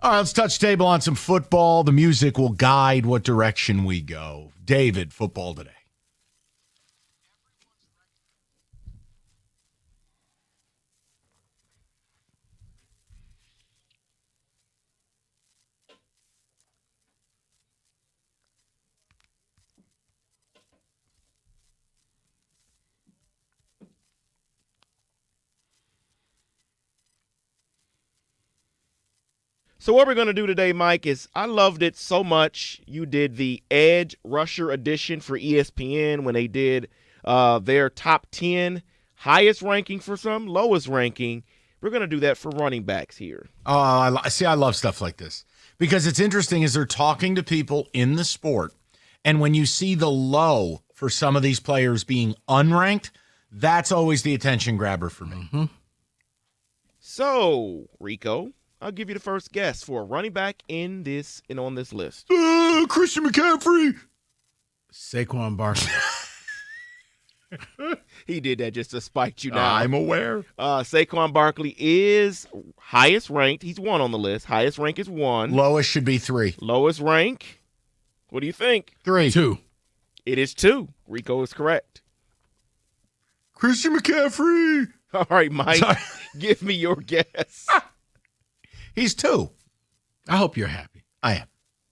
All right, let's touch table on some football. The music will guide what direction we go. David, football today. So what we're going to do today, Mike, is I loved it so much. You did the Edge Rusher edition for ESPN when they did their top 10, highest ranking for some, lowest ranking. We're going to do that for running backs here. I love stuff like this because it's interesting as they're talking to people in the sport, and when you see the low for some of these players being unranked, that's always the attention grabber for me. Mm-hmm. So, Rico, I'll give you the first guess for a running back on this list. Christian McCaffrey. Saquon Barkley. He did that just to spite you now. I'm aware. Saquon Barkley is highest ranked. He's 1 on the list. Highest rank is 1. Lowest should be 3. Lowest rank, what do you think? 3. 2. It is 2. Rico is correct. Christian McCaffrey. All right, Mike, Sorry. give me your guess. He's 2. I hope you're happy. I am.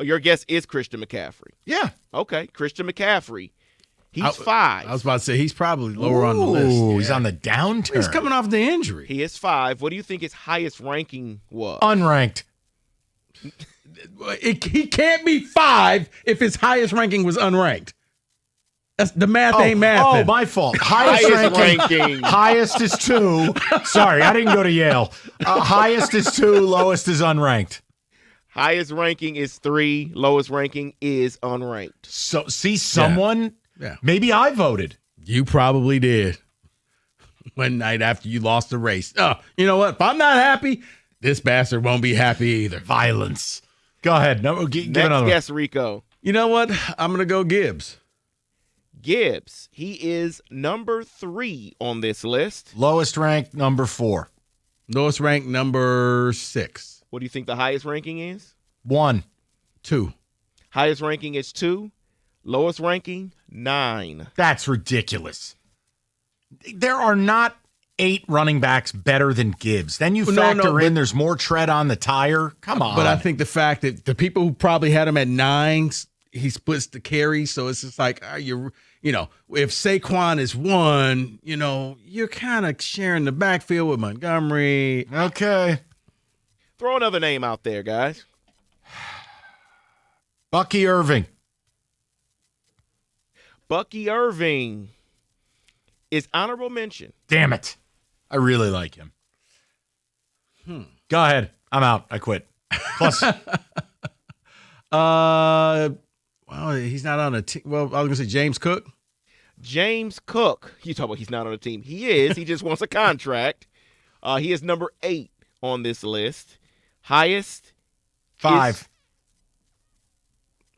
Your guess is Christian McCaffrey. Yeah. Okay, Christian McCaffrey. He's 5. I was about to say he's probably lower on the list. Ooh, Yeah. he's on the downturn. He's coming off the injury. He is 5. What do you think his highest ranking was? Unranked. He can't be 5 if his highest ranking was unranked. That's, the math ain't mathing. Oh, my fault. Highest ranking. Highest is 2. Sorry, I didn't go to Yale. Highest is 2. Lowest is unranked. Highest ranking is 3. Lowest ranking is unranked. So, see, someone, Yeah. maybe I voted. You probably did. One night after you lost the race. Oh, you know what? If I'm not happy, this bastard won't be happy either. Violence. Go ahead. No, give another Next one. guess, Rico. You know what? I'm going to go Gibbs. Gibbs. He is number 3 on this list. Lowest ranked, number 4. Lowest ranked number 6. What do you think the highest ranking is? 1. 2. Highest ranking is 2. Lowest ranking, 9. That's ridiculous. There are not 8 running backs better than Gibbs. Then you factor in there's more tread on the tire. Come on. But I think the fact that the people who probably had him at 9, he splits the carry. So it's just like, if Saquon is 1, you're kind of sharing the backfield with Montgomery. Okay. Throw another name out there, guys. Bucky Irving. Bucky Irving is honorable mention. Damn it. I really like him. Go ahead. I'm out. I quit. Plus, Well, he's not on a team. Well, I was going to say James Cook. James Cook. You talk about he's not on a team. He is. He just wants a contract. He is number 8 on this list. Highest 5.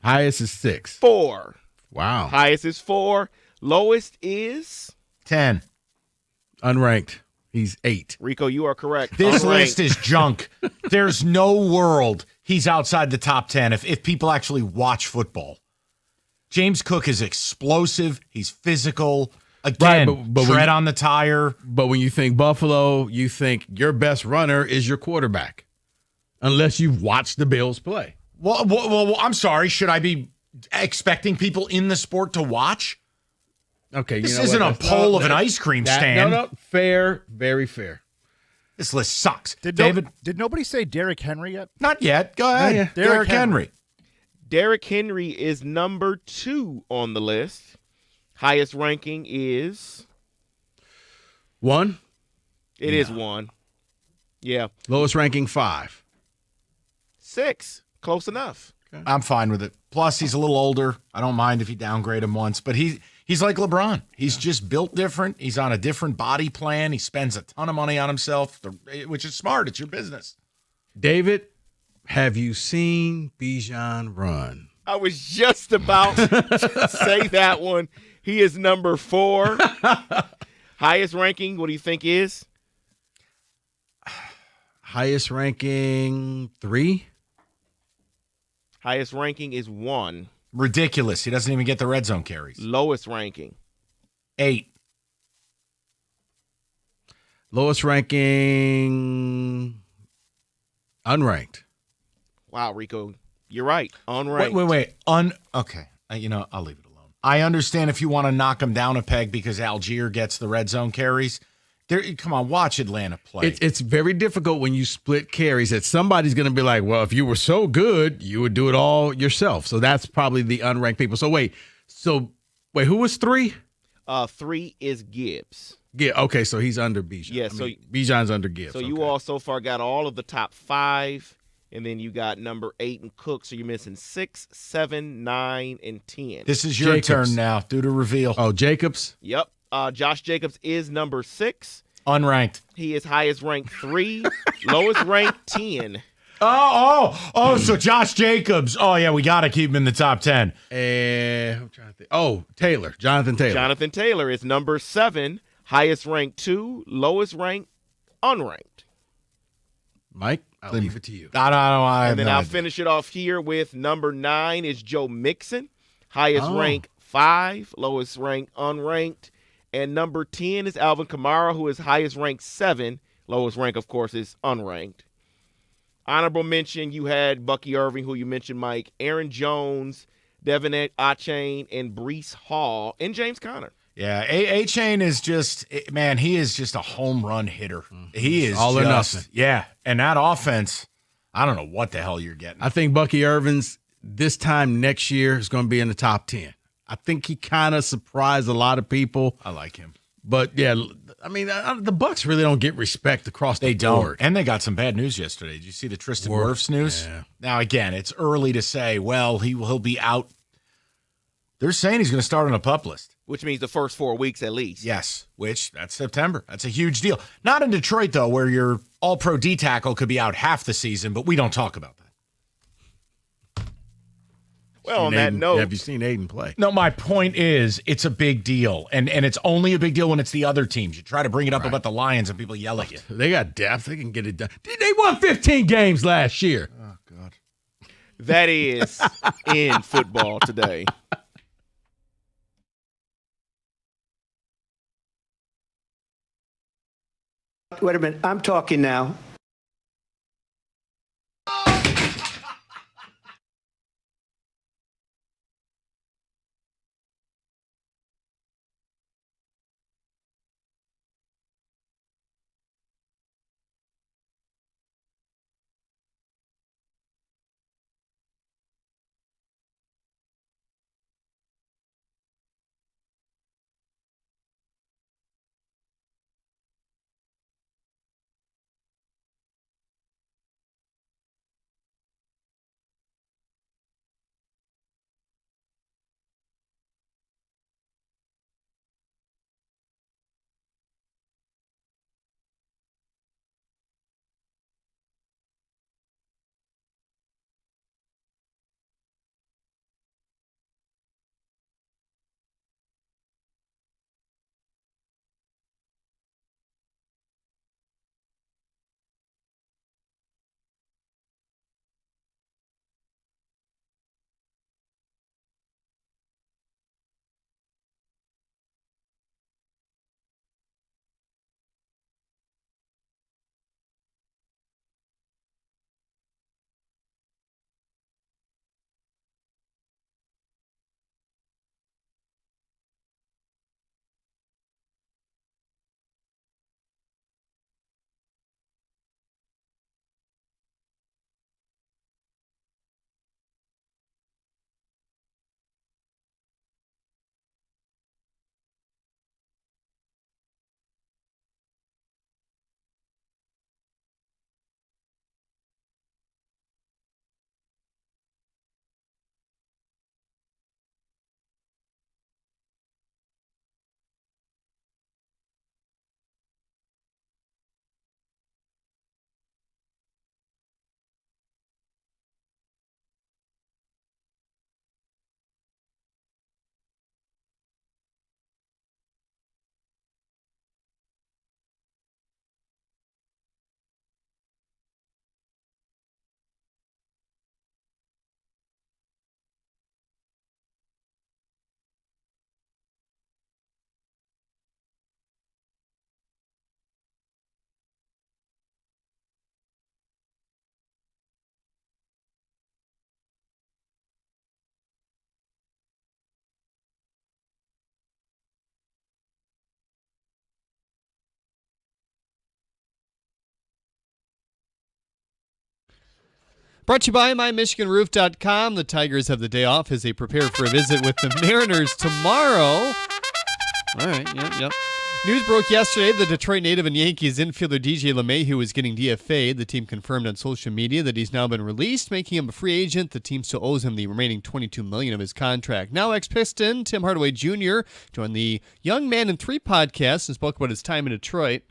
Highest is 6. 4. Wow. Highest is 4. Lowest is 10. Unranked. He's 8. Rico. You are correct. This Unranked. list is junk. There's no world he's outside the top 10 if people actually watch football. James Cook is explosive. He's physical. Again, Right, but tread on the tire. But when you think Buffalo, you think your best runner is your quarterback, unless you've watched the Bills play. Well, I'm sorry. Should I be expecting people in the sport to watch? Okay, This isn't a poll of an ice cream stand. No, fair, very fair. This list sucks. Did nobody say Derrick Henry yet? Not yet. Go ahead. Yeah. Derrick Henry. Derrick Henry is number 2 on the list. Highest ranking is 1. It is 1. Yeah. Lowest ranking 5. 6. Close enough. I'm fine with it. Plus, he's a little older. I don't mind if you downgrade him once, but he's like LeBron. He's just built different. He's on a different body plan. He spends a ton of money on himself, which is smart. It's your business. David, have you seen Bijan run? I was just about to say that one. He is number 4. Highest ranking, what do you think is? Highest ranking 3. Highest ranking is 1. Ridiculous. He doesn't even get the red zone carries. Lowest ranking. 8. Lowest ranking, unranked. Wow, Rico, you're right. Unranked. Wait. Okay. I'll leave it alone. I understand if you want to knock him down a peg because Algier gets the red zone carries. Come on, watch Atlanta play. It's very difficult when you split carries that somebody's going to be like, well, if you were so good, you would do it all yourself. So that's probably the unranked people. So wait, who was 3? 3 is Gibbs. Yeah, okay, so he's under Bijan. Yeah, Bijan's under Gibbs. So you all so far got all of the top 5, and then you got number 8 and Cook. So you're missing 6, 7, 9, and 10. This is your turn now. Do the reveal. Oh, Jacobs? Yep. Josh Jacobs is number 6. Unranked. He is highest ranked 3, lowest ranked 10. So Josh Jacobs. Oh, yeah, we got to keep him in the top 10. I'm trying to think. Oh, Jonathan Taylor. Jonathan Taylor is number 7, highest ranked 2, lowest ranked unranked. Mike, I'll leave it to you. And then I'll finish it off here with number 9 is Joe Mixon, highest ranked 5, lowest ranked unranked. And number 10 is Alvin Kamara, who is highest ranked 7, lowest rank, of course, is unranked. Honorable mention, you had Bucky Irving, who you mentioned, Mike, Aaron Jones, Devin Achane, and Breece Hall, and James Conner. Yeah, Achane is he is just a home run hitter. He is all or nothing. Yeah, and that offense, I don't know what the hell you're getting. I think Bucky Irving's this time next year is going to be in the top 10. I think he kind of surprised a lot of people. I like him. But, yeah, I mean, the Bucs really don't get respect across the board. They don't. And they got some bad news yesterday. Did you see the Tristan Wirfs news? Yeah. Now, again, it's early to say, well, he'll be out. They're saying he's going to start on a PUP list. Which means the first 4 weeks at least. Yes, that's September. That's a huge deal. Not in Detroit, though, where your all-pro D tackle could be out half the season, but we don't talk about that. Well, on that note, have you seen Aiden play? No, my point is it's a big deal, and it's only a big deal when it's the other teams. You try to bring it up about the Lions, and people yell at you. They got depth. They can get it done. They won 15 games last year. Oh, God. That is in football today. Wait a minute. I'm talking now. Brought to you by MyMichiganRoof.com. The Tigers have the day off as they prepare for a visit with the Mariners tomorrow. All right, yep. News broke yesterday the Detroit native and Yankees infielder DJ LeMahieu is getting DFA'd. The team confirmed on social media that he's now been released, making him a free agent. The team still owes him the remaining $22 million of his contract. Now ex-Piston Tim Hardaway Jr. joined the Young Man in 3 podcast and spoke about his time in Detroit.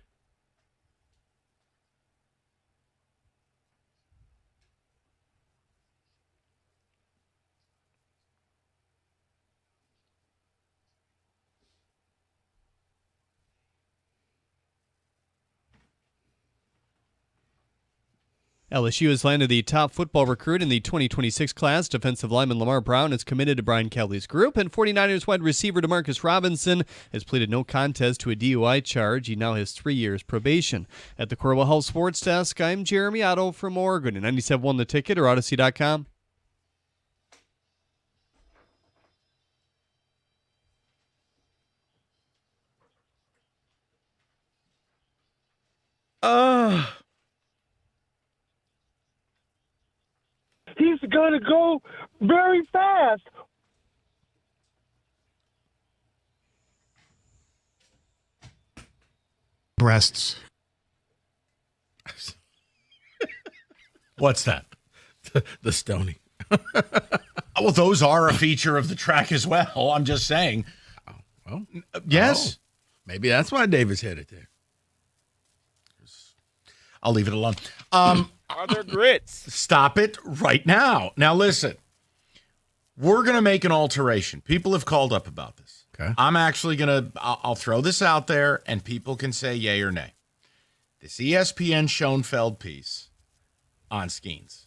LSU has landed the top football recruit in the 2026 class. Defensive lineman Lamar Brown is committed to Brian Kelly's group, and 49ers wide receiver DeMarcus Robinson has pleaded no contest to a DUI charge. He now has 3 years probation. At the Corwell Health Sports Desk, I'm Jeremy Otto from Oregon at 97.1 The Ticket or Odyssey.com. He's going to go very fast. Breasts. What's that? The Stony. Well, those are a feature of the track as well. I'm just saying. Well, Yes. maybe that's why David's headed there. I'll leave it alone. Are there grits? Stop it right now. Now, listen. We're going to make an alteration. People have called up about this. Okay. I'm actually going to, I'll throw this out there, and people can say yay or nay. This ESPN Schoenfeld piece on Skenes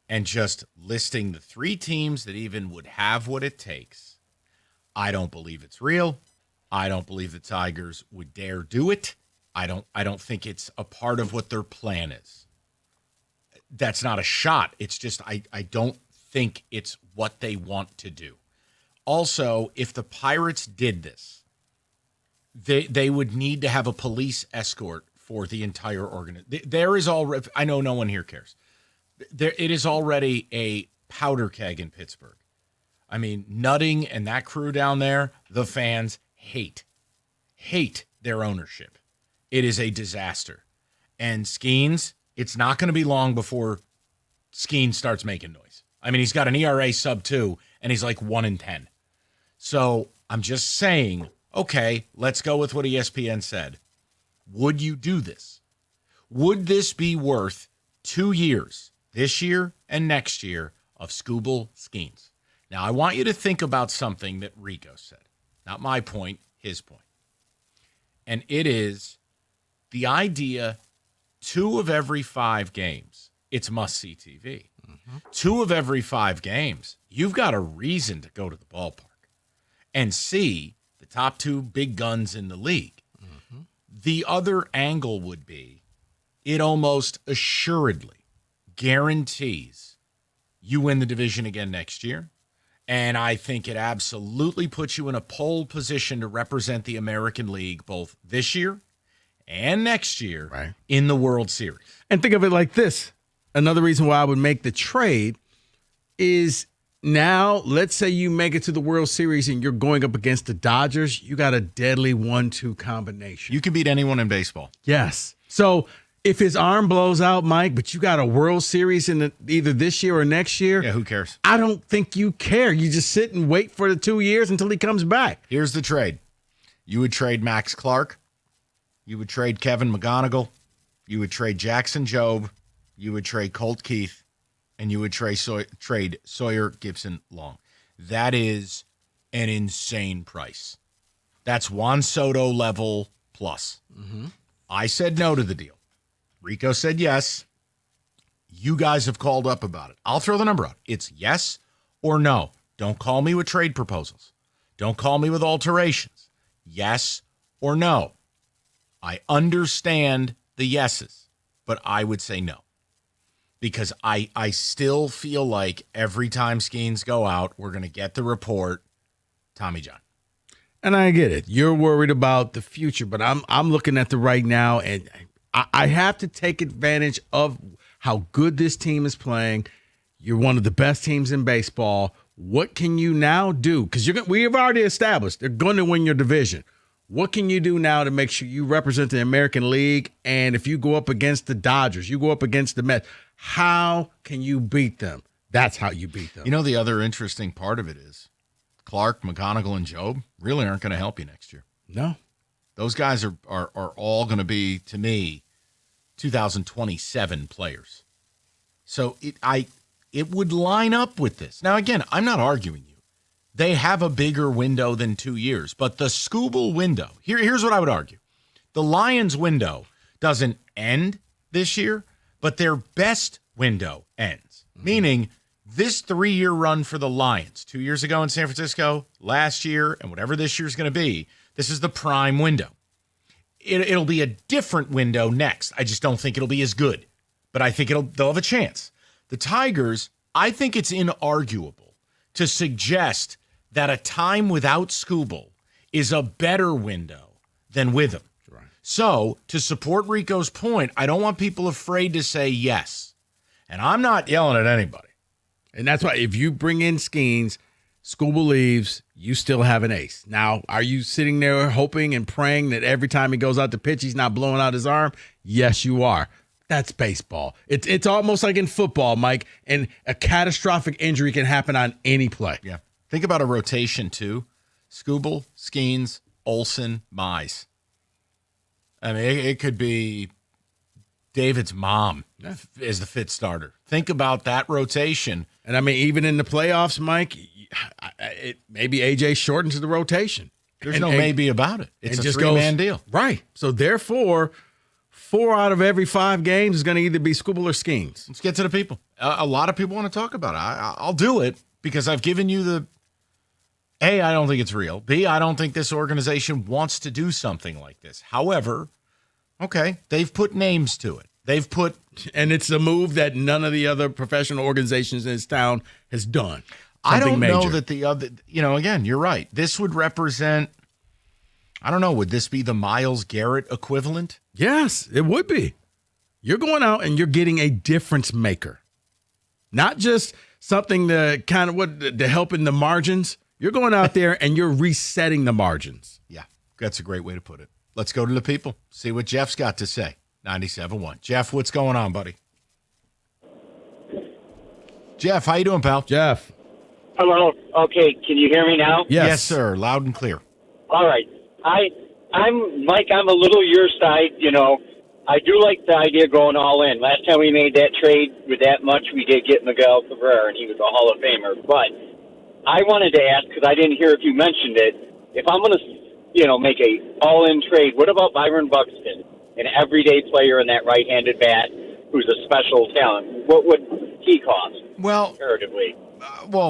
and just listing the 3 teams that even would have what it takes. I don't believe it's real. I don't believe the Tigers would dare do it. I don't think it's a part of what their plan is. That's not a shot. It's just I don't think it's what they want to do. Also, if the Pirates did this, they would need to have a police escort for the entire organization. There is already, I know no one here cares. It is already a powder keg in Pittsburgh. I mean, Nutting and that crew down there, the fans hate their ownership. It is a disaster. And Skenes, it's not going to be long before Skenes starts making noise. I mean, he's got an ERA sub 2, and he's like 1-10. So I'm just saying, okay, let's go with what ESPN said. Would you do this? Would this be worth 2 years, this year and next year, of Scooble Skenes? Now, I want you to think about something that Rico said. Not my point, his point. And it is the idea 2 of every 5 games, it's must-see TV. 2 of every 5 games, you've got a reason to go to the ballpark and see the top 2 big guns in the league. The other angle would be it almost assuredly guarantees you win the division again next year. And I think it absolutely puts you in a pole position to represent the American League both this year and next year in the World Series. And think of it like this. Another reason why I would make the trade is now, let's say you make it to the World Series and you're going up against the Dodgers. You got a deadly 1-2 combination. You can beat anyone in baseball. Yes. So if his arm blows out, Mike, but you got a World Series in either this year or next year. Yeah, who cares? I don't think you care. You just sit and wait for the 2 years until he comes back. Here's the trade. You would trade Max Clark. You would trade Kevin McGonigal. You would trade Jackson Jobe. You would trade Colt Keith. And you would trade Sawyer Gibson Long. That is an insane price. That's Juan Soto level plus. I said no to the deal. Rico said yes. You guys have called up about it. I'll throw the number out. It's yes or no. Don't call me with trade proposals. Don't call me with alterations. Yes or no. I understand the yeses, but I would say no. Because I still feel like every time Skenes go out, we're going to get the report, Tommy John. And I get it. You're worried about the future, but I'm looking at the right now, and I have to take advantage of how good this team is playing. You're one of the best teams in baseball. What can you now do? Because we have already established they're going to win your division. What can you do now to make sure you represent the American League? And if you go up against the Dodgers, you go up against the Mets, how can you beat them? That's how you beat them. You know, the other interesting part of it is Clark, McGonigal, and Job really aren't going to help you next year. No. Those guys are all going to be, to me, 2027 players. So it would line up with this. Now, again, I'm not arguing you. They have a bigger window than 2 years, but the Skubal window, here's what I would argue. The Lions window doesn't end this year, but their best window ends, meaning this 3-year run for the Lions, 2 years ago in San Francisco, last year, and whatever this year's going to be, this is the prime window. It'll be a different window next. I just don't think it'll be as good, but I think they'll have a chance. The Tigers, I think it's inarguable to suggest that a time without Skubal is a better window than with him. Right. So, to support Rico's point, I don't want people afraid to say yes. And I'm not yelling at anybody. And that's why if you bring in Skenes, Skubal leaves, you still have an ace. Now, are you sitting there hoping and praying that every time he goes out to pitch, he's not blowing out his arm? Yes, you are. That's baseball. It's almost like in football, Mike, and a catastrophic injury can happen on any play. Yeah. Think about a rotation, too. Skubal, Skenes, Olsen, Mize. I mean, it could be David's mom as the fifth starter. Think about that rotation. And, I mean, even in the playoffs, Mike, maybe A.J. shortens the rotation. There's no maybe about it. It's a just three-man deal. Right. So, therefore, 4 out of every 5 games is going to either be Skubal or Skenes. Let's get to the people. A lot of people want to talk about it. I'll do it because I've given you the A, I don't think it's real. B, I don't think this organization wants to do something like this. However, okay, they've put names to it. And it's a move that none of the other professional organizations in this town has done. I don't know major. that the other, again, you're right. This would represent, I don't know, would this be the Myles Garrett equivalent? Yes, it would be. You're going out and you're getting a difference maker. Not just something to help in the margins. You're going out there and you're resetting the margins. Yeah, that's a great way to put it. Let's go to the people. See what Jeff's got to say. 97.1. Jeff, what's going on, buddy? Jeff, how you doing, pal? Jeff. Hello. Okay, can you hear me now? Yes, sir. Loud and clear. All right. I'm Mike. I'm a little your side. I do like the idea of going all in. Last time we made that trade with that much, we did get Miguel Cabrera, and he was a Hall of Famer. But I wanted to ask, because I didn't hear if you mentioned it, if I'm going to, make a all-in trade, what about Byron Buxton, an everyday player in that right-handed bat who's a special talent? What would he cost? Well, comparatively?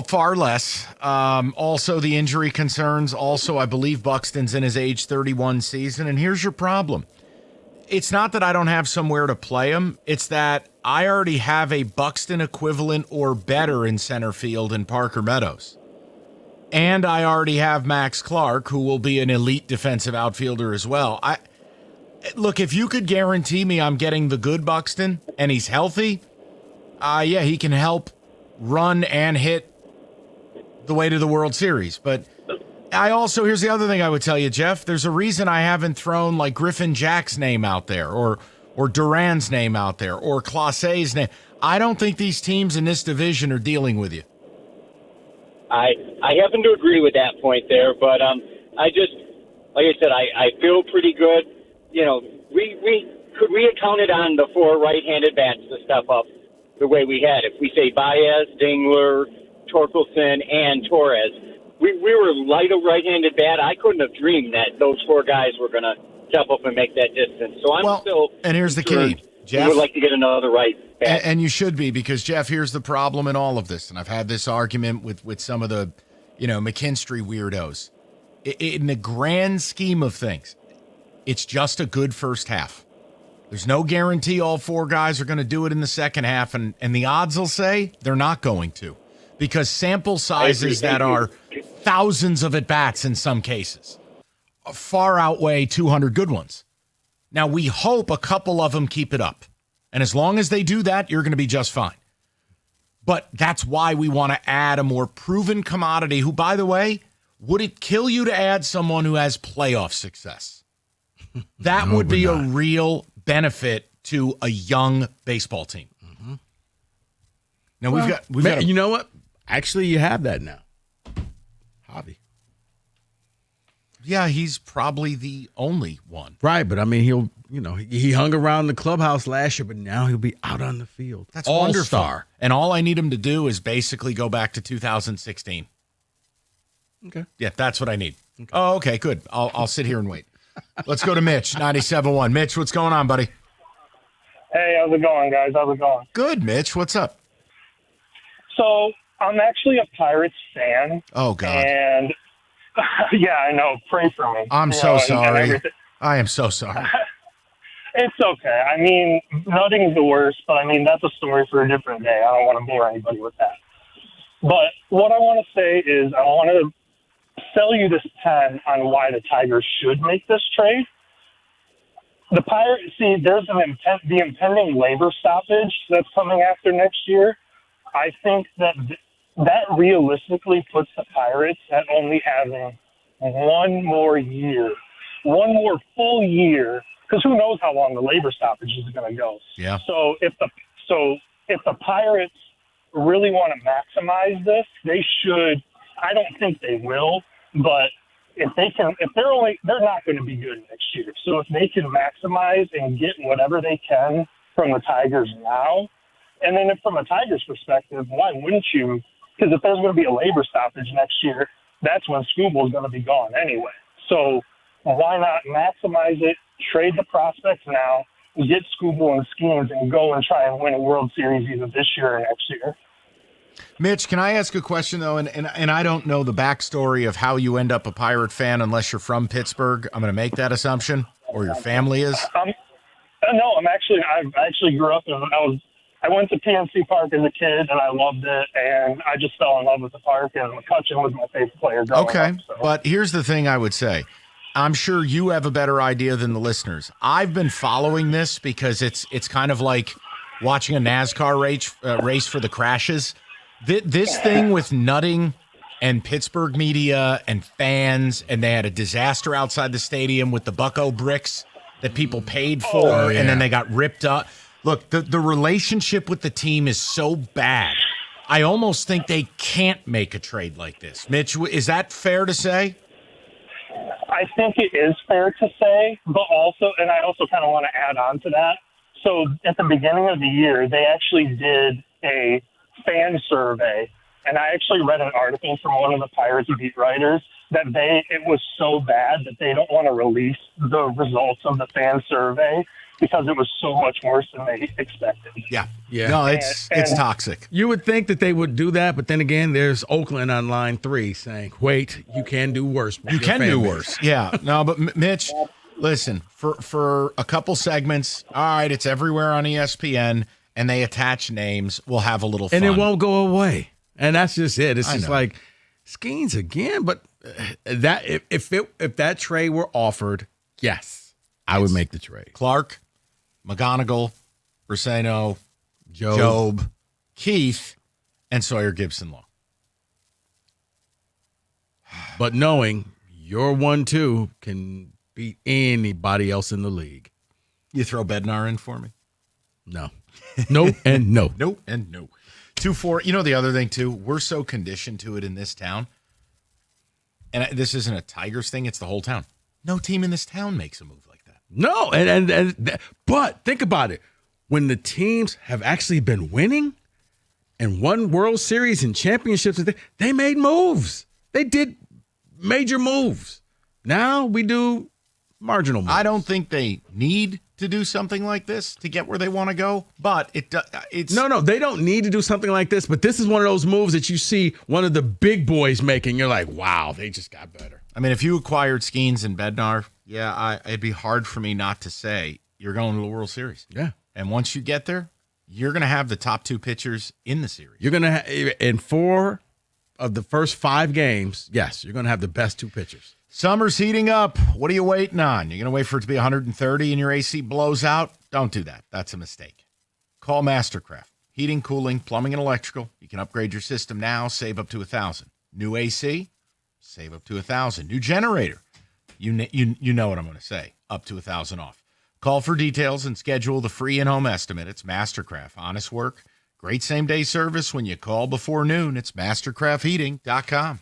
Far less. Also, the injury concerns. Also, I believe Buxton's in his age 31 season. And here's your problem. It's not that I don't have somewhere to play him. It's that I already have a Buxton equivalent or better in center field in Parker Meadows. And I already have Max Clark, who will be an elite defensive outfielder as well. Look, if you could guarantee me I'm getting the good Buxton and he's healthy, he can help run and hit the way to the World Series. But here's the other thing I would tell you, Jeff. There's a reason I haven't thrown like Griffin Jack's name out there or Duran's name out there or Clase's name. I don't think these teams in this division are dealing with you. I happen to agree with that point there, but I just, like I said, I feel pretty good. We have counted on the 4 right-handed bats to step up the way we had. If we say Baez, Dingler, Torkelson, and Torres, we were light of right-handed bat. I couldn't have dreamed that those 4 guys were going to step up and make that distance. So I'm still. And here's the key, Jeff. We would like to get another right bat. And you should be, because Jeff, here's the problem in all of this. And I've had this argument with some of the, McKinstry weirdos. In the grand scheme of things, it's just a good first half. There's no guarantee all 4 guys are going to do it in the second half, and the odds will say they're not going to, because sample sizes that are thousands of at-bats in some cases far outweigh 200 good ones. Now, we hope a couple of them keep it up, And as long as they do that, you're going to be just fine. But that's why we want to add a more proven commodity who, by the way, would it kill you to add someone who has playoff success? That would be a real benefit to a young baseball team. Mm-hmm. Now, we've got you know what? Actually, you have that now. Javi. Yeah, he's probably the only one. Right, but I mean, he hung around the clubhouse last year, but now he'll be out on the field. That's All-star. And all I need him to do is basically go back to 2016. Okay. Yeah, that's what I need. Okay. Oh, okay, good. I'll sit here and wait. Let's go to Mitch, 97.1. Mitch, what's going on, buddy? Hey, how's it going, guys? How's it going? Good, Mitch. What's up? So, I'm actually a Pirates fan. Oh, God. And, yeah, I know. Pray for me. I'm so sorry. I am so sorry. It's okay. I mean, nothing's the worst, but, I mean, that's a story for a different day. I don't want to bore anybody with that. But what I want to say is I want to sell you this 10 on why the Tigers should make this trade. The Pirates, there's the impending labor stoppage that's coming after next year. I think that realistically puts the Pirates at only having one more full year, because who knows how long the labor stoppage is going to go. Yeah. So if the Pirates really want to maximize this, they should. I don't think they will, but if they can, they're not going to be good next year. So if they can maximize and get whatever they can from the Tigers now, and then from a Tigers perspective, why wouldn't you? Because if there's going to be a labor stoppage next year, that's when Scooble's going to be gone anyway. So why not maximize it, trade the prospects now, get Scooble and Skenes, and go and try and win a World Series either this year or next year? Mitch, can I ask a question, though? And I don't know the backstory of how you end up a Pirate fan unless you're from Pittsburgh. I'm going to make that assumption, or your family is. No, I actually grew up I went to PNC Park as a kid, and I loved it, and I just fell in love with the park, and McCutchen was my favorite player growing up. So. But here's the thing I would say. I'm sure you have a better idea than the listeners. I've been following this because it's kind of like watching a NASCAR race for the crashes. This thing with Nutting and Pittsburgh media and fans, and they had a disaster outside the stadium with the Bucco bricks that people paid for, and then they got ripped up. Look, the relationship with the team is so bad. I almost think they can't make a trade like this. Mitch, is that fair to say? I think it is fair to say, but also, and I also kind of want to add on to that. So at the beginning of the year, they actually did a fan survey, and I actually read an article from one of the Pirates beat writers that it was so bad that they don't want to release the results of the fan survey because it was so much worse than they expected. Yeah. No, it's toxic. You would think that they would do that, but then again, there's Oakland on line 3 saying, wait, you can do worse. You can do worse. Yeah. No, but Mitch, listen, for a couple segments, all right, it's everywhere on ESPN, and they attach names. We'll have a little fun. And it won't go away. And that's just it. It's just like, Skenes again. But that if that trade were offered, yes, I would make the trade. Clark, McGonigal, Brisseno, Job, Keith, and Sawyer Gibson-Long. But knowing your 1-2 can beat anybody else in the league. You throw Bednar in for me? No. No and no. No and no. 2-4. You know the other thing, too? We're so conditioned to it in this town. And this isn't a Tigers thing. It's the whole town. No team in this town makes a move like that. No, but think about it. When the teams have actually been winning and won World Series and championships, they made moves. They did major moves. Now we do marginal moves. I don't think they need to do something like this to get where they want to go, but it's no, they don't need to do something like this. But this is one of those moves that you see one of the big boys making. You're like, wow, they just got better. I mean, if you acquired Skenes and Bednar, it'd be hard for me not to say you're going to the World Series. Yeah, and once you get there, you're going to have the top 2 pitchers in the series. You're going to in 4 of the first 5 games. Yes, you're going to have the best 2 pitchers. Summer's heating up. What are you waiting on? You're going to wait for it to be 130 and your AC blows out? Don't do that. That's a mistake. Call Mastercraft. Heating, cooling, plumbing, and electrical. You can upgrade your system now, save up to $1,000. New AC, save up to $1,000. New generator, you know what I'm going to say, up to $1,000 off. Call for details and schedule the free in-home estimate. It's Mastercraft. Honest work, great same-day service when you call before noon. It's mastercraftheating.com.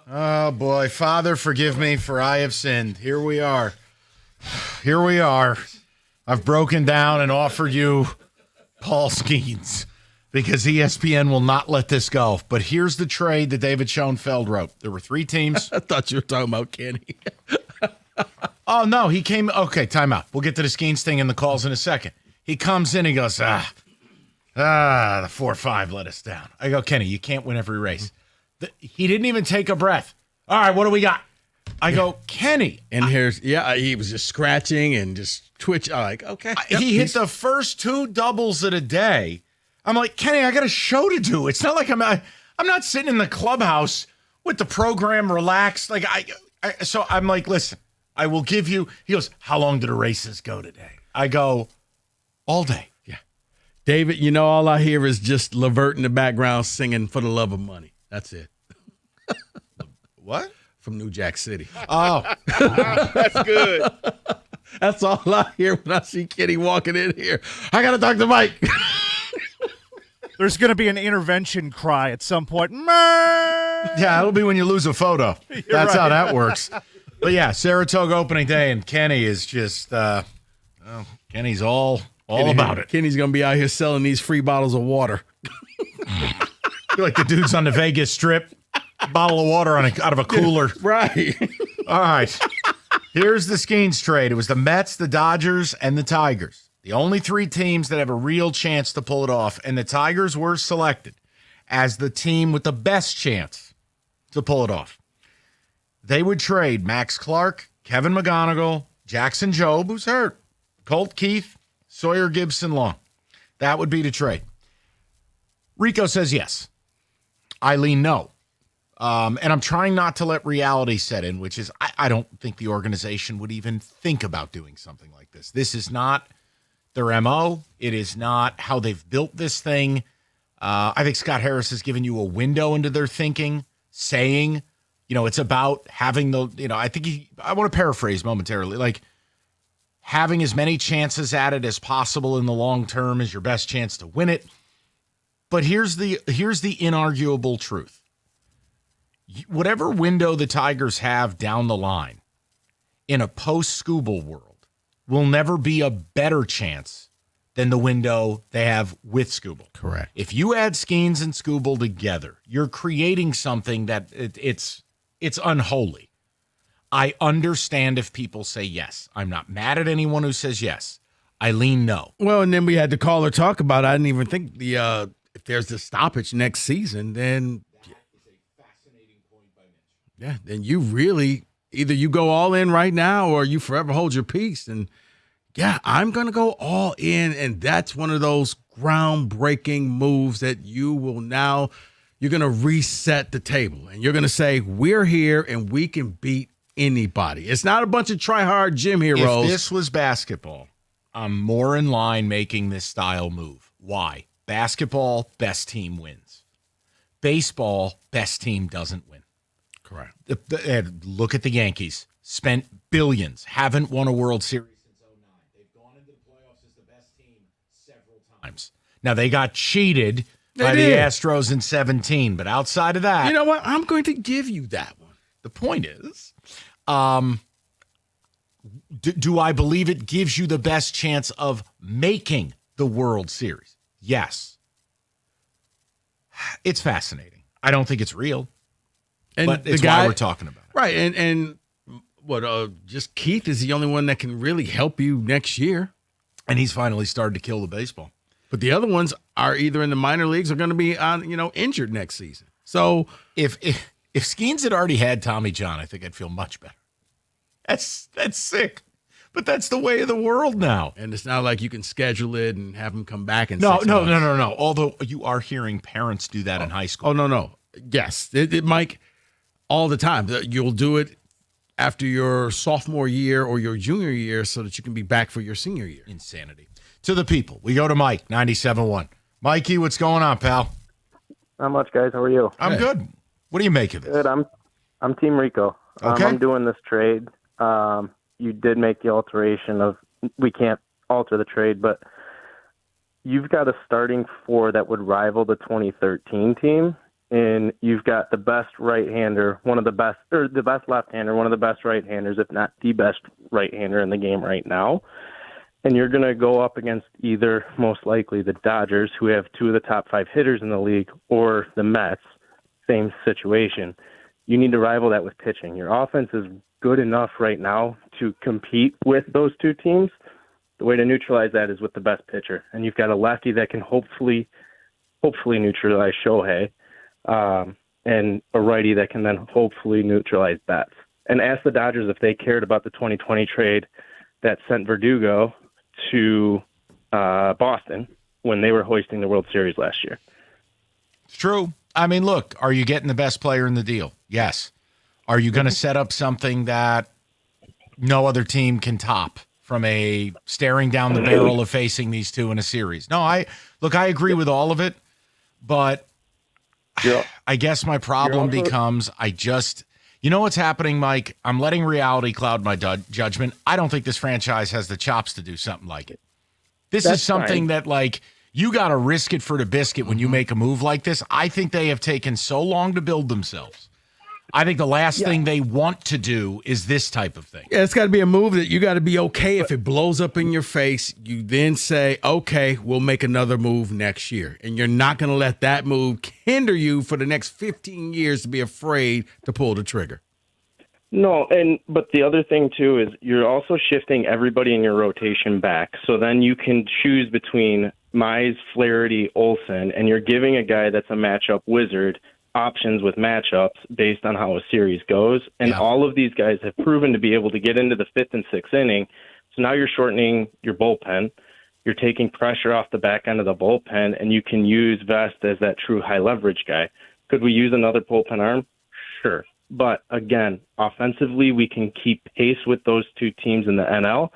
Oh, boy. Father, forgive me, for I have sinned. Here we are. Here we are. I've broken down and offered you Paul Skenes because ESPN will not let this go. But here's the trade that David Schoenfeld wrote. There were 3 teams. I thought you were talking about Kenny. Oh, no, he came. Okay, time out. We'll get to the Skenes thing and the calls in a second. He comes in, he goes, the 4-5 let us down. I go, Kenny, you can't win every race. He didn't even take a breath. All right, what do we got? I go, Kenny. And he was just scratching and just twitch. I'm like, okay. He hit the first 2 doubles of the day. I'm like, Kenny, I got a show to do. It's not like I'm not sitting in the clubhouse with the program relaxed. Like so I'm like, listen, I will give you. He goes, how long do the races go today? I go, all day. Yeah. David, all I hear is just Levert in the background singing For the Love of Money. That's it. What? From New Jack City. Oh. That's good. That's all I hear when I see Kenny walking in here. I got to talk to Mike. There's going to be an intervention cry at some point. Yeah, it'll be when you lose a photo. That's how that works. But yeah, Saratoga opening day, and Kenny is just, Kenny's all about it. Kenny's going to be out here selling these free bottles of water. Like the dudes on the Vegas Strip, bottle of water out of a cooler. Right. All right. Here's the Skenes trade. It was the Mets, the Dodgers, and the Tigers. The only 3 teams that have a real chance to pull it off, and the Tigers were selected as the team with the best chance to pull it off. They would trade Max Clark, Kevin McGonigal, Jackson Jobe, who's hurt, Colt Keith, Sawyer Gibson Long. That would be the trade. Rico says yes. Eileen, no. And I'm trying not to let reality set in, which is I don't think the organization would even think about doing something like this. This is not their MO. It is not how they've built this thing. I think Scott Harris has given you a window into their thinking, saying, it's about having I want to paraphrase momentarily, like having as many chances at it as possible in the long term is your best chance to win it. But here's the inarguable truth. Whatever window the Tigers have down the line in a post-Skubal world will never be a better chance than the window they have with Skubal. Correct. If you add Skenes and Skubal together, you're creating something that it's unholy. I understand if people say yes. I'm not mad at anyone who says yes. Eileen, no. Well, and then we had the caller talk about, I didn't even think if there's a stoppage next season, then yeah, then you really either you go all in right now or you forever hold your peace. And yeah, I'm going to go all in. And that's one of those groundbreaking moves that you're going to reset the table and you're going to say, we're here and we can beat anybody. It's not a bunch of try-hard gym heroes. If this was basketball, I'm more in line making this style move. Why? Basketball, best team wins. Baseball, best team doesn't win. Correct. Look at the Yankees. Spent billions. Haven't won a World Series since 2009. They've gone into the playoffs as the best team several times. Now, they got cheated by the Astros in 2017, but outside of that. You know what? I'm going to give you that one. The point is, do I believe it gives you the best chance of making the World Series? Yes. It's fascinating. I don't think it's real. And but it's why we're talking about it. Right. And just Keith is the only one that can really help you next year. And he's finally started to kill the baseball. But the other ones are either in the minor leagues or going to be injured next season. So if Skenes had already had Tommy John, I think I'd feel much better. That's sick. But that's the way of the world now. And it's not like you can schedule it and have him come back and No. Although you are hearing parents do that in high school. Oh, no. Yes. Mike, all the time. You'll do it after your sophomore year or your junior year so that you can be back for your senior year. Insanity. To the people. We go to Mike, 97.1. Mikey, what's going on, pal? Not much, guys. How are you? I'm good. What do you make of this? Good. I'm Team Rico. Okay. I'm doing this trade. You did make the alteration of we can't alter the trade, but you've got a starting 4 that would rival the 2013 team. And you've got the best right-hander, the best left-hander, one of the best right-handers, if not the best right-hander in the game right now. And you're going to go up against either, most likely, the Dodgers, who have 2 of the top 5 hitters in the league, or the Mets, same situation. You need to rival that with pitching. Your offense is good enough right now to compete with those 2 teams. The way to neutralize that is with the best pitcher. And you've got a lefty that can hopefully neutralize Shohei. And a righty that can then hopefully neutralize bats. And ask the Dodgers if they cared about the 2020 trade that sent Verdugo to Boston when they were hoisting the World Series last year. It's true. I mean, look, are you getting the best player in the deal? Yes. Are you going to set up something that no other team can top from a staring down the barrel of facing these 2 in a series? No, I agree with all of it, but I guess my problem becomes you know what's happening, Mike? I'm letting reality cloud my judgment. I don't think this franchise has the chops to do something like it. This is something that, You got to risk it for the biscuit when you make a move like this. I think they have taken so long to build themselves. I think the last thing they want to do is this type of thing. Yeah, it's got to be a move that you got to be okay if it blows up in your face. You then say, okay, we'll make another move next year. And you're not going to let that move hinder you for the next 15 years to be afraid to pull the trigger. No, but the other thing, too, is you're also shifting everybody in your rotation back. So then you can choose between Mize, Flaherty, Olsen, and you're giving a guy that's a matchup wizard options with matchups based on how a series goes. And all of these guys have proven to be able to get into the fifth and sixth inning. So now you're shortening your bullpen. You're taking pressure off the back end of the bullpen, and you can use Vest as that true high leverage guy. Could we use another bullpen arm? Sure. But again, offensively, we can keep pace with those two teams in the NL.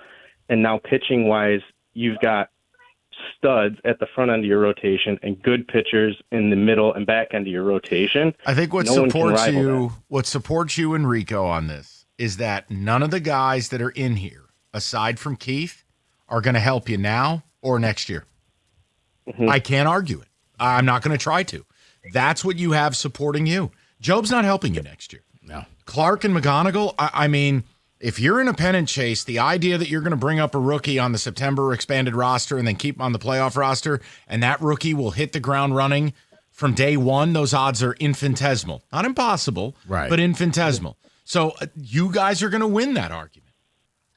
And now pitching wise, you've got studs at the front end of your rotation and good pitchers in the middle and back end of your rotation. I think what supports you and Rico on this is that none of the guys that are in here, aside from Keith, are going to help you now or next year. Mm-hmm. I can't argue it. I'm not going to try to. That's what you have supporting you. Job's not helping you next year. No. Clark and McGonigal, I mean, if you're in a pennant chase, the idea that you're going to bring up a rookie on the September expanded roster and then keep him on the playoff roster, and that rookie will hit the ground running from day one, those odds are infinitesimal. Not impossible, right, but infinitesimal. So you guys are going to win that argument.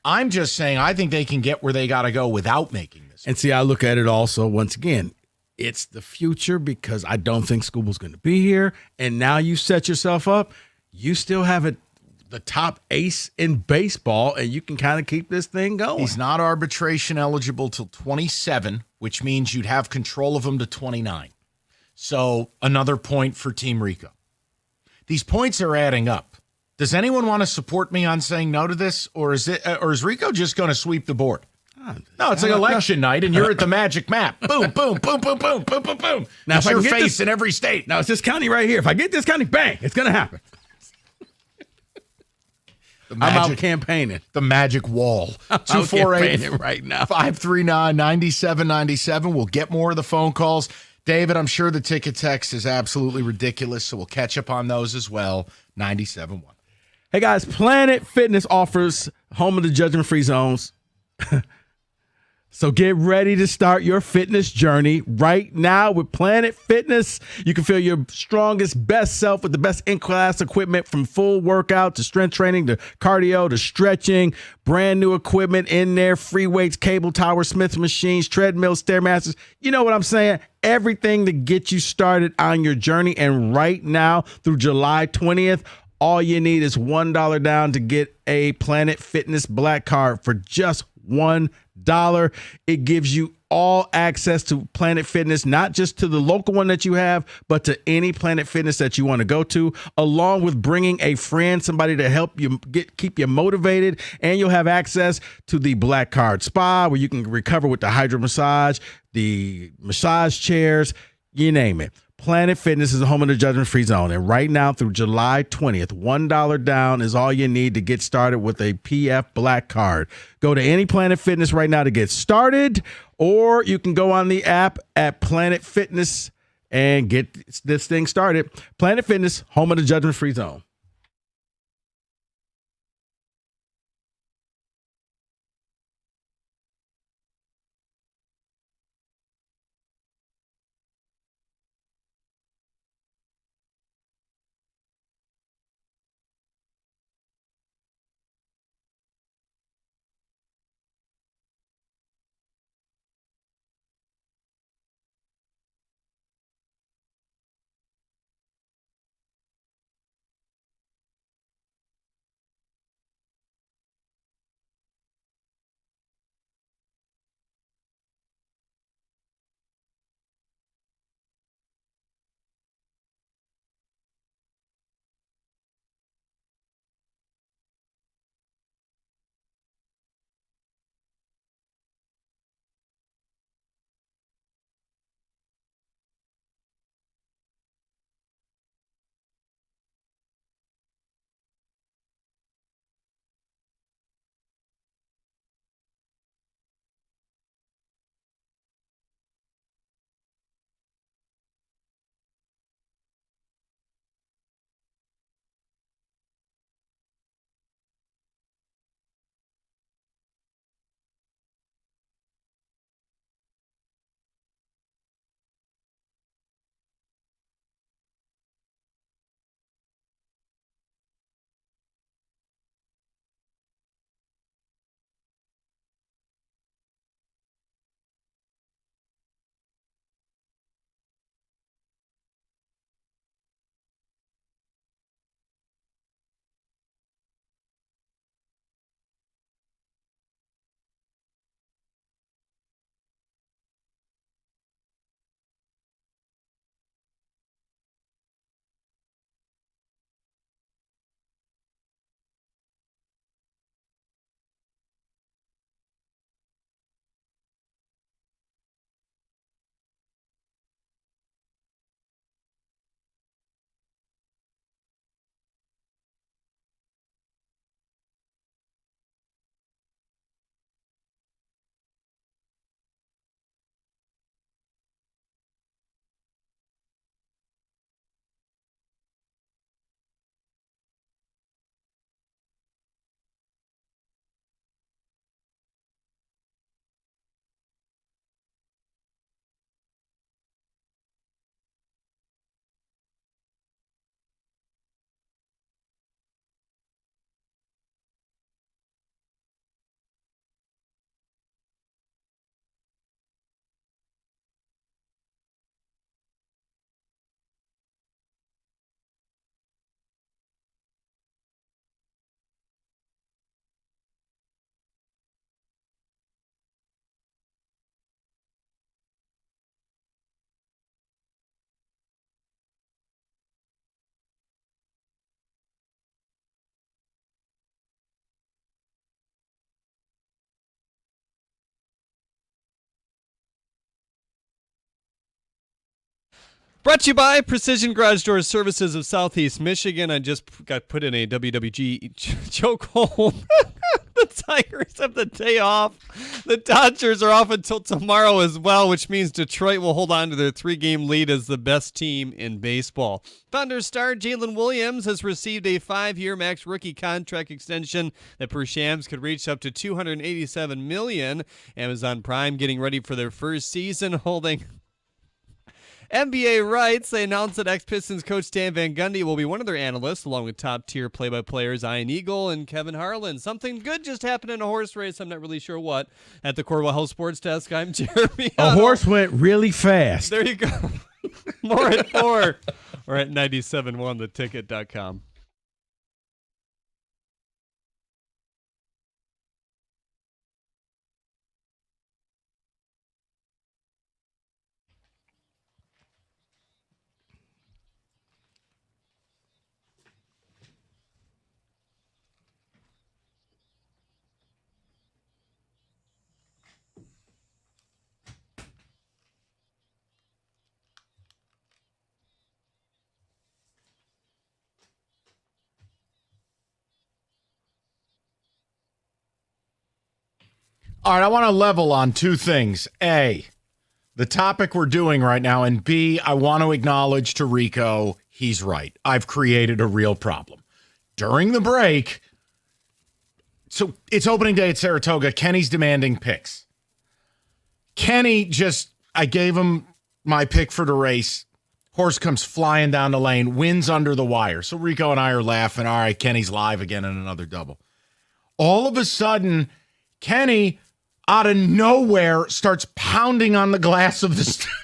I'm just saying I think they can get where they got to go without making this. And see, I look at it also, once again, it's the future because I don't think Scooble's going to be here. And now you set yourself up. You still have the top ace in baseball, and you can kind of keep this thing going. He's not arbitration eligible till 27, which means you'd have control of him to 29. So another point for Team Rico. These points are adding up. Does anyone want to support me on saying no to this, or is Rico just going to sweep the board? No, it's like election night, and you're at the magic map. Boom, boom, boom, boom, boom, boom, boom, boom. Now, it's your face in every state. Now, it's this county right here. If I get this county, bang, it's going to happen. I'm out campaigning. The magic wall. 248 right now. 539-9797. We'll get more of the phone calls. David, I'm sure the ticket text is absolutely ridiculous, so we'll catch up on those as well. 97.1. Hey, guys, Planet Fitness offers home of the judgment-free zones. So get ready to start your fitness journey right now with Planet Fitness. You can feel your strongest, best self with the best in-class equipment, from full workout to strength training to cardio to stretching. Brand new equipment in there, free weights, cable tower, Smith machines, treadmills, Stairmasters. You know what I'm saying? Everything to get you started on your journey. And right now through July 20th, all you need is $1 down to get a Planet Fitness Black Card for just $1. It gives you all access to Planet Fitness, not just to the local one that you have, but to any Planet Fitness that you want to go to, along with bringing a friend, somebody to help you keep you motivated. And you'll have access to the Black Card Spa, where you can recover with the hydro massage, the massage chairs, you name it. Planet Fitness is the home of the judgment-free zone. And right now through July 20th, $1 down is all you need to get started with a PF Black Card. Go to any Planet Fitness right now to get started, or you can go on the app at Planet Fitness and get this thing started. Planet Fitness, home of the judgment-free zone. Brought to you by Precision Garage Door Services of Southeast Michigan. I just got put in a WWG chokehold. The Tigers have the day off. The Dodgers are off until tomorrow as well, which means Detroit will hold on to their 3-game lead as the best team in baseball. Thunder star Jalen Williams has received a 5-year max rookie contract extension that per Shams could reach up to $287 million. Amazon Prime getting ready for their first season, holding NBA rights. They announced that ex-Pistons coach Stan Van Gundy will be one of their analysts, along with top-tier play-by-players Ian Eagle and Kevin Harlan. Something good just happened in a horse race. I'm not really sure what. At the Corwell House Sports Desk, I'm Jeremy. A horse went really fast. There you go. More at 4 or at 97.1theticket.com. All right, I want to level on two things. A, the topic we're doing right now, and B, I want to acknowledge to Rico, he's right. I've created a real problem. During the break, so it's opening day at Saratoga, Kenny's demanding picks. Kenny I gave him my pick for the race. Horse comes flying down the lane, wins under the wire. So Rico and I are laughing. All right, Kenny's live again in another double. All of a sudden, Kenny, out of nowhere, starts pounding on the glass of the studio.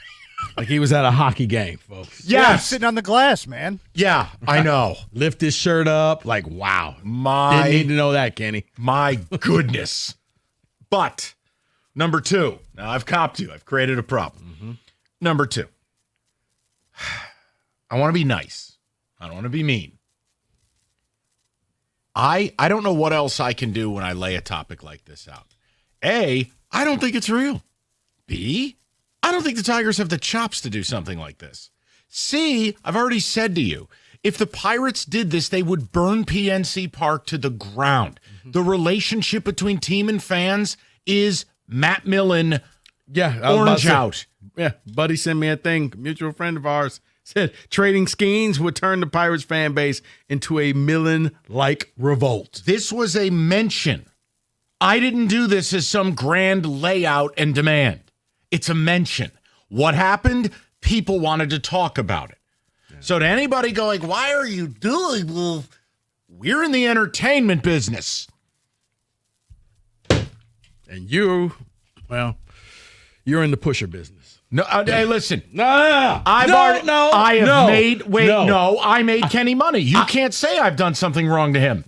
Like he was at a hockey game, folks. Yeah, sitting on the glass, man. Yeah, I know. Lift his shirt up. Like, wow. Didn't need to know that, Kenny. My goodness. But, number two. Now, I've copped you. I've created a problem. Mm-hmm. Number two. I want to be nice. I don't want to be mean. I don't know what else I can do when I lay a topic like this out. A, I don't think it's real. B, I don't think the Tigers have the chops to do something like this. C, I've already said to you, if the Pirates did this, they would burn PNC Park to the ground. Mm-hmm. The relationship between team and fans is Matt Millen, orange out. Yeah, Buddy sent me a thing. A mutual friend of ours said trading Skenes would turn the Pirates fan base into a Millen-like revolt. This was a mention. I didn't do this as some grand layout and demand. It's a mention. What happened? People wanted to talk about it. Yeah. So to anybody going, why are you doing? Well, we're in the entertainment business. And you're in the pusher business. No, hey, listen. I made Kenny money. You can't say I've done something wrong to him.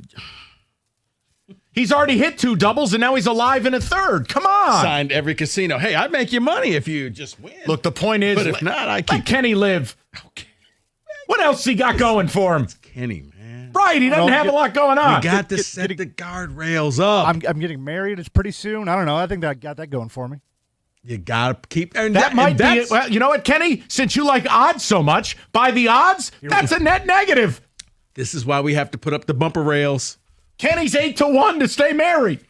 He's already hit 2 doubles, and now he's alive in a third. Come on. Signed every casino. Hey, I'd make you money if you just win. Look, the point is, but if not, I keep let Kenny live. Okay. What else he got going for him? It's Kenny, man. Right, he doesn't have a lot going on. We got to set the guardrails up. I'm getting married. It's pretty soon. I don't know. I think that I got that going for me. You got to keep. And that might be it. Well, you know what, Kenny? Since you like odds so much, by the odds, that's a net negative. This is why we have to put up the bumper rails. Kenny's 8-1 to stay married.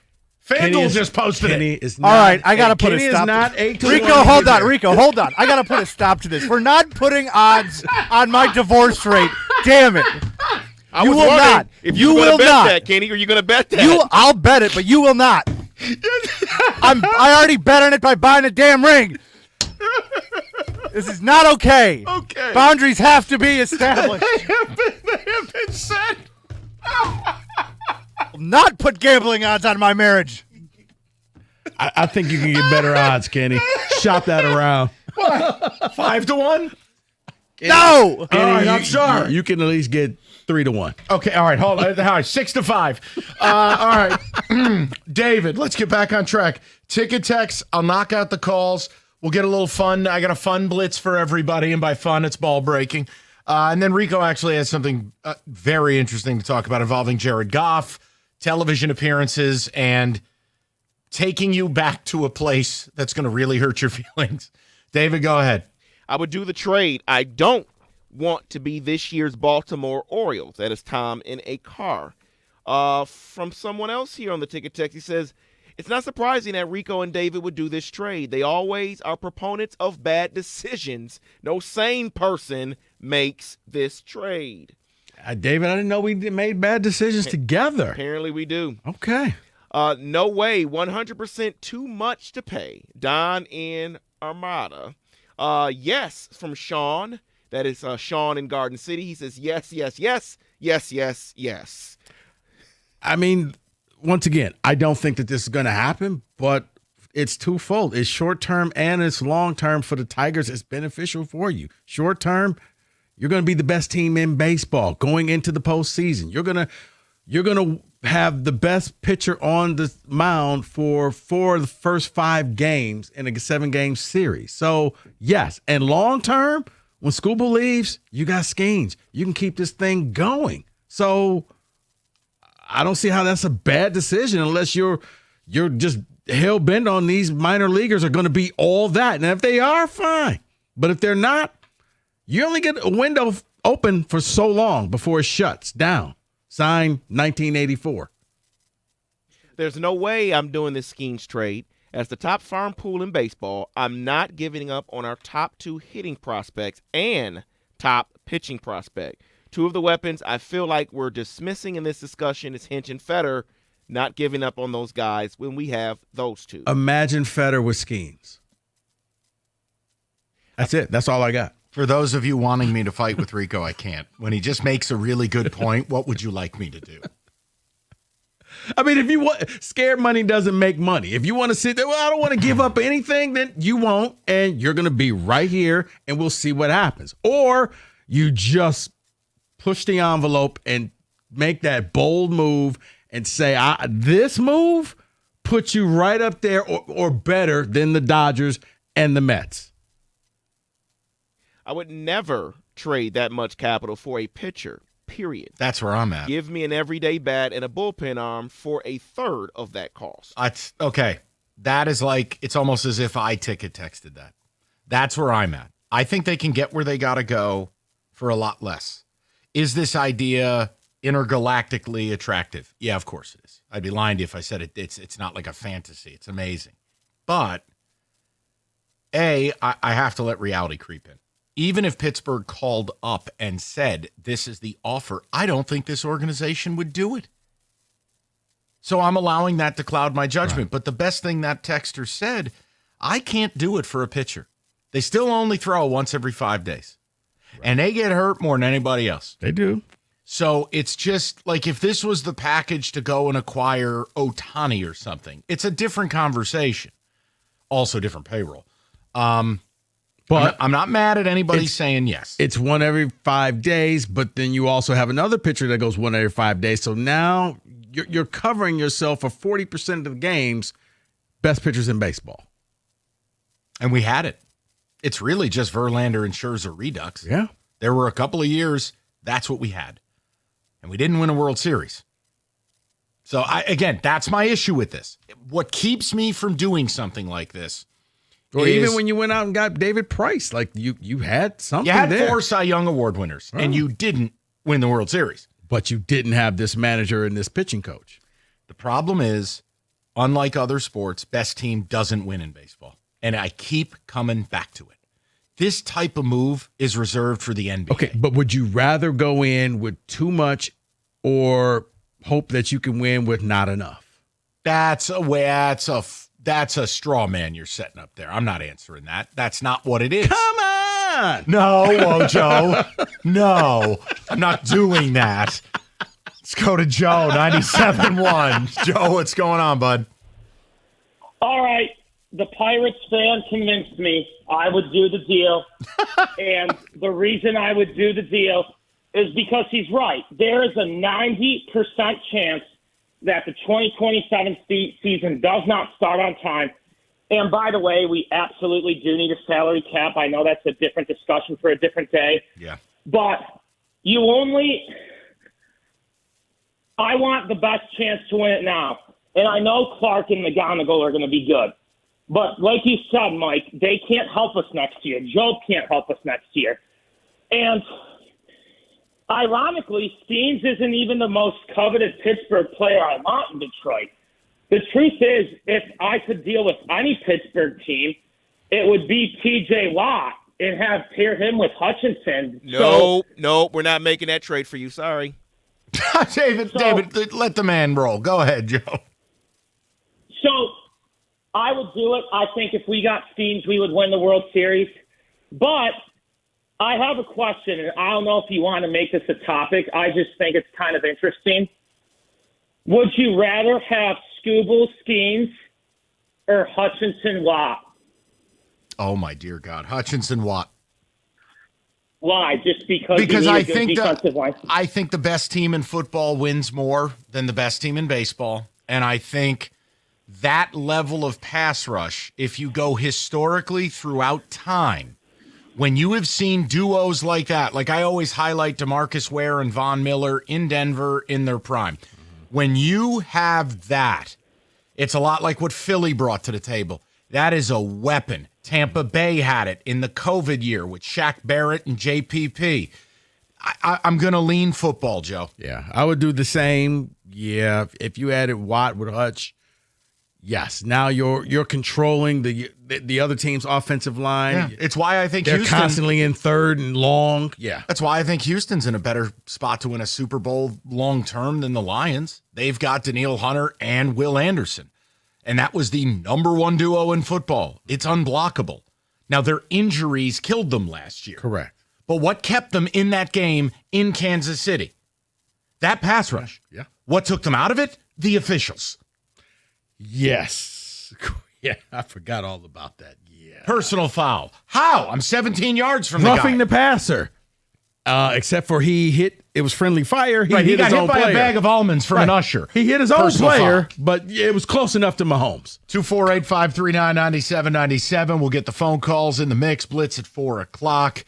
FanDuel just posted Kenny it. Is not, all right, I got to put a stop. Kenny is not 8-1. Rico, hold on. Rico, hold on. I got to put a stop to this. We're not putting odds on my divorce rate. Damn it. I you was will not. If you will bet that, Kenny, are you going to bet that? I'll bet it, but you will not. I already bet on it by buying a damn ring. This is not okay. Okay. Boundaries have to be established. They have been set. Not put gambling odds on my marriage. I think you can get better odds, Kenny. Shop that around. What? 5-1? No. Kenny, all right, I'm sorry. You can at least get 3-1. Okay, all right, hold on. All right, 6-5. All right, David, let's get back on track. Ticket text, I'll knock out the calls. We'll get a little fun. I got a fun blitz for everybody, and by fun, it's ball breaking. And then Rico actually has something very interesting to talk about involving Jared Goff, television appearances, and taking you back to a place that's going to really hurt your feelings. David, go ahead. I would do the trade. I don't want to be this year's Baltimore Orioles. That is Tom in a car. From someone else here on the ticket text, he says, it's not surprising that Rico and David would do this trade. They always are proponents of bad decisions. No sane person makes this trade. David, I didn't know we made bad decisions together. Apparently we do. Okay. No way, 100% too much to pay. Don in Armada. Yes, from Sean. That is Sean in Garden City. He says, yes, yes, yes, yes, yes, yes. I mean, once again, I don't think that this is going to happen, but it's twofold. It's short-term and it's long-term for the Tigers. It's beneficial for you. Short-term, you're going to be the best team in baseball going into the postseason. You're going to have the best pitcher on the mound for the first 5 games in a 7-game series. So, yes, and long-term, when Scuba leaves, you got Skenes. You can keep this thing going. So I don't see how that's a bad decision unless you're just hell-bent on these minor leaguers are going to be all that. And if they are, fine. But if they're not, you only get a window open for so long before it shuts down. Signed 1984. There's no way I'm doing this Skenes trade. As the top farm pool in baseball, I'm not giving up on our top 2 hitting prospects and top pitching prospect. 2 of the weapons I feel like we're dismissing in this discussion is Hinch and Fetter, not giving up on those guys when we have those 2. Imagine Fetter with Skenes. That's it. That's all I got. For those of you wanting me to fight with Rico, I can't. When he just makes a really good point, what would you like me to do? I mean, if you want, scared money doesn't make money. If you want to sit there, well, I don't want to give up anything, then you won't, and you're going to be right here, and we'll see what happens. Or you just push the envelope and make that bold move and say, this move puts you right up there or better than the Dodgers and the Mets. I would never trade that much capital for a pitcher, period. That's where I'm at. Give me an everyday bat and a bullpen arm for a third of that cost. Okay. That is like, it's almost as if I ticket texted that. That's where I'm at. I think they can get where they got to go for a lot less. Is this idea intergalactically attractive? Yeah, of course it is. I'd be lying to you if I said it's not like a fantasy. It's amazing. But, I have to let reality creep in. Even if Pittsburgh called up and said, this is the offer, I don't think this organization would do it. So I'm allowing that to cloud my judgment. Right. But the best thing that texter said, I can't do it for a pitcher. They still only throw once every 5 days. Right. And they get hurt more than anybody else. They do. So it's just like if this was the package to go and acquire Ohtani or something, it's a different conversation. Also different payroll. But I'm not mad at anybody saying yes. It's one every 5 days, but then you also have another pitcher that goes one every 5 days. So now you're covering yourself for 40% of the games, best pitchers in baseball. And we had it. It's really just Verlander and Scherzer redux. Yeah. There were a couple of years, that's what we had. And we didn't win a World Series. So, again, that's my issue with this. What keeps me from doing something like this or even when you went out and got David Price, like you had something there. You had there. 4 Cy Young Award winners, and you didn't win the World Series. But you didn't have this manager and this pitching coach. The problem is, unlike other sports, best team doesn't win in baseball. And I keep coming back to it. This type of move is reserved for the NBA. Okay, but would you rather go in with too much or hope that you can win with not enough? That's a straw man you're setting up there. I'm not answering that. That's not what it is. Come on. No, Wojo. No, I'm not doing that. Let's go to Joe, 97.1. Joe, what's going on, bud? All right. The Pirates fan convinced me I would do the deal. And the reason I would do the deal is because he's right. There is a 90% chance that the 2027 season does not start on time. And by the way, we absolutely do need a salary cap. I know that's a different discussion for a different day. Yeah. But I want the best chance to win it now. And I know Clark and McGonigal are going to be good. But like you said, Mike, they can't help us next year. Joe can't help us next year. And ironically, Skenes isn't even the most coveted Pittsburgh player I want in Detroit. The truth is, if I could deal with any Pittsburgh team, it would be T.J. Watt and pair him with Hutchinson. No, we're not making that trade for you. Sorry. David, let the man roll. Go ahead, Joe. So I would do it. I think if we got Skenes, we would win the World Series. But I have a question, and I don't know if you want to make this a topic. I just think it's kind of interesting. Would you rather have Skubal, Skenes, or Hutchinson, Watt? Oh, my dear God. Hutchinson, Watt. Why? Just because I think the best team in football wins more than the best team in baseball. And I think that level of pass rush, if you go historically throughout time, when you have seen duos like that, like I always highlight DeMarcus Ware and Von Miller in Denver in their prime. When you have that, it's a lot like what Philly brought to the table. That is a weapon. Tampa Bay had it in the COVID year with Shaq Barrett and JPP. I'm going to lean football, Joe. Yeah, I would do the same. Yeah, if you added Watt with Hutch, yes. Now you're controlling the other team's offensive line. Yeah. It's why I think they're Houston constantly in third and long. Yeah, that's why I think Houston's in a better spot to win a Super Bowl long term than the Lions. They've got Danielle Hunter and Will Anderson. And that was the number one duo in football. It's unblockable. Now, their injuries killed them last year. Correct. But what kept them in that game in Kansas City? That pass rush. Yeah. What took them out of it? The officials. Yes. Yeah, I forgot all about that. Yeah. Personal foul. How? I'm 17 yards from the guy. Roughing the passer. Except for he hit, it was friendly fire. He hit got his hit own by player. a bag of almonds from an usher. He hit his own Personal player, foul. but it was close enough to Mahomes. 248-539-9797. We'll get the phone calls in the mix. Blitz at 4 o'clock.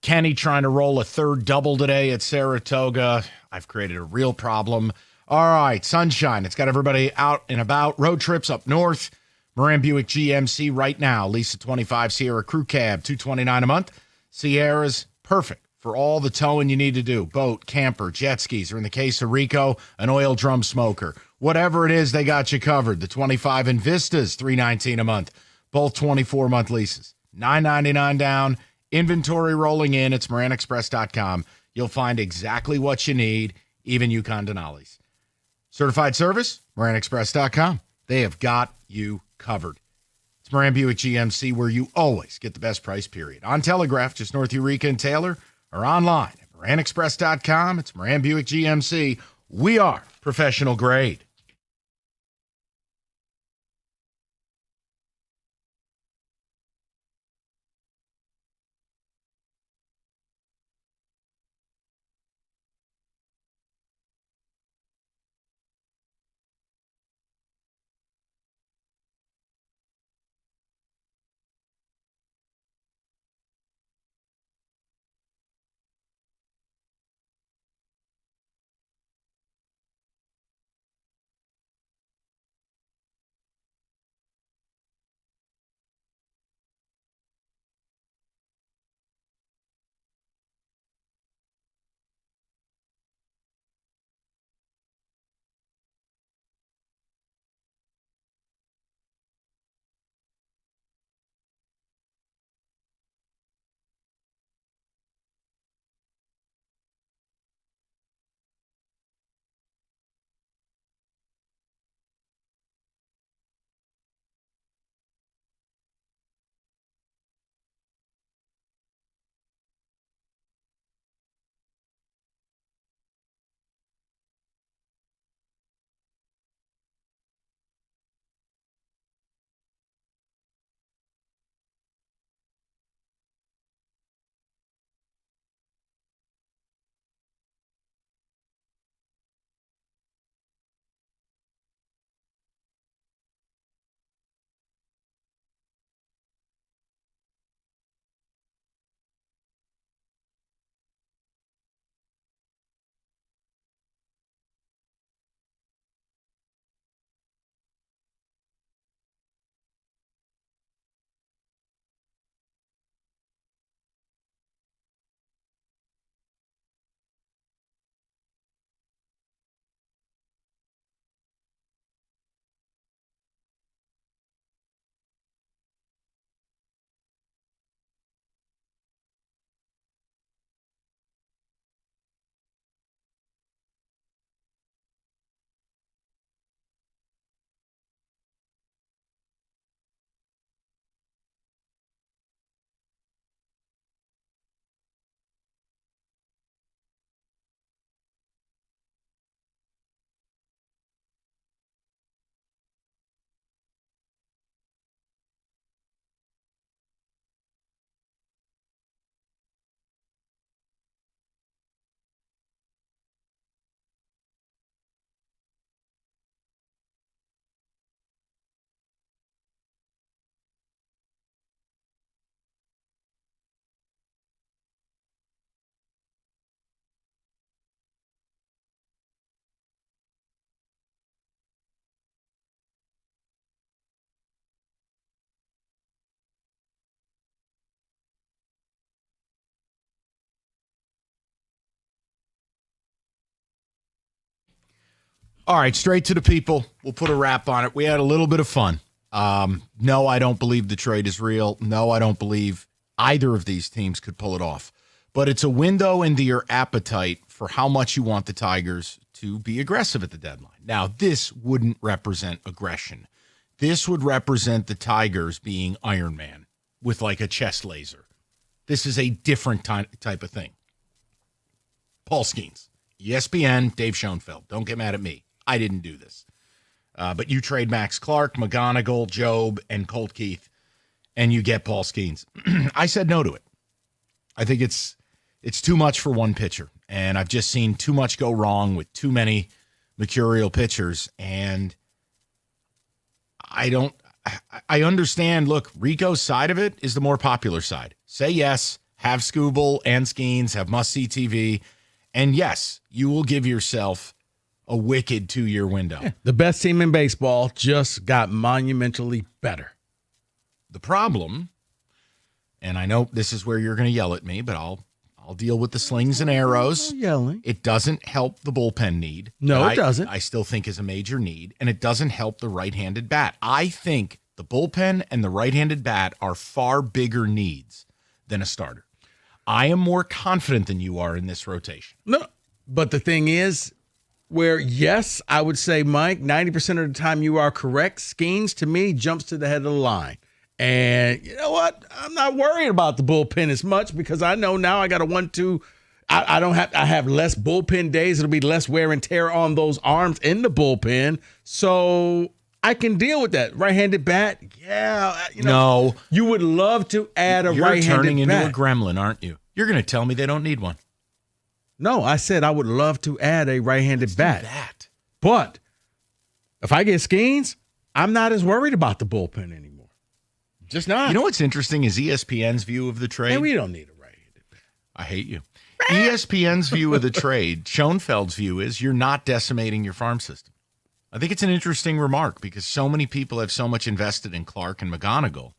Kenny trying to roll a third double today at Saratoga. I've created a real problem. All right, sunshine. It's got everybody out and about. Road trips up north. Moran Buick GMC right now. Lisa 25 Sierra Crew Cab, $229 a month. Sierra's perfect for all the towing you need to do. Boat, camper, jet skis, or in the case of Rico, an oil drum smoker. Whatever it is, they got you covered. The 25 in Vistas, $319 a month. Both 24-month leases. $999 down. Inventory rolling in. It's MoranExpress.com. You'll find exactly what you need, even Yukon Denali's. Certified service, MoranExpress.com. They have got you covered. It's Moran Buick GMC, where you always get the best price, period. On Telegraph, just north of Eureka and Taylor, or online at MoranExpress.com. It's Moran Buick GMC. We are professional grade. All right, straight to the people. We'll put a wrap on it. We had a little bit of fun. No, I don't believe the trade is real. No, I don't believe either of these teams could pull it off. But it's a window into your appetite for how much you want the Tigers to be aggressive at the deadline. Now, this wouldn't represent aggression. This would represent the Tigers being Iron Man with like a chest laser. This is a different type of thing. Paul Skenes, ESPN, Dave Schoenfeld. Don't get mad at me. I didn't do this. But you trade Max Clark, McGonigal, Job, and Colt Keith, and you get Paul Skenes. I said no to it. I think it's too much for one pitcher, and I've just seen too much go wrong with too many mercurial pitchers, and I understand, look, Rico's side of it is the more popular side. Say yes, have Scooble and Skenes, have must-see TV, and yes, you will give yourself a wicked 2-year window. Yeah, the best team in baseball just got monumentally better. The problem, and I know this is where you're going to yell at me, but I'll deal with the slings and arrows. Yelling. It doesn't help the bullpen need. No, it doesn't. I still think is a major need, and it doesn't help the right-handed bat. I think the bullpen and the right-handed bat are far bigger needs than a starter. I am more confident than you are in this rotation. No, but the thing is, where, yes, I would say, Mike, 90% of the time you are correct. Skenes, to me, jumps to the head of the line. And you know what? I'm not worried about the bullpen as much because I know now I got a 1-2. I have less bullpen days. It'll be less wear and tear on those arms in the bullpen. So I can deal with that. Right-handed bat, yeah. No. You would love to add a You're right-handed bat. turning into a gremlin, aren't you? You're going to tell me they don't need one. No, I said I would love to add a right-handed bat. Do that. But if I get Skenes, I'm not as worried about the bullpen anymore. Just not. You know what's interesting is ESPN's view of the trade. And we don't need a right-handed bat. I hate you. ESPN's view of the trade, Schoenfeld's view is you're not decimating your farm system. I think it's an interesting remark because so many people have so much invested in Clark and McGonigal,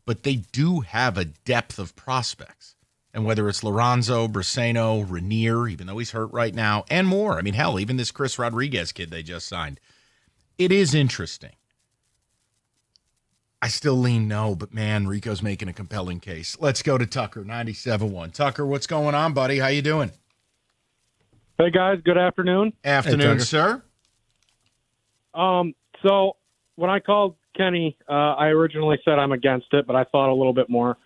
but they do have a depth of prospects. And whether it's Lorenzo, Briseno, Rainier, even though he's hurt right now, and more. I mean, hell, even this Chris Rodriguez kid they just signed. It is interesting. I still lean no, but man, Rico's making a compelling case. Let's go to Tucker, 97.1. Tucker, what's going on, buddy? How you doing? Hey, guys. Good afternoon. Afternoon, sir. So when I called Kenny, I originally said I'm against it, but I thought a little bit more.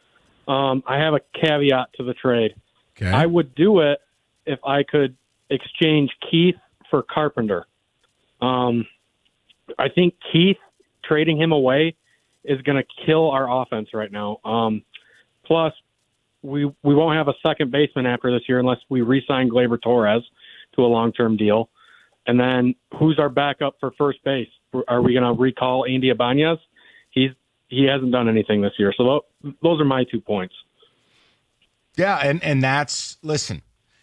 I have a caveat to the trade. Okay. I would do it if I could exchange Keith for Carpenter. I think Keith, trading him away, is going to kill our offense right now. Plus, we won't have a second baseman after this year unless we re-sign Gleyber Torres to a long-term deal. And then who's our backup for first base? Are we going to recall Andy Ibanez? He hasn't done anything this year. So those are my 2 points. Yeah, and that's, listen,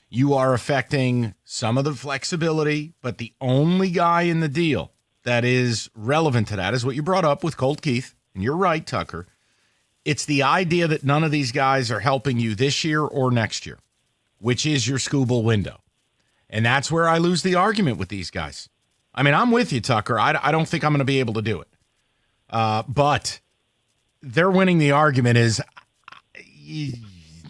you are affecting some of the flexibility, but the only guy in the deal that is relevant to that is what you brought up with Colt Keith. And you're right, Tucker. It's the idea that none of these guys are helping you this year or next year, which is your Scooble window. And that's where I lose the argument with these guys. I mean, I'm with you, Tucker. I don't think I'm going to be able to do it. But they're winning the argument is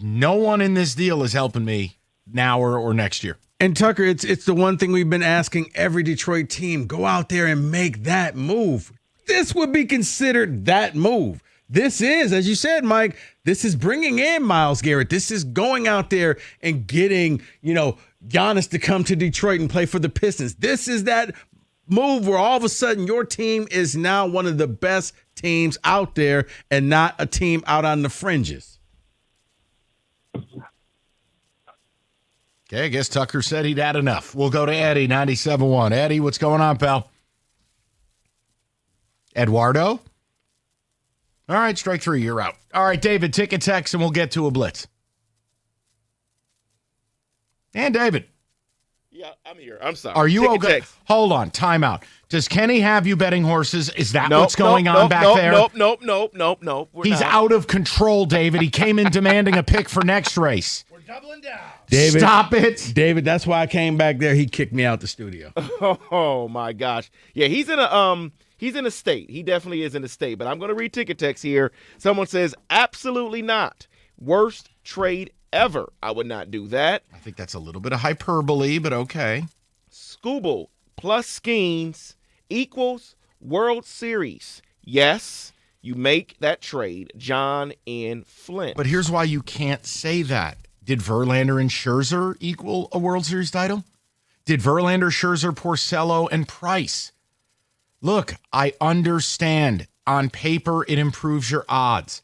no one in this deal is helping me now or next year. And Tucker, it's the one thing we've been asking every Detroit team, go out there and make that move. This would be considered that move. This is, as you said, Mike, this is bringing in Myles Garrett. This is going out there and getting, Giannis to come to Detroit and play for the Pistons. This is that move where all of a sudden your team is now one of the best teams out there and not a team out on the fringes. Okay, I guess Tucker said he'd had enough. We'll go to Eddie, 97.1. Eddie, what's going on, pal? Eduardo? All right, strike three, you're out. All right, David, take a text and we'll get to a blitz. And David. Yeah, I'm here. I'm sorry. Are you Take a okay? text. Hold on, time out. Does Kenny have you betting horses? Is that what's going on back there? Nope. He's out of control, David. He came in demanding a pick for next race. David, Stop it. David. That's why I came back there. He kicked me out the studio. Oh my gosh. Yeah, he's in a state. He definitely is in a state. But I'm going to read ticket text here. Someone says, absolutely not. Worst trade ever. I would not do that. I think that's a little bit of hyperbole, but okay. Scooble plus Skenes equals World Series. Yes, you make that trade. John in Flint. But here's why you can't say that. Did Verlander and Scherzer equal a World Series title? Did Verlander, Scherzer, Porcello, and Price? Look, I understand. On paper, it improves your odds.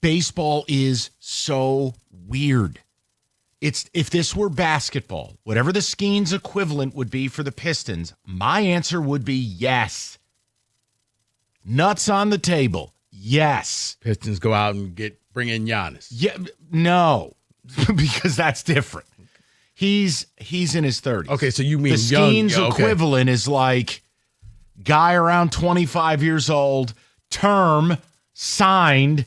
Baseball is so weird. If this were basketball, whatever the Skenes equivalent would be for the Pistons, my answer would be yes. Nuts on the table. Yes. Pistons go out and bring in Giannis. Yeah, no, because that's different. He's in his 30s. Okay, so you mean the Skenes equivalent is like guy around 25 years old, term, signed,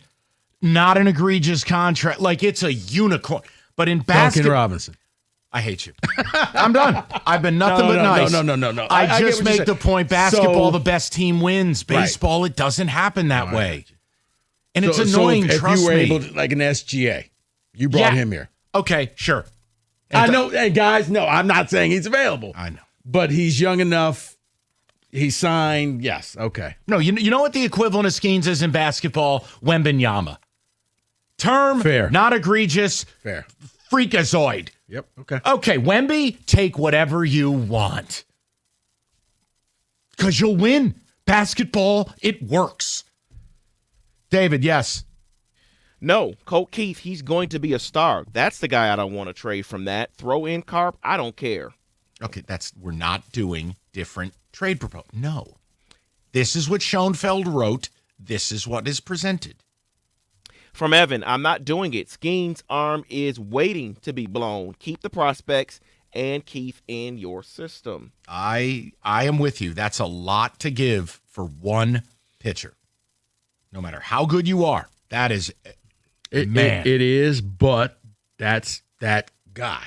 not an egregious contract. Like it's a unicorn. But in basketball, Duncan Robinson. I hate you. I'm done. I've been nothing but nice. No. I get just what make you're the saying. point, basketball, the best team wins. Right. Baseball, it doesn't happen that All way. right. And it's annoying, if trust you were me. able to, like an SGA, you brought him here. Okay, sure. I know, hey guys, no, I'm not saying he's available. I know. But he's young enough. He signed, yes, okay. No, you know what the equivalent of Skenes is in basketball? Wembenyama. Term, Fair. not egregious, Fair. freakazoid. Yep, okay. Okay, Wemby, take whatever you want. Because you'll win. Basketball, it works. David, yes. No, Colt Keith, he's going to be a star. That's the guy I don't want to trade from that. Throw in Carp, I don't care. Okay, we're not doing different trade proposal. No. This is what Schoenfeld wrote. This is what is presented. From Evan, I'm not doing it. Skenes' arm is waiting to be blown. Keep the prospects and Keith in your system. I am with you. That's a lot to give for one pitcher. No matter how good you are, that is, man. It is, but that's that guy.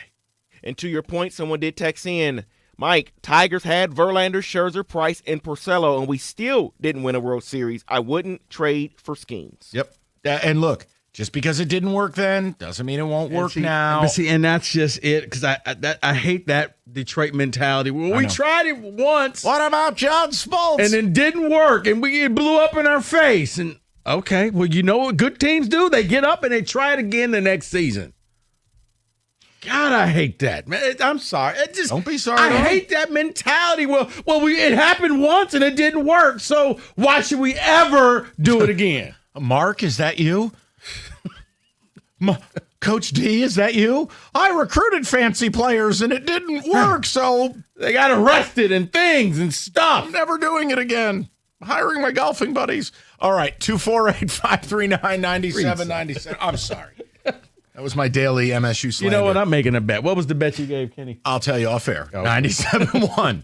And to your point, someone did text in, Mike, Tigers had Verlander, Scherzer, Price, and Porcello, and we still didn't win a World Series. I wouldn't trade for Skenes. Yep. And look, just because it didn't work then doesn't mean it won't work now. But see, and that's just it, because I hate that Detroit mentality. Well, we tried it once. What about John Smoltz? And it didn't work, and it blew up in our face. And okay, well, you know what good teams do? They get up and they try it again the next season. God, I hate that, man. I'm sorry. Don't be sorry. I hate that mentality. Well, it happened once and it didn't work. So why should we ever do it again? Mark, is that you? Coach D, is that you? I recruited fancy players and it didn't work, so they got arrested and things and stuff. I'm never doing it again. Hiring my golfing buddies. All right, 248-539-9797. I'm sorry. That was my daily MSU slander. You know what? I'm making a bet. What was the bet you gave, Kenny? I'll tell you off air. 97-1.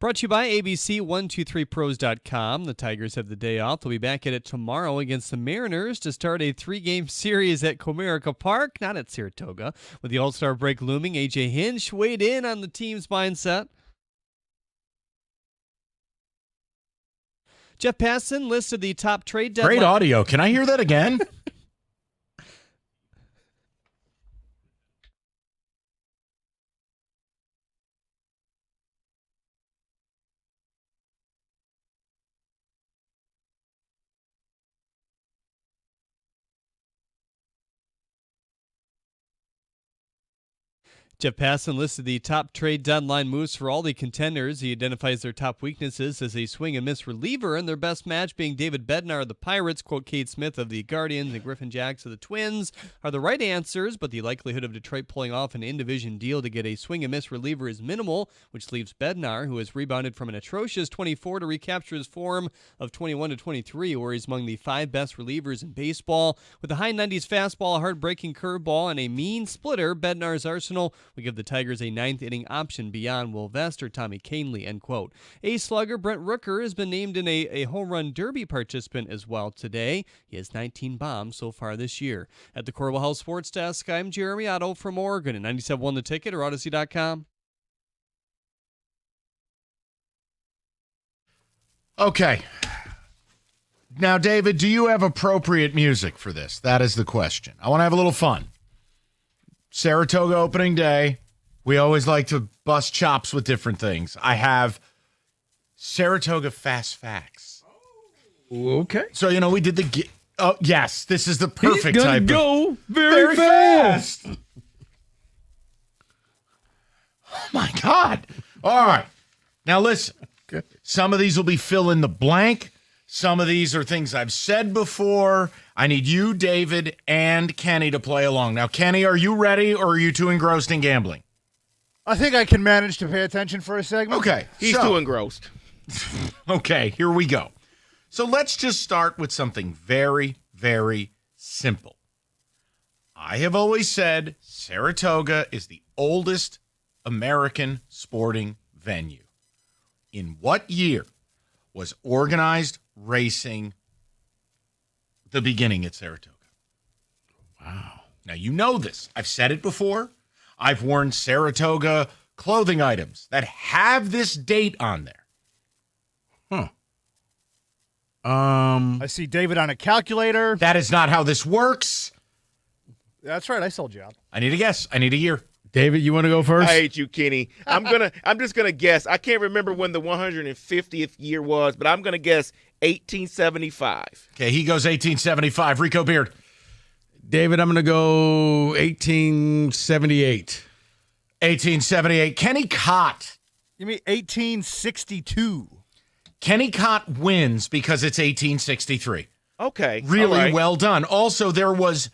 Brought to you by ABC123pros.com. The Tigers have the day off. They'll be back at it tomorrow against the Mariners to start a 3-game series at Comerica Park, not at Saratoga. With the All-Star break looming, A.J. Hinch weighed in on the team's mindset. Jeff Passan listed the top trade deadline. Great audio. Can I hear that again? Jeff Passan listed the top trade deadline moves for all the contenders. He identifies their top weaknesses as a swing and miss reliever, and their best match being David Bednar of the Pirates, quote Cade Smith of the Guardians, and Griffin Jacks of the Twins are the right answers, but the likelihood of Detroit pulling off an in-division deal to get a swing and miss reliever is minimal, which leaves Bednar, who has rebounded from an atrocious 24 to recapture his form of 21 to 23, where he's among the 5 best relievers in baseball. With a high 90s fastball, a hard-breaking curveball, and a mean splitter, Bednar's arsenal we give the Tigers a 9th-inning option beyond Will Vest or Tommy Kahnle, end quote. Ace slugger Brent Rooker has been named in a home run derby participant as well today. He has 19 bombs so far this year. At the Corwell House Sports Desk, I'm Jeremy Otto from Oregon at 97.1 The Ticket or Odyssey.com. Okay. Now, David, do you have appropriate music for this? That is the question. I want to have a little fun. Saratoga opening day. We always like to bust chops with different things. I have Saratoga Fast Facts. Okay. So, we did the... Oh, yes. This is the perfect He's gonna type go very fast. Oh, my God. All right. Now, listen. Okay. Some of these will be fill in the blank. Some of these are things I've said before. I need you, David, and Kenny to play along. Now, Kenny, are you ready, or are you too engrossed in gambling? I think I can manage to pay attention for a segment. Okay. He's too engrossed. Okay, here we go. So let's just start with something very, very simple. I have always said Saratoga is the oldest American sporting venue. In what year was organized racing the beginning at Saratoga? Wow. Now, you know this. I've said it before. I've worn Saratoga clothing items that have this date on there. I see David on a calculator. That is not how this works. That's right. I sold you out. I need a guess. I need a year. David, you want to go first? I hate you, Kenny. I'm just gonna guess. I can't remember when the 150th year was, but I'm gonna guess 1875. Okay, he goes 1875. Rico Beard. David, I'm going to go 1878. 1878. Kenny Cott. You mean 1862? Kenny Cott wins because it's 1863. Okay. Really all right. well done. Also, there was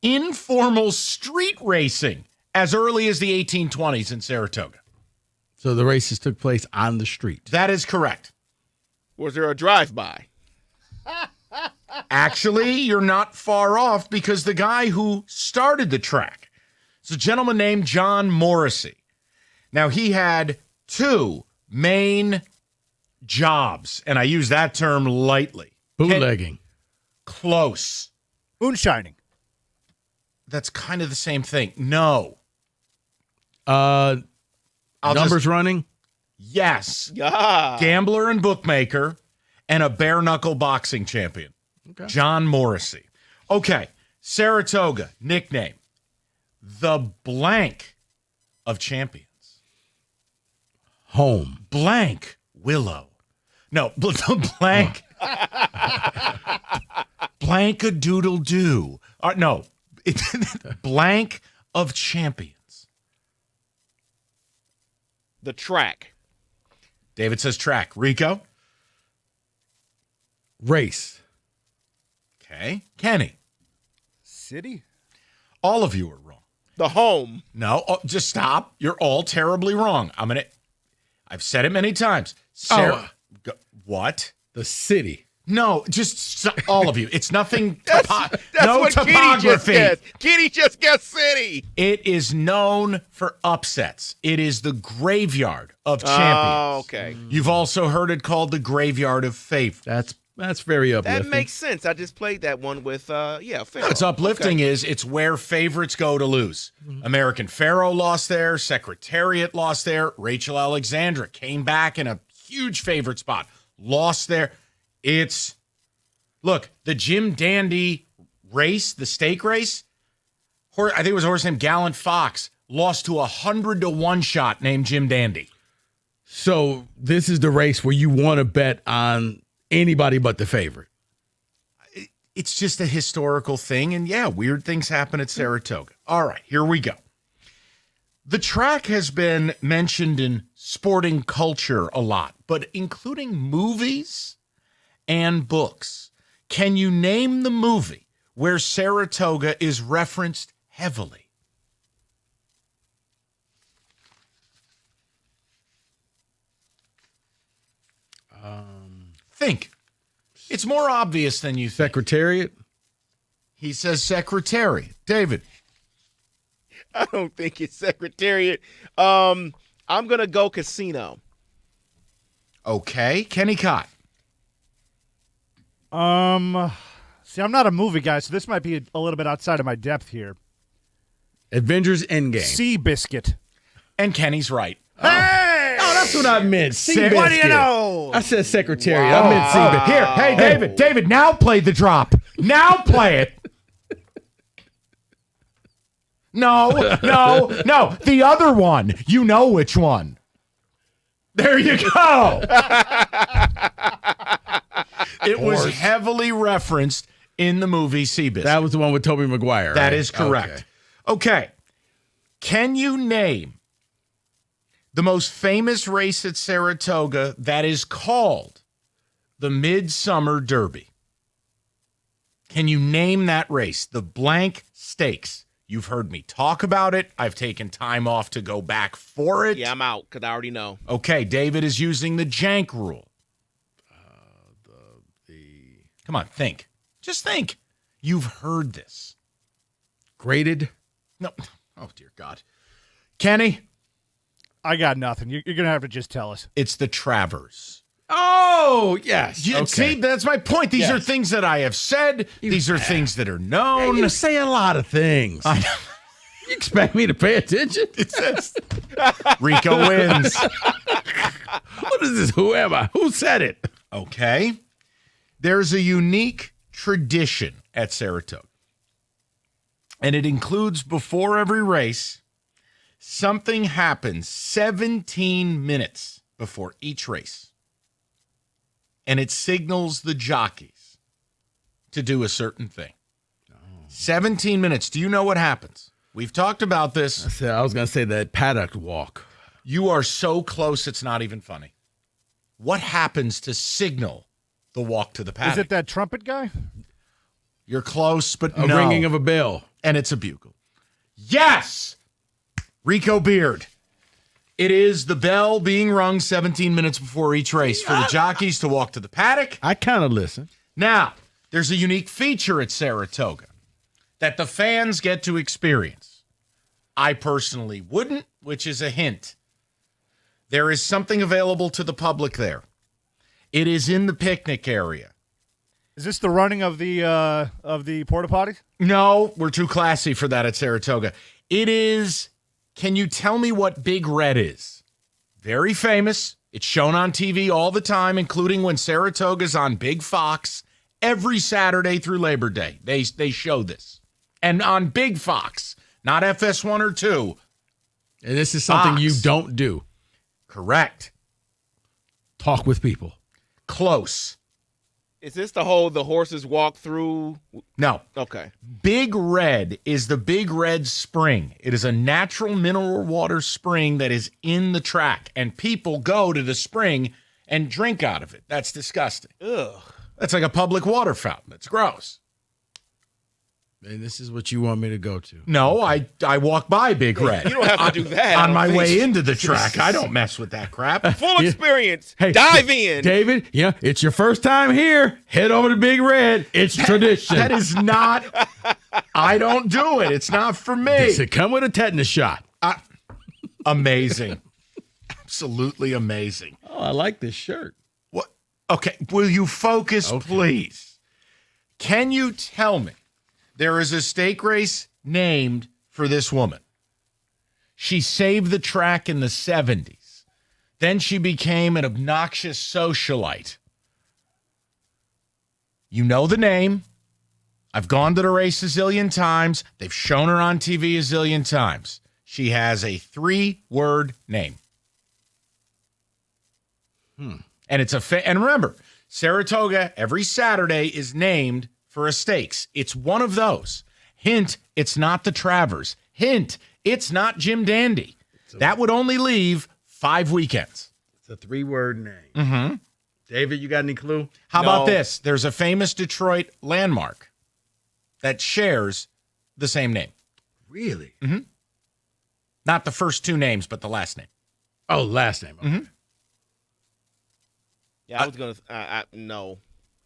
informal street racing as early as the 1820s in Saratoga. So the races took place on the street. That is correct. Was there a drive-by? Actually, you're not far off because the guy who started the track is a gentleman named John Morrissey. Now, he had 2 main jobs, and I use that term lightly. Bootlegging. Close. Moonshining. That's kind of the same thing. No. Numbers running? Yes. Yeah. Gambler and bookmaker and a bare-knuckle boxing champion. Okay. John Morrissey. Okay. Saratoga, nickname. The blank of champions. Home. Blank Willow. No, the blank. Blank a doodle doo. No. Blank of champions. The track. David says track. Rico? Race. Okay. Kenny? City? All of you are wrong. The home. No, just stop. You're all terribly wrong. I've said it many times. What? The city. No, just all of you. It's nothing. That's no what topography. Kenny just guessed city. It is known for upsets. It is the graveyard of champions. Oh, okay. You've also heard it called the graveyard of favorites. That's very uplifting. That makes sense. I just played that one with, Pharaoh. What's uplifting Okay. is it's where favorites go to lose. American Pharaoh lost there. Secretariat lost there. Rachel Alexandra came back in a huge favorite spot. Lost there. Look, the Jim Dandy race, the stake race, I think it was a horse named Gallant Fox, lost to 100-1 shot named Jim Dandy. So this is the race where you want to bet on anybody but the favorite. It's just a historical thing, and yeah, weird things happen at Saratoga. All right, here we go. The track has been mentioned in sporting culture a lot, but including movies and books. Can you name the movie where Saratoga is referenced heavily? Think. It's more obvious than you think. Secretariat? He says Secretariat. David. I don't think it's Secretariat. I'm going to go Casino. Okay. Kenny Cott. See, I'm not a movie guy, so this might be a little bit outside of my depth here. Avengers Endgame. Seabiscuit. And Kenny's right. Hey! Oh, that's what I meant. Seabiscuit. What do you know? I said Secretariat. I meant Seabiscuit. Here, hey, David, now play the drop. Now play it. No. The other one. You know which one. There you go. It was heavily referenced in the movie Seabiscuit. That was the one with Tobey Maguire. That right? is correct. Okay. Can you name the most famous race at Saratoga that is called the Midsummer Derby? Can you name that race? The blank stakes. You've heard me talk about it. I've taken time off to go back for it. Yeah, I'm out because I already know. Okay, David is using the jank rule. Come on, think. Just think. You've heard this. Graded? No. Oh, dear God. Kenny? I got nothing. You're going to have to just tell us. It's the Travers. Oh, yes. Okay. See, that's my point. These are things that I have said. These are things that are known. You say a lot of things. You expect me to pay attention? It says Rico wins. What is this? Who am I? Who said it? Okay. There's a unique tradition at Saratoga, and it includes before every race, something happens 17 minutes before each race, and it signals the jockeys to do a certain thing. 17 minutes. Do you know what happens? We've talked about this. I was going to say that paddock walk. You are so close, it's not even funny. What happens to signal the walk to the paddock? Is it that trumpet guy? You're close, but A no. ringing of a bell. And it's a bugle. Yes! Rico Beard. It is the bell being rung 17 minutes before each race for the jockeys to walk to the paddock. I kind of listen. Now, there's a unique feature at Saratoga that the fans get to experience. I personally wouldn't, which is a hint. There is something available to the public there. It is in the picnic area. Is this the running of the porta potties? No, we're too classy for that at Saratoga. It is, can you tell me what Big Red is? Very famous. It's shown on TV all the time, including when Saratoga's on Big Fox every Saturday through Labor Day. They show this. And on Big Fox, not FS1 or 2. And this is something Fox. you don't do. Correct. Talk with people. Close. Is this the horses walk through? No. Okay. Big Red is the Big Red Spring. It is a natural mineral water spring that is in the track, and people go to the spring and drink out of it. That's disgusting. Ugh. That's like a public water fountain. That's gross. And this is what you want me to go to. No, I walk by Big Red. You don't have to do that. On my way into the track. I don't mess with that crap. Full experience. Hey, Dive in. David, it's your first time here. Head over to Big Red. It's tradition. That is not, I don't do it. It's not for me. Does it come with a tetanus shot? Amazing. Absolutely amazing. Oh, I like this shirt. What? Okay, will you focus, please? Can you tell me there is a stake race named for this woman? She saved the track in the 70s. Then she became an obnoxious socialite. You know the name. I've gone to the race a zillion times. They've shown her on TV a zillion times. She has a 3-word name. And it's and remember, Saratoga every Saturday is named for a stakes. It's one of those. Hint, it's not the Travers. Hint, it's not Jim Dandy. That would only leave 5 weekends. It's a 3-word name. Mm-hmm. David, you got any clue? How about this? There's a famous Detroit landmark that shares the same name. Really? Mm-hmm. Not the first 2 names, but the last name. Oh, last name. Okay. Mm-hmm. Yeah, I was going to no.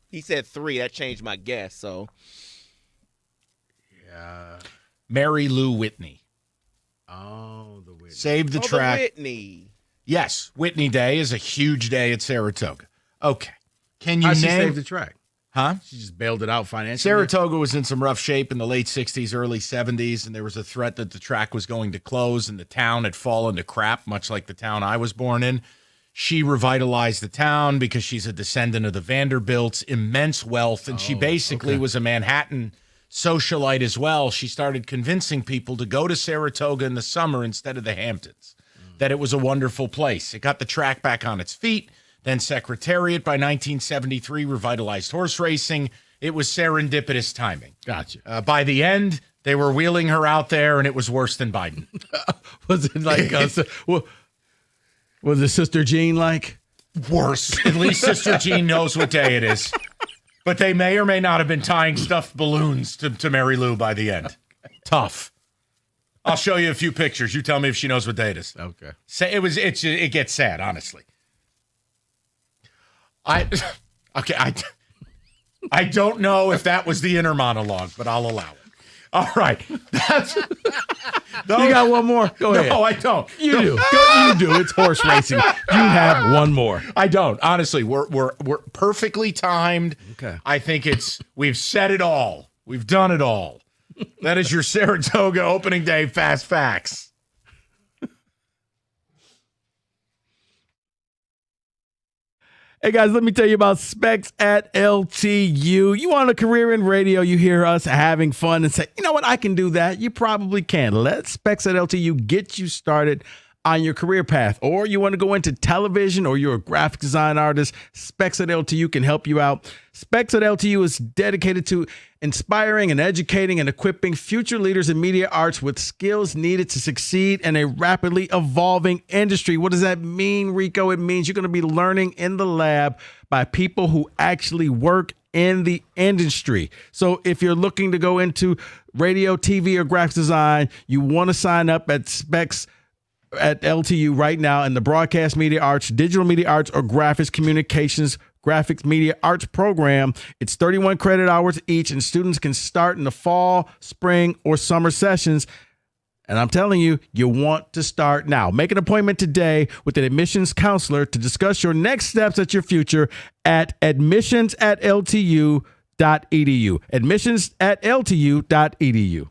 He said 3. That changed my guess, so. Yeah. Mary Lou Whitney. Oh, the Whitney. Saved the track. The Whitney. Yes, Whitney Day is a huge day at Saratoga. Okay. Can you How'd she name save the track? Huh? She just bailed it out financially. Saratoga was in some rough shape in the late 60s, early 70s, and there was a threat that the track was going to close and the town had fallen to crap, much like the town I was born in. She revitalized the town because she's a descendant of the Vanderbilts, immense wealth, and she basically was a Manhattan socialite as well. She started convincing people to go to Saratoga in the summer instead of the Hamptons, that it was a wonderful place. It got the track back on its feet. Then Secretariat by 1973 revitalized horse racing. It was serendipitous timing. Gotcha. By the end, they were wheeling her out there, and it was worse than Biden. Was it like was it Sister Jean like? Worse. At least Sister Jean knows what day it is. But they may or may not have been tying stuffed balloons to Mary Lou by the end. Tough. I'll show you a few pictures. You tell me if she knows what day it is. Okay. It gets sad, honestly. I don't know if that was the inner monologue, but I'll allow it. All right. You got one more? Go ahead. No, I don't. You do. You do. It's horse racing. You have one more. I don't. Honestly, we're perfectly timed. Okay. I think we've said it all. We've done it all. That is your Saratoga opening day fast facts. Hey guys, let me tell you about Specs at LTU. You want a career in radio, you hear us having fun and say, you know what, I can do that. You probably can. Let Specs at LTU get you started on your career path. Or you want to go into television or you're a graphic design artist, Specs at LTU can help you out. Specs at LTU is dedicated to inspiring and educating and equipping future leaders in media arts with skills needed to succeed in a rapidly evolving industry. What does that mean, Rico? It means you're going to be learning in the lab by people who actually work in the industry. So if you're looking to go into radio, TV, or graphic design, you want to sign up at Specs at LTU right now in the broadcast media arts, digital media arts, or graphics communications graphics media arts program. It's 31 credit hours each, and students can start in the fall, spring, or summer sessions. And I'm telling you, you want to start now. Make an appointment today with an admissions counselor to discuss your next steps at your future at admissions@ltu.edu. Admissions@ltu.edu.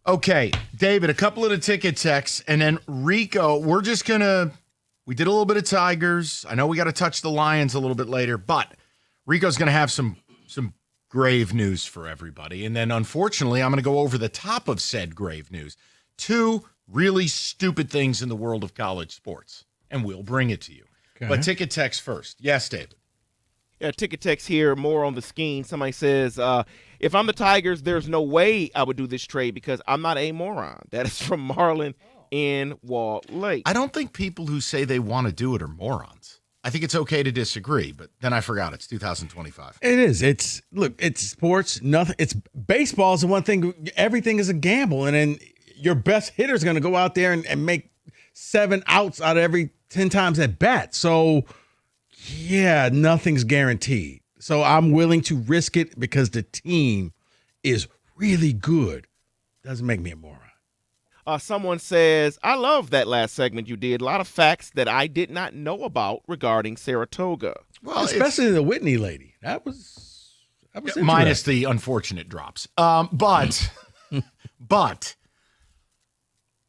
Okay, David, a couple of the ticket texts, and then Rico, we did a little bit of Tigers. I know we got to touch the Lions a little bit later, but Rico's going to have some grave news for everybody. And then, unfortunately, I'm going to go over the top of said grave news. 2 really stupid things in the world of college sports, and we'll bring it to you. Okay. But ticket text first. Yes, David. Yeah, ticket text here, more on the Skenes. Somebody says, if I'm the Tigers, there's no way I would do this trade because I'm not a moron. That is from Marlon in Wall Lake. I don't think people who say they want to do it are morons. I think it's okay to disagree, but then I forgot it's 2025. It is. It's sports. Nothing. It's baseball is the one thing. Everything is a gamble, and then your best hitter is going to go out there and make 7 outs out of every 10 times at bat. So, yeah, nothing's guaranteed. So I'm willing to risk it because the team is really good. Doesn't make me a moron. Someone says, I love that last segment you did. A lot of facts that I did not know about regarding Saratoga. Well, especially the Whitney lady. That was minus the unfortunate drops. But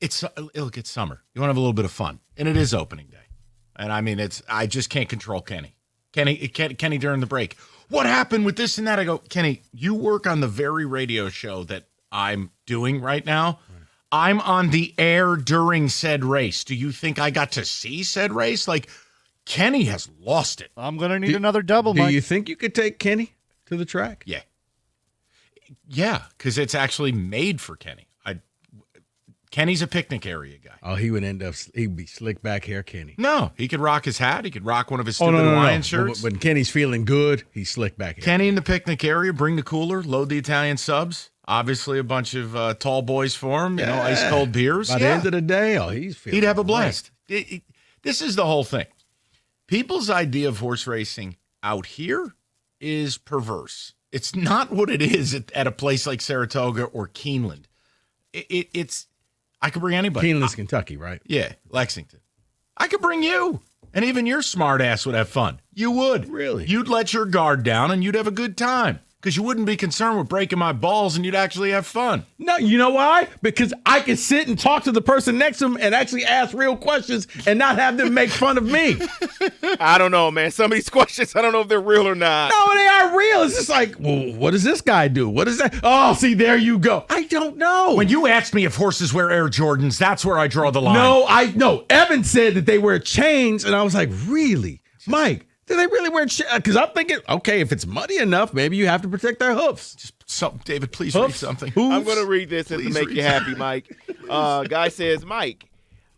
it'll get summer. You want to have a little bit of fun. And it is opening day. And I mean, I just can't control Kenny. Kenny during the break. What happened with this and that? I go, Kenny, you work on the very radio show that I'm doing right now. I'm on the air during said race. Do you think I got to see said race? Like, Kenny has lost it. I'm going to need another double, Do Mike. you think you could take Kenny to the track? Yeah. Yeah, because it's actually made for Kenny. Kenny's a picnic area guy. Oh, he'd be slick back hair Kenny. No, he could rock his hat. He could rock one of his stupid Hawaiian shirts. When Kenny's feeling good, he's slick back hair. Kenny in the picnic area, bring the cooler, load the Italian subs. Obviously, a bunch of tall boys for him, ice cold beers. By the end of the day, he'd have a blast. This is the whole thing. People's idea of horse racing out here is perverse. It's not what it is at a place like Saratoga or Keeneland. It's I could bring anybody. Keeneland's Kentucky, right? Yeah, Lexington. I could bring you, and even your smart ass would have fun. You would. Really? You'd let your guard down, and you'd have a good time. Because you wouldn't be concerned with breaking my balls and you'd actually have fun. No, you know why? Because I can sit and talk to the person next to him and actually ask real questions and not have them make fun of me. I don't know, man. Some of these questions, I don't know if they're real or not. No, they are real. It's just like, well, what does this guy do? What is that? Oh, see, there you go. I don't know. When you asked me if horses wear Air Jordans, that's where I draw the line. No, Evan said that they wear chains, and I was like, really? Mike, do they really wear chains? Because I'm thinking, okay, if it's muddy enough, maybe you have to protect their hoofs. David, please read something. I'm going to read this to make you happy, Mike. Guy says, Mike,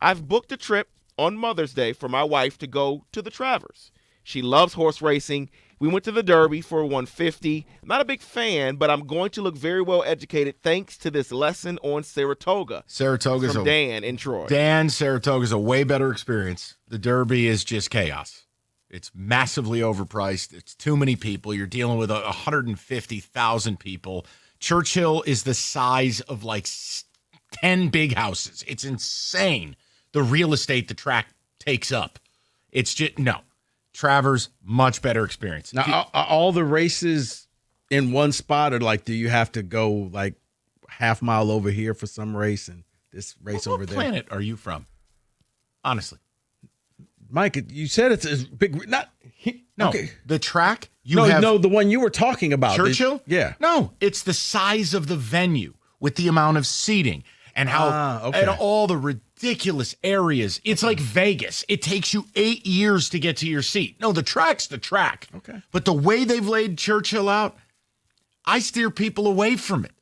I've booked a trip on Mother's Day for my wife to go to the Travers. She loves horse racing. We went to the Derby for 150. I'm not a big fan, but I'm going to look very well educated thanks to this lesson on Saratoga. Saratoga's from Dan in Troy. Saratoga's a way better experience. The Derby is just chaos. It's massively overpriced. It's too many people. You're dealing with 150,000 people. Churchill is the size of like 10 big houses. It's insane, the real estate the track takes up. It's just, no. Travers, much better experience. Now, are all the races in one spot, or like, do you have to go like half mile over here for some race and this race over there? What planet are you from? Honestly. Mike, you said it's a big. No, okay. The track. No, the one you were talking about, Churchill. Yeah. No, it's the size of the venue with the amount of seating and how and all the ridiculous areas. It's like Vegas. It takes you 8 years to get to your seat. No, the track's the track. Okay. But the way they've laid Churchill out, I steer people away from it.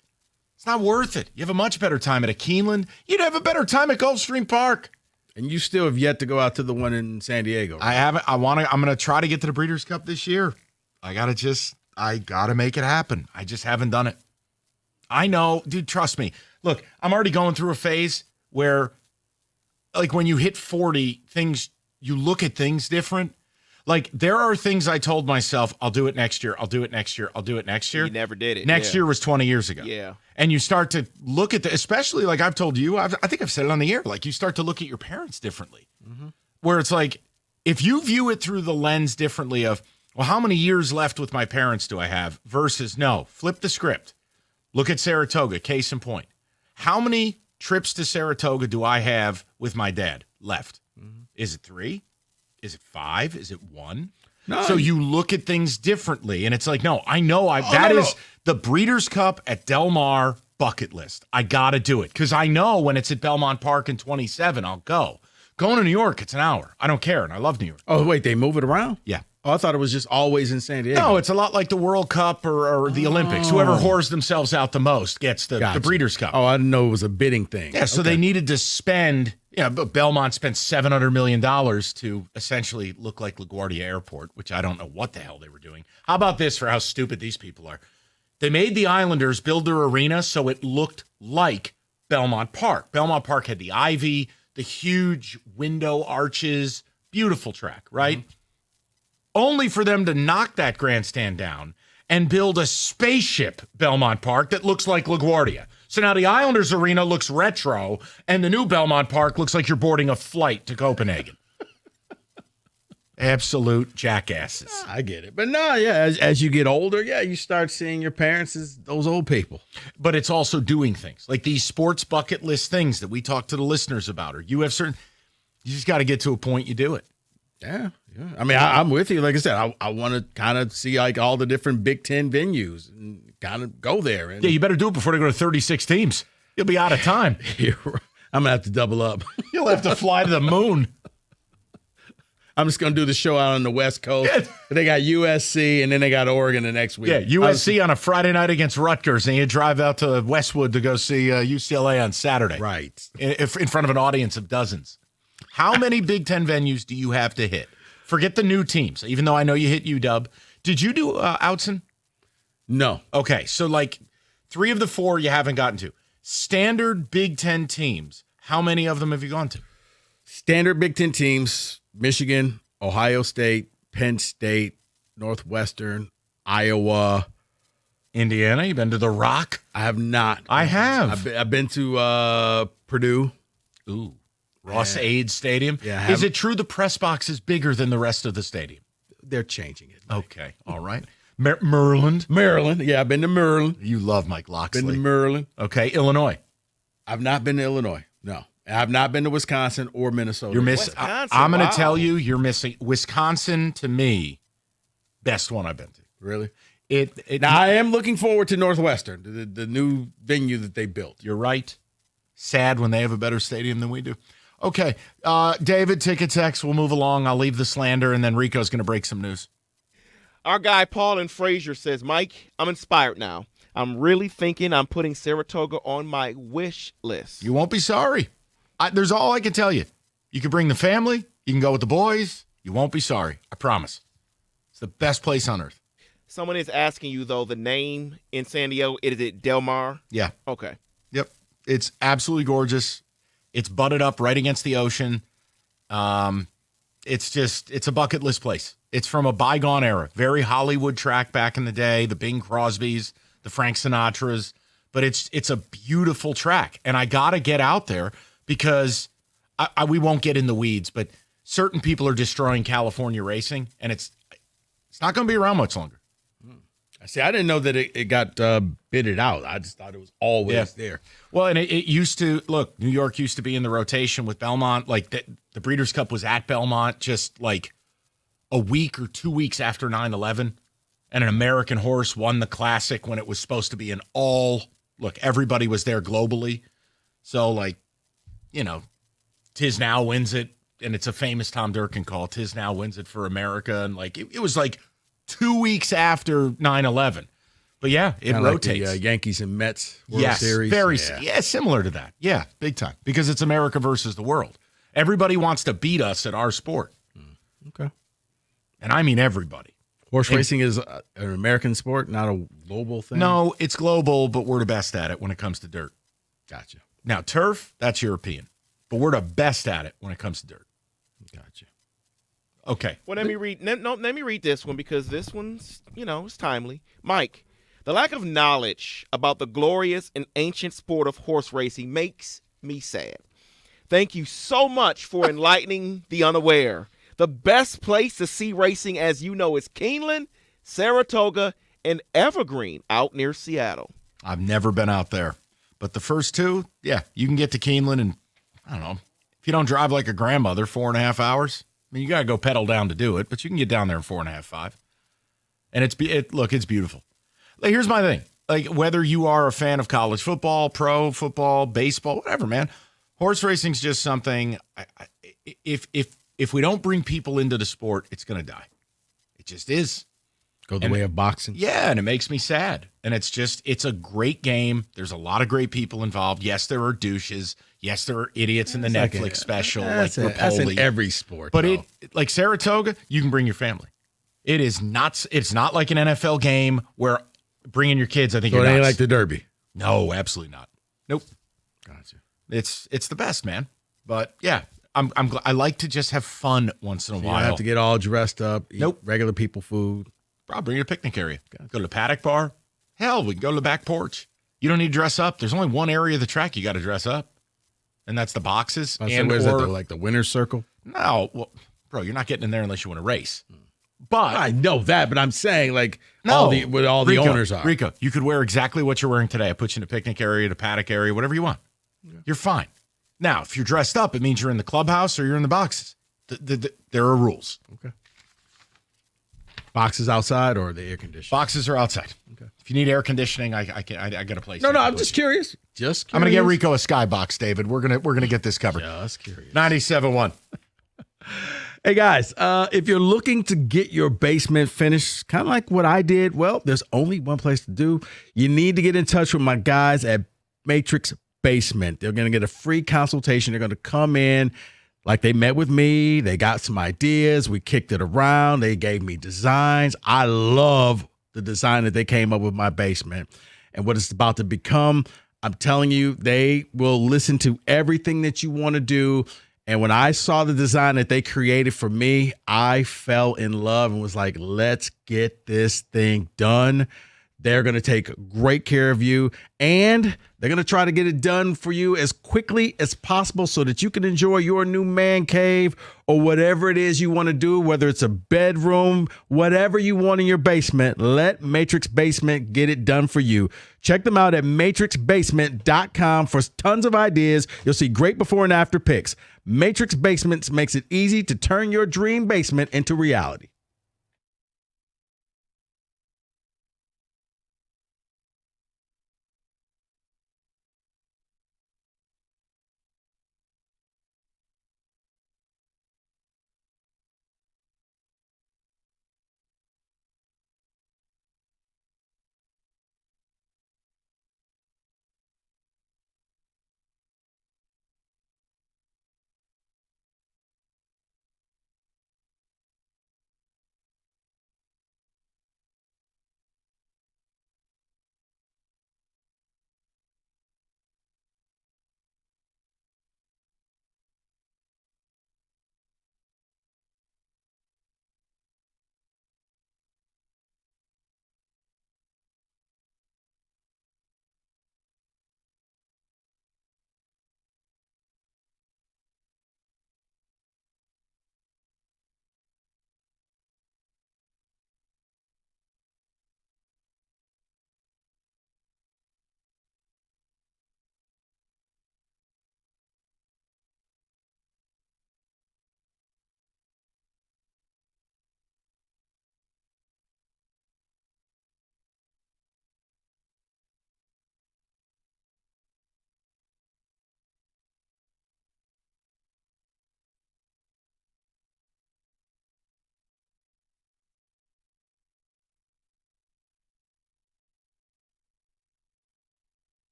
It's not worth it. You have a much better time at a Keeneland. You'd have a better time at Gulfstream Park. And you still have yet to go out to the one in San Diego. Right? I haven't. I'm going to try to get to the Breeders' Cup this year. I got to make it happen. I just haven't done it. I know, dude, trust me. Look, I'm already going through a phase where, like, when you hit 40, you look at things different. Like, there are things I told myself, I'll do it next year, I'll do it next year, I'll do it next year. You never did it. Next year was 20 years ago. Yeah. And you start to look at especially like I've told you, I think I've said it on the air, like you start to look at your parents differently. Mm-hmm. Where it's like, if you view it through the lens differently of, well, how many years left with my parents do I have? Versus, no, flip the script. Look at Saratoga, case in point. How many trips to Saratoga do I have with my dad left? Is it 3? Is it 5? Is it 1? No. So you look at things differently, and it's like, no, I know the Breeders' Cup at Del Mar bucket list. I got to do it because I know when it's at Belmont Park in 27, I'll go. Going to New York, it's an hour. I don't care, and I love New York. Oh, wait, they move it around? Yeah. Oh, I thought it was just always in San Diego. No, it's a lot like the World Cup or the Olympics. Whoever whores themselves out the most gets the Breeders' Cup. Oh, I didn't know it was a bidding thing. Yeah, so they needed to spend, but Belmont spent $700 million to essentially look like LaGuardia Airport, which I don't know what the hell they were doing. How about this for how stupid these people are? They made the Islanders build their arena so it looked like Belmont Park. Belmont Park had the ivy, the huge window arches, beautiful track, right? Mm-hmm. Only for them to knock that grandstand down and build a spaceship Belmont Park that looks like LaGuardia. So now the Islanders arena looks retro, and the new Belmont Park looks like you're boarding a flight to Copenhagen. Absolute jackasses. I get it. But no, yeah, as you get older, yeah, you start seeing your parents as those old people. But it's also doing things like these sports bucket list things that we talk to the listeners about, or you just got to get to a point you do it. Yeah. I mean, I'm with you. Like I said, I want to kind of see like all the different Big Ten venues and kind of go there. And yeah, you better do it before they go to 36 teams. You'll be out of time. I'm going to have to double up. You'll have to fly to the moon. I'm just going to do the show out on the West Coast. Yeah. They got USC, and then they got Oregon the next week. Yeah, USC on a Friday night against Rutgers, and you drive out to Westwood to go see UCLA on Saturday. Right. In front of an audience of dozens. How many Big Ten venues do you have to hit? Forget the new teams, even though I know you hit UW. Did you do Outson? No. Okay, so like 3 of the 4 you haven't gotten to. Standard Big Ten teams, how many of them have you gone to? Standard Big Ten teams, Michigan, Ohio State, Penn State, Northwestern, Iowa. Indiana, you been to the Rock? I have not. I have. I've been to Purdue. Ooh. Ross Ade Stadium. Yeah, is it true the press box is bigger than the rest of the stadium? They're changing it. Mike. Okay, all right. Maryland. Yeah, I've been to Maryland. You love Mike Loxley. Been to Maryland. Okay, Illinois. I've not been to Illinois. No, I've not been to Wisconsin or Minnesota. You're missing. I'm going to tell you, you're missing Wisconsin. To me, best one I've been to. Really? Now I am looking forward to Northwestern, the new venue that they built. You're right. Sad when they have a better stadium than we do. Okay, David, Ticket Text, we'll move along. I'll leave the slander, and then Rico's going to break some news. Our guy Paul in Fraser says, Mike, I'm inspired now. I'm really thinking I'm putting Saratoga on my wish list. You won't be sorry. There's all I can tell you. You can bring the family. You can go with the boys. You won't be sorry. I promise. It's the best place on earth. Someone is asking you, though, the name in San Diego. Is it Del Mar? Yeah. Okay. Yep. It's absolutely gorgeous. It's butted up right against the ocean. It's a bucket list place. It's from a bygone era. Very Hollywood track back in the day, the Bing Crosbys, the Frank Sinatras. But it's a beautiful track. And I got to get out there because we won't get in the weeds, but certain people are destroying California racing, and it's not going to be around much longer. See, I didn't know that it got bidded out. I just thought it was always there. Well, and it used to, look, New York used to be in the rotation with Belmont. Like the Breeders' Cup was at Belmont just like a week or 2 weeks after 9/11. And an American horse won the Classic when it was supposed to be an look, everybody was there globally. So, like, Tiz Now wins it. And it's a famous Tom Durkin call. Tiz Now wins it for America. And like, it was like 2 weeks after 9/11. But yeah, it kinda rotates. Like the Yankees and Mets World Series. Very similar to that. Yeah, big time. Because it's America versus the world. Everybody wants to beat us at our sport. Okay. And I mean everybody. Horse racing is an American sport, not a global thing? No, it's global, but we're the best at it when it comes to dirt. Gotcha. Now, turf, that's European. But we're the best at it when it comes to dirt. Gotcha. Okay. Well, let me read. Let me read this one because this one's, it's timely. Mike, the lack of knowledge about the glorious and ancient sport of horse racing makes me sad. Thank you so much for enlightening the unaware. The best place to see racing, as you know, is Keeneland, Saratoga, and Evergreen out near Seattle. I've never been out there, But the first two, yeah, you can get to Keeneland in, I don't know, if you don't drive like a grandmother, 4.5 hours. I mean, you got to go pedal down to do it, but you can get down there in 4.5, 5. And it's beautiful. Like, here's my thing. Like, whether you are a fan of college football, pro football, baseball, whatever, man, horse racing's just something. If we don't bring people into the sport, it's going to die. It just is. Go the way of boxing. Yeah, and it makes me sad. And it's a great game. There's a lot of great people involved. Yes, there are douches. Yes, there are idiots in the Netflix special. That's in every sport. But like Saratoga, you can bring your family. It is not. It's not like an NFL game where bringing your kids. I think so it ain't like the Derby. No, absolutely not. Nope. Gotcha. It's the best, man. But yeah, I like to just have fun once in a You while. don't have to get all dressed up. Eat Nope. regular people food. I'll bring you to a picnic area. Go to the paddock bar. Hell, we can go to the back porch. You don't need to dress up. There's only one area of the track you got to dress up, and that's the boxes. Where's that, like the winner's circle? No, well, bro, you're not getting in there unless you want to race. But I know that, but I'm saying like no, what all the owners are. Rico, you could wear exactly what you're wearing today. I put you in a picnic area, the paddock area, whatever you want. Yeah. You're fine. Now, if you're dressed up, it means you're in the clubhouse or you're in the boxes. There are rules. Okay. Boxes outside or the air conditioning? Boxes are outside. Okay. If you need air conditioning, I got a place. No, I'm just curious. I'm gonna get Rico a skybox, David. We're gonna get this covered. Just curious. 97.1. Hey guys, if you're looking to get your basement finished, kind of like what I did, well, there's only one place to do. You need to get in touch with my guys at Matrix Basement. They're going to get a free consultation. They're going to come in like they met with me. They got some ideas. We kicked it around. They gave me designs. I love the design that they came up with my basement and what it's about to become. I'm telling you, they will listen to everything that you want to do. And when I saw the design that they created for me, I fell in love and was like, let's get this thing done. They're going to take great care of you, and they're going to try to get it done for you as quickly as possible so that you can enjoy your new man cave or whatever it is you want to do, whether it's a bedroom, whatever you want in your basement. Let Matrix Basement get it done for you. Check them out at matrixbasement.com for tons of ideas. You'll see great before and after pics. Matrix Basements makes it easy to turn your dream basement into reality.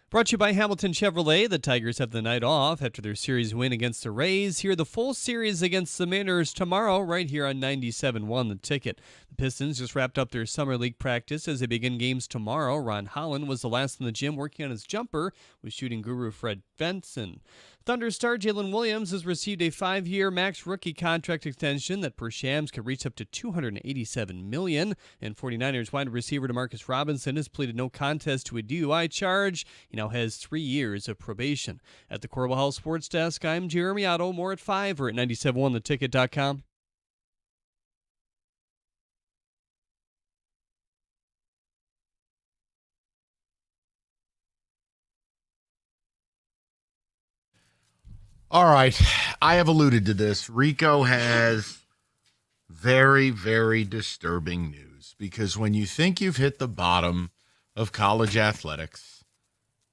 Brought to you by Hamilton Chevrolet. The Tigers have the night off after their series win against the Rays. Hear the full series against the Mariners tomorrow right here on 97.1 The Ticket. The Pistons just wrapped up their summer league practice as they begin games tomorrow. Ron Holland was the last in the gym working on his jumper with shooting guru Fred Benson. Thunder star Jalen Williams has received a 5-year max rookie contract extension that per Shams could reach up to $287 million. And 49ers wide receiver DeMarcus Robinson has pleaded no contest to a DUI charge. He now has 3 years of probation. At the Corbel House Sports Desk, I'm Jeremy Otto. More at 5 or at 971theticket.com. All right. I have alluded to this. Rico has very, very disturbing news because when you think you've hit the bottom of college athletics,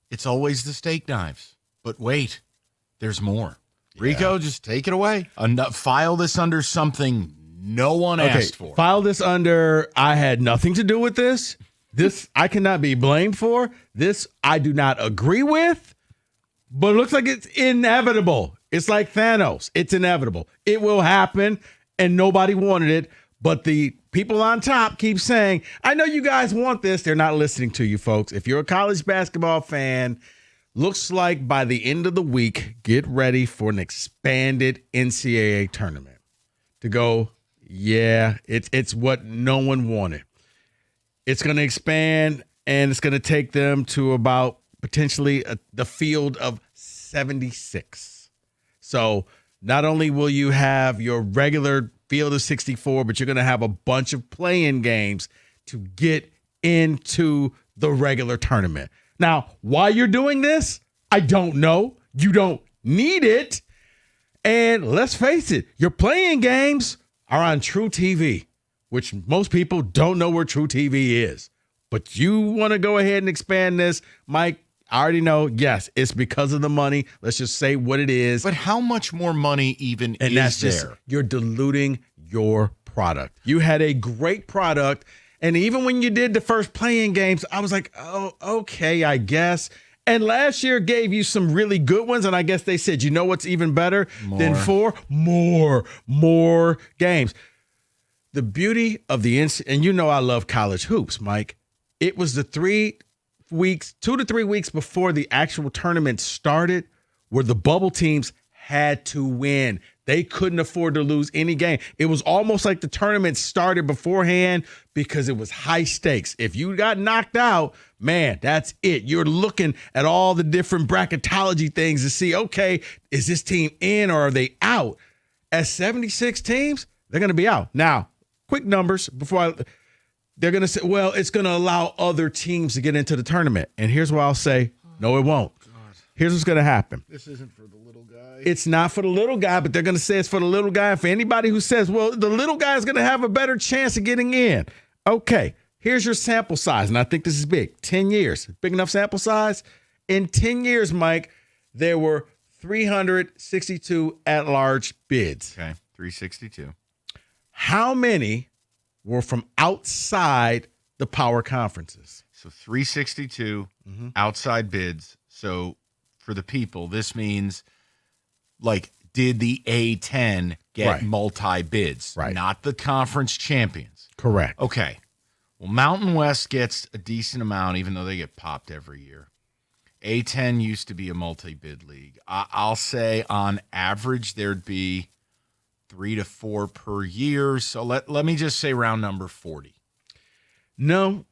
it's always the steak knives. But wait, there's more. Rico, just take it away. File this under something no one asked for. File this under I had nothing to do with this. This I cannot be blamed for. This I do not agree with. But it looks like it's inevitable. It's like Thanos. It's inevitable. It will happen, and nobody wanted it. But the people on top keep saying, I know you guys want this. They're not listening to you, folks. If you're a college basketball fan, looks like by the end of the week, get ready for an expanded NCAA tournament. To go, yeah, it's what no one wanted. It's going to expand, and it's going to take them to about potentially the field of 76. So not only will you have your regular field of 64, but you're going to have a bunch of play-in games to get into the regular tournament. Now, why you're doing this, I don't know. You don't need it. And let's face it, your play-in games are on True TV, which most people don't know where True TV is. But you want to go ahead and expand this, Mike, I already know, yes, it's because of the money. Let's just say what it is. But how much more money even and is that's there? Just, you're diluting your product. You had a great product, and even when you did the first play-in games, I was like, oh, okay, I guess. And last year gave you some really good ones, and I guess they said, you know what's even better than 4? More games. The beauty of the and you know I love college hoops, Mike. It was the 2 to 3 weeks before the actual tournament started where the bubble teams had to win. They couldn't afford to lose any game. It was almost like the tournament started beforehand because it was high stakes. If you got knocked out, man, that's it. You're looking at all the different bracketology things to see, okay, is this team in or are they out? At 76 teams, they're going to be out. Now, quick numbers before they're going to say, well, it's going to allow other teams to get into the tournament. And here's what I'll say. No, it won't. Here's what's going to happen. This isn't for the little guy. It's not for the little guy, but they're going to say it's for the little guy. And for anybody who says, well, the little guy is going to have a better chance of getting in. Okay, here's your sample size. And I think this is big. 10 years. Big enough sample size? In 10 years, Mike, there were 362 at-large bids. Okay, 362. How many were from outside the power conferences? So 362 outside bids. So for the people, this means like, did the A10 get multi bids? Right. Not the conference champions. Correct. Okay. Well, Mountain West gets a decent amount, even though they get popped every year. A10 used to be a multi-bid league. I'll say on average there'd be 3 to 4 per year. So let me just say round number 40. No,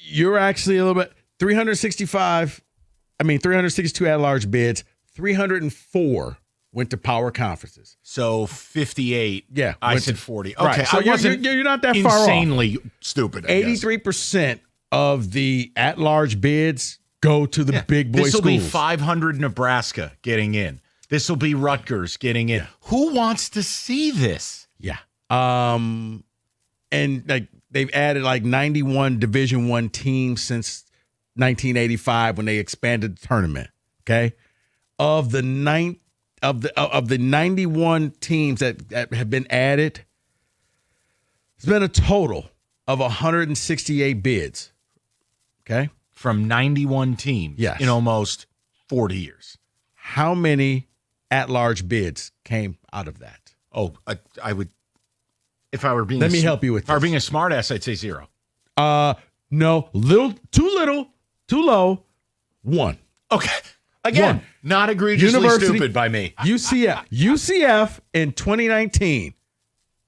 you're actually a little bit 362 at-large bids. 304 went to power conferences. So 58. Yeah, I said 40. Okay, right. So you're not that far off. Insanely stupid. 83% of the at-large bids go to the big boy schools. This will be 500 Nebraska getting in. This will be Rutgers getting in. Yeah. Who wants to see this? Yeah. And like they've added like 91 Division I teams since 1985 when they expanded the tournament. Okay. Of the 91 teams that have been added, it's been a total of 168 bids. Okay. from 91 teams in almost 40 years. How many at-large bids came out of that? Oh, I would, if I were being, let me help you with this. If I were being a smart ass, I'd say 0. No, little, too low, 1. Okay. Again, 1. Not egregiously stupid by me. UCF in 2019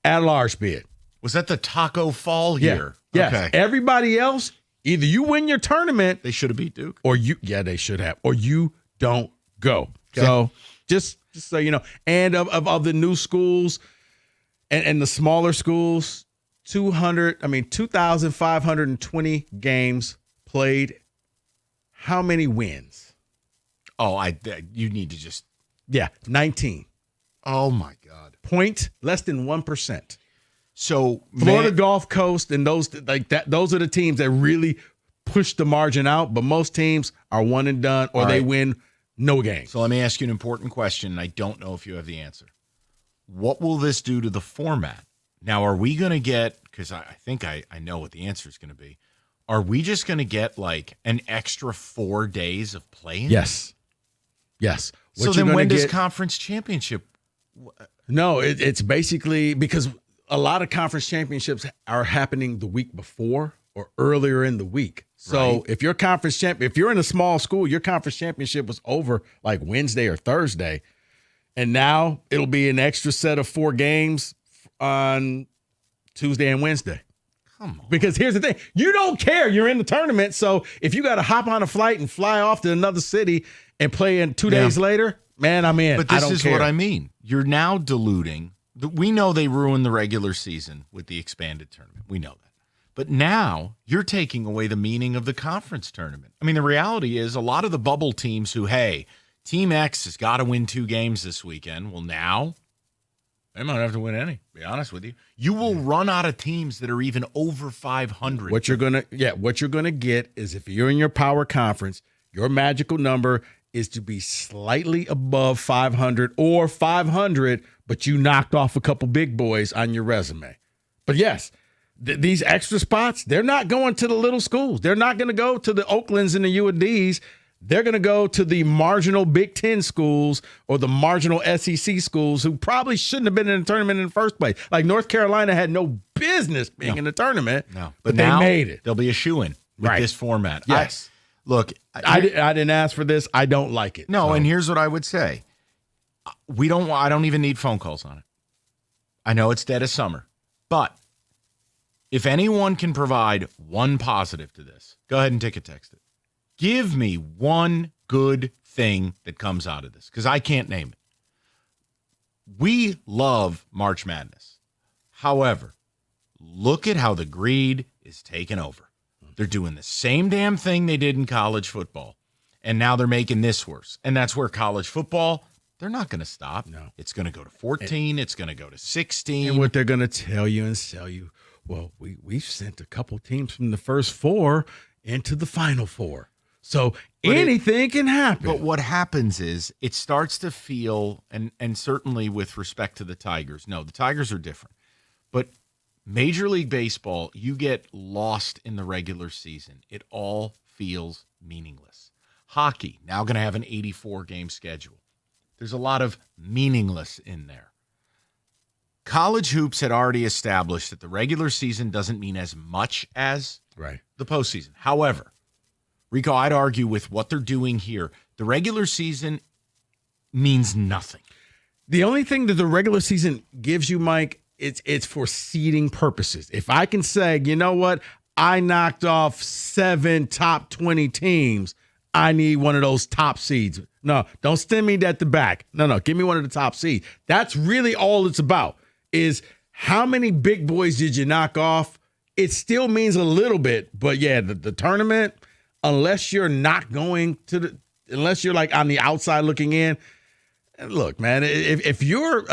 at-large bid. Was that the Taco Fall year? Yes. Okay. Everybody else, either you win your tournament. They should have beat Duke. Or they should have. Or you don't go. Okay. So just so you know. And of the new schools and the smaller schools, 2,520 games played. How many wins? Oh, you need to just. Yeah, 19. Oh, my God. Point less than 1%. So Florida Gulf Coast and those like that, those are the teams that really push the margin out. But most teams are one and done, or they win no games. So let me ask you an important question, and I don't know if you have the answer. What will this do to the format? Now, are we going to get, because I think I know what the answer is going to be, are we just going to get like an extra 4 days of playing? Yes. So then when does conference championship? No, it's basically because a lot of conference championships are happening the week before or earlier in the week. So if you're if you're in a small school, your conference championship was over like Wednesday or Thursday, and now it'll be an extra set of 4 games on Tuesday and Wednesday. Come on. Because here's the thing. You don't care. You're in the tournament. So if you got to hop on a flight and fly off to another city and play in 2 days later, man, I'm in. But this is what I mean. You're now diluting. We know they ruined the regular season with the expanded tournament. We know that. But now you're taking away the meaning of the conference tournament. I mean, the reality is a lot of the bubble teams who, hey, Team X has got to win 2 games this weekend. Well, now they might have to win any, to be honest with you. You will run out of teams that are even over 500. What you're gonna get is if you're in your power conference, your magical number is to be slightly above 500 or 500, but you knocked off a couple big boys on your resume. But yes, these extra spots, they're not going to the little schools. They're not going to go to the Oaklands and the UADs. They're going to go to the marginal Big Ten schools or the marginal SEC schools who probably shouldn't have been in the tournament in the first place. Like North Carolina had no business being in the tournament, but now they made it. They'll be a shoo-in with this format. Yes. Look, I didn't ask for this. I don't like it. No, and here's what I would say. I don't even need phone calls on it. I know it's dead of summer, but if anyone can provide one positive to this, go ahead and ticket text it. Give me one good thing that comes out of this, because I can't name it. We love March Madness. However, look at how the greed is taking over. They're doing the same damn thing they did in college football, and now they're making this worse. And that's where college football, they're not going to stop. No. It's going to go to 14. It's going to go to 16. And what they're going to tell you and sell you, well, we've sent a couple teams from the first 4 into the final 4. So anything can happen. But what happens is it starts to feel, and certainly with respect to the Tigers, no, the Tigers are different. But Major League Baseball, you get lost in the regular season. It all feels meaningless. Hockey, now going to have an 84-game schedule. There's a lot of meaningless in there. College hoops had already established that the regular season doesn't mean as much as the postseason. However, Rico, I'd argue with what they're doing here, the regular season means nothing. The only thing that the regular season gives you, Mike, it's for seeding purposes. If I can say, you know what, I knocked off 7 top 20 teams, I need one of those top seeds. No, don't send me at the back. No, give me one of the top seeds. That's really all it's about, is how many big boys did you knock off? It still means a little bit, but yeah, the tournament, unless you're not going to unless you're like on the outside looking in, look, man, if you're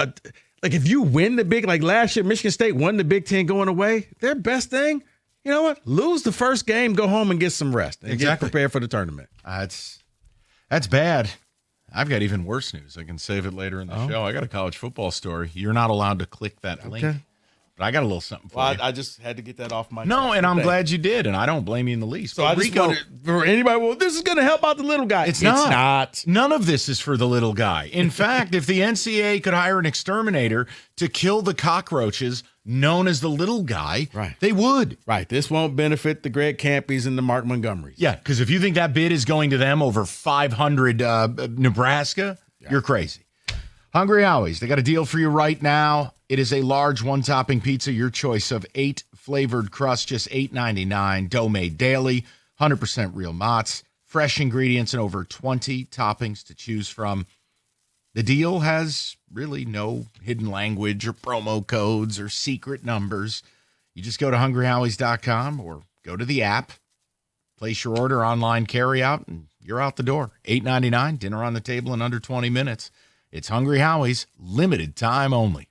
if you win the big, like last year, Michigan State won the Big Ten going away, their best thing, you know what? Lose the first game, go home and get some rest and get prepared for the tournament. That's bad. I've got even worse news. I can save it later in the show. I got a college football story. You're not allowed to click that link But I got a little something for Well, you. I just had to get that off my No, chest. and I'm Thank glad you did, and I don't blame you in the least. So But I just Rico, wanted for anybody. Well, this is going to help out the little guy. it's not. None of this is for the little guy. In fact, if the NCAA could hire an exterminator to kill the cockroaches known as the little guy, Right. they would. Right. This won't benefit the Greg Campies and the Mark Montgomerys. Yeah, because if you think that bid is going to them over 500 Nebraska, you're crazy. Hungry Howie's, they got a deal for you right now. It is a large one-topping pizza, your choice of 8 flavored crusts, just $8.99. Dough made daily, 100% real Mott's, fresh ingredients, and over 20 toppings to choose from. The deal has really no hidden language or promo codes or secret numbers. You just go to hungryhowies.com or go to the app, place your order, online carryout, and you're out the door. $8.99, dinner on the table in under 20 minutes. It's Hungry Howie's, limited time only.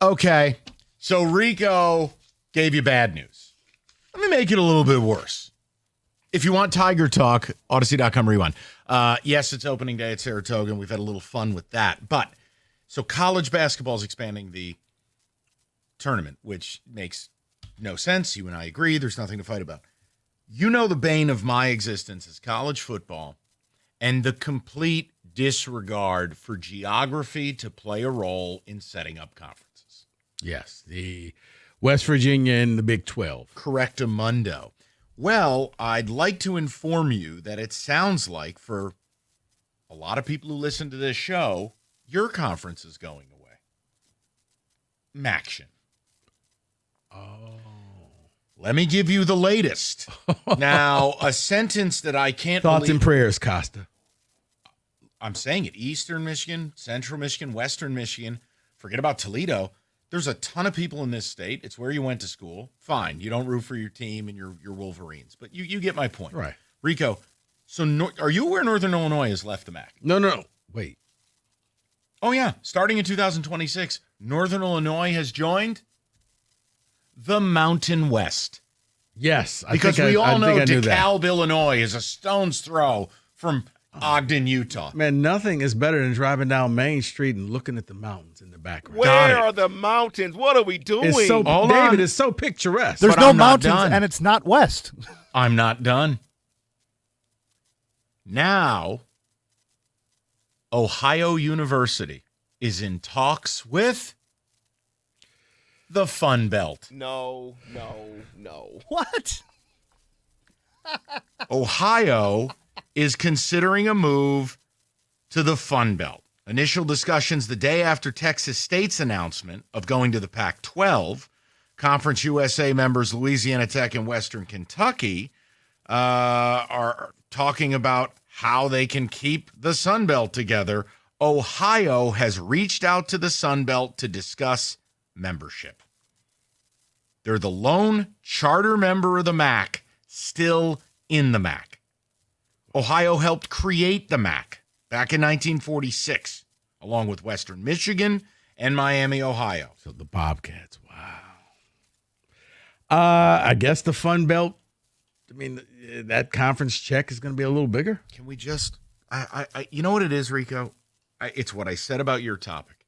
Okay, So Rico gave you bad news. Let me make it a little bit worse. If you want Tiger Talk, Odyssey.com rewind. Yes, it's opening day at Saratoga, and we've had a little fun with that. But, so college basketball is expanding the tournament, which makes no sense. You and I agree. There's nothing to fight about. You know the bane of my existence is college football and the complete disregard for geography to play a role in setting up conferences. Yes, the West Virginia and the Big 12. Correctamundo. Well, I'd like to inform you that it sounds like for a lot of people who listen to this show, your conference is going away. Maction. Oh. Let me give you the latest. Now, a sentence that I can't Thoughts believe. and prayers, Costa. I'm saying it. Eastern Michigan, Central Michigan, Western Michigan. Forget about Toledo. There's a ton of people in this state. It's where you went to school. Fine. You don't root for your team and your Wolverines. But you get my point. Right. Rico, so are you aware Northern Illinois has left the MAC? No. Wait. Oh, yeah. Starting in 2026, Northern Illinois has joined the Mountain West. Yes. Because we all know DeKalb, Illinois is a stone's throw from Ogden, Utah. Man, nothing is better than driving down Main Street and looking at the mountains in the background. Where are the mountains? What are we doing? It's so, Hold David, on. it's so picturesque. There's But no I'm not mountains, done. and it's not west. I'm not done. Now, Ohio University is in talks with the Fun Belt. No. What? Ohio is considering a move to the Fun Belt. Initial discussions the day after Texas State's announcement of going to the Pac-12. Conference USA members Louisiana Tech and Western Kentucky are talking about how they can keep the Sun Belt together. Ohio has reached out to the Sun Belt to discuss membership. They're the lone charter member of the MAC still in the MAC. Ohio helped create the MAC back in 1946, along with Western Michigan and Miami, Ohio. So the Bobcats, wow. I guess the Fun Belt, I mean, that conference check is going to be a little bigger. Can we just, you know what it is, Rico? It's what I said about your topic.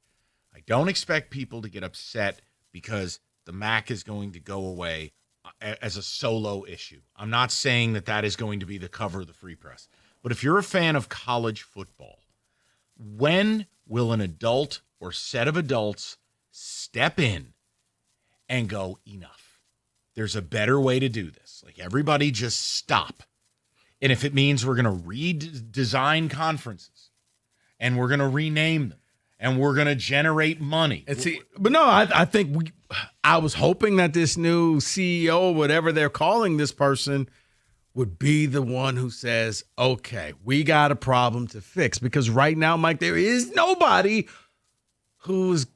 I don't expect people to get upset because the MAC is going to go away as a solo issue. I'm not saying that is going to be the cover of the Free Press. But if you're a fan of college football, when will an adult or set of adults step in and go, enough? There's a better way to do this. Like, everybody just stop. And if it means we're going to redesign conferences and we're going to rename them and we're going to generate money. And see, but no, I think I was hoping that this new CEO, whatever they're calling this person, would be the one who says, okay, we got a problem to fix. Because right now, Mike, there is nobody who's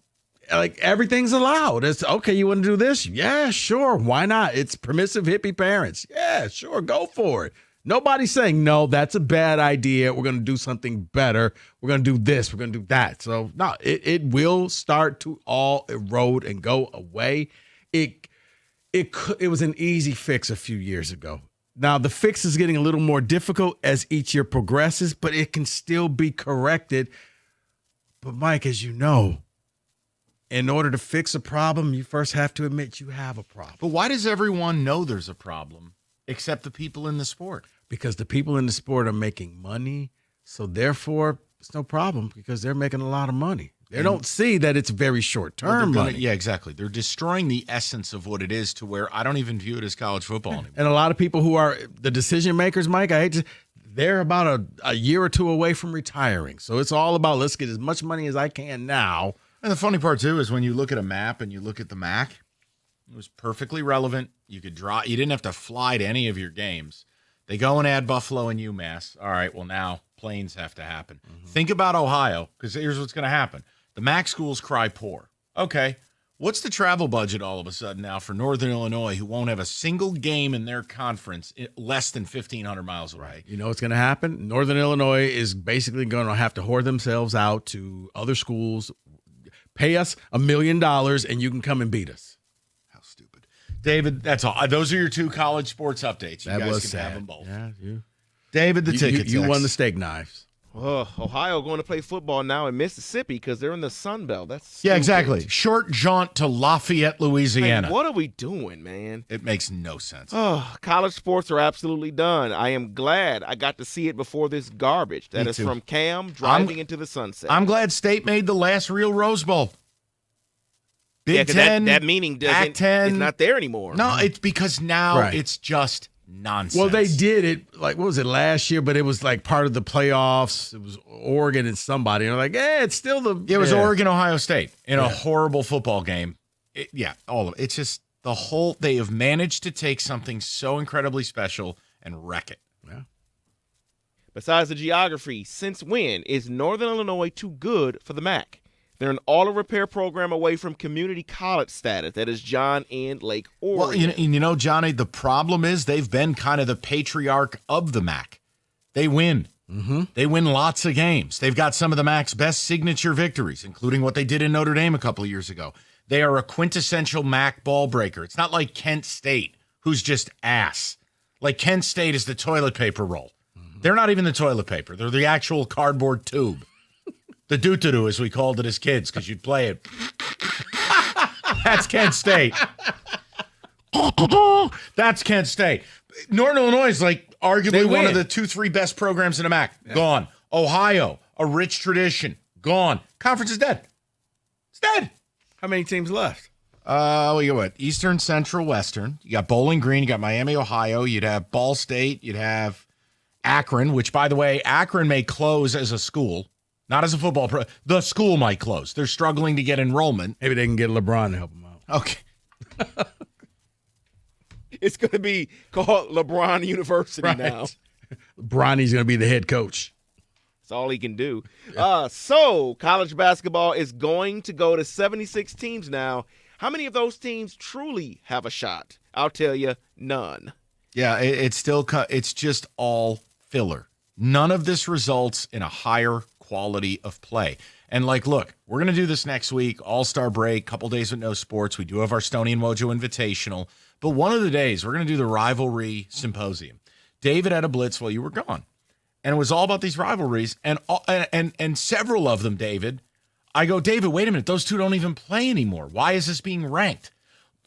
like, everything's allowed. It's okay, you want to do this? Yeah, sure. Why not? It's permissive hippie parents. Yeah, sure. Go for it. Nobody's saying, no, that's a bad idea. We're going to do something better. We're going to do this. We're going to do that. So, no, it will start to all erode and go away. It was an easy fix a few years ago. Now, the fix is getting a little more difficult as each year progresses, but it can still be corrected. But, Mike, as you know, in order to fix a problem, you first have to admit you have a problem. But why does everyone know there's a problem except the people in the sport? Because the people in the sport are making money, so therefore it's no problem because they're making a lot of money. They don't see that it's very short-term money. Yeah, exactly. They're destroying the essence of what it is to where I don't even view it as college football anymore. And a lot of people who are the decision makers, Mike, they're about a year or two away from retiring. So it's all about, let's get as much money as I can now. And the funny part, too, is when you look at a map and you look at the MAC, it was perfectly relevant. You could draw. You didn't have to fly to any of your games. They go and add Buffalo and UMass. All right, well, now planes have to happen. Mm-hmm. Think about Ohio, because here's what's going to happen. The MAC schools cry poor. Okay, what's the travel budget all of a sudden now for Northern Illinois, who won't have a single game in their conference less than 1,500 miles away? Right. You know what's going to happen? Northern Illinois is basically going to have to whore themselves out to other schools, Pay us $1 million and you can come and beat us. How stupid. David, that's all. Those are your 2 college sports updates. You That guys was can sad. have them both. Yeah, David, the tickets. You won the steak knives. Ohio going to play football now in Mississippi because they're in the Sun Belt. That's Yeah, stupid. exactly. Short jaunt to Lafayette, Louisiana. Hey, what are we doing, man? It makes no sense. Oh, college sports are absolutely done. I am glad I got to see it before this garbage. That Me is too. from Cam driving into the sunset. I'm glad State made the last real Rose Bowl. Yeah, Big 'cause Ten, that meaning doesn't. Pac-10. It's not there anymore. No, it's because now Right. it's just nonsense. Well, they did it, like, what was it, last year? But it was like part of the playoffs. It was Oregon and somebody. And they're like, it's still the. It was yeah. Oregon, Ohio State in a horrible football game. All of it. It's just the whole. They have managed to take something so incredibly special and wreck it. Yeah. Besides the geography, since when is Northern Illinois too good for the MAC? They're an auto repair program away from community college status. That is John and Lake Oregon. Well, you know, Johnny, the problem is they've been kind of the patriarch of the MAC. They win. Mm-hmm. They win lots of games. They've got some of the MAC's best signature victories, including what they did in Notre Dame a couple of years ago. They are a quintessential MAC ball breaker. It's not like Kent State, who's just ass. Like Kent State is the toilet paper roll. Mm-hmm. They're not even the toilet paper. They're the actual cardboard tube. The doo-doo, as we called it as kids, because you'd play it. That's Kent State. That's Kent State. Northern Illinois is like arguably one of the 2-3 best programs in the MAC. Yeah. Gone. Ohio, a rich tradition. Gone. Conference is dead. It's dead. How many teams left? We got what? Eastern, Central, Western. You got Bowling Green. You got Miami, Ohio. You'd have Ball State. You'd have Akron, which, by the way, Akron may close as a school. Not as a football pro. The school might close. They're struggling to get enrollment. Maybe they can get LeBron to help them out. Okay. It's going to be called LeBron University now. Bronny's going to be the head coach. That's all he can do. So college basketball is going to go to 76 teams now. How many of those teams truly have a shot? I'll tell you, none. Yeah, it's just all filler. None of this results in a higher quality of play. And look, we're going to do this next week, All-Star break, couple days with no sports. We do have our Stony and Mojo Invitational. But one of the days, we're going to do the Rivalry Symposium. David had a blitz while you were gone. And it was all about these rivalries. And several of them, David, I go, David, wait a minute. Those two don't even play anymore. Why is this being ranked?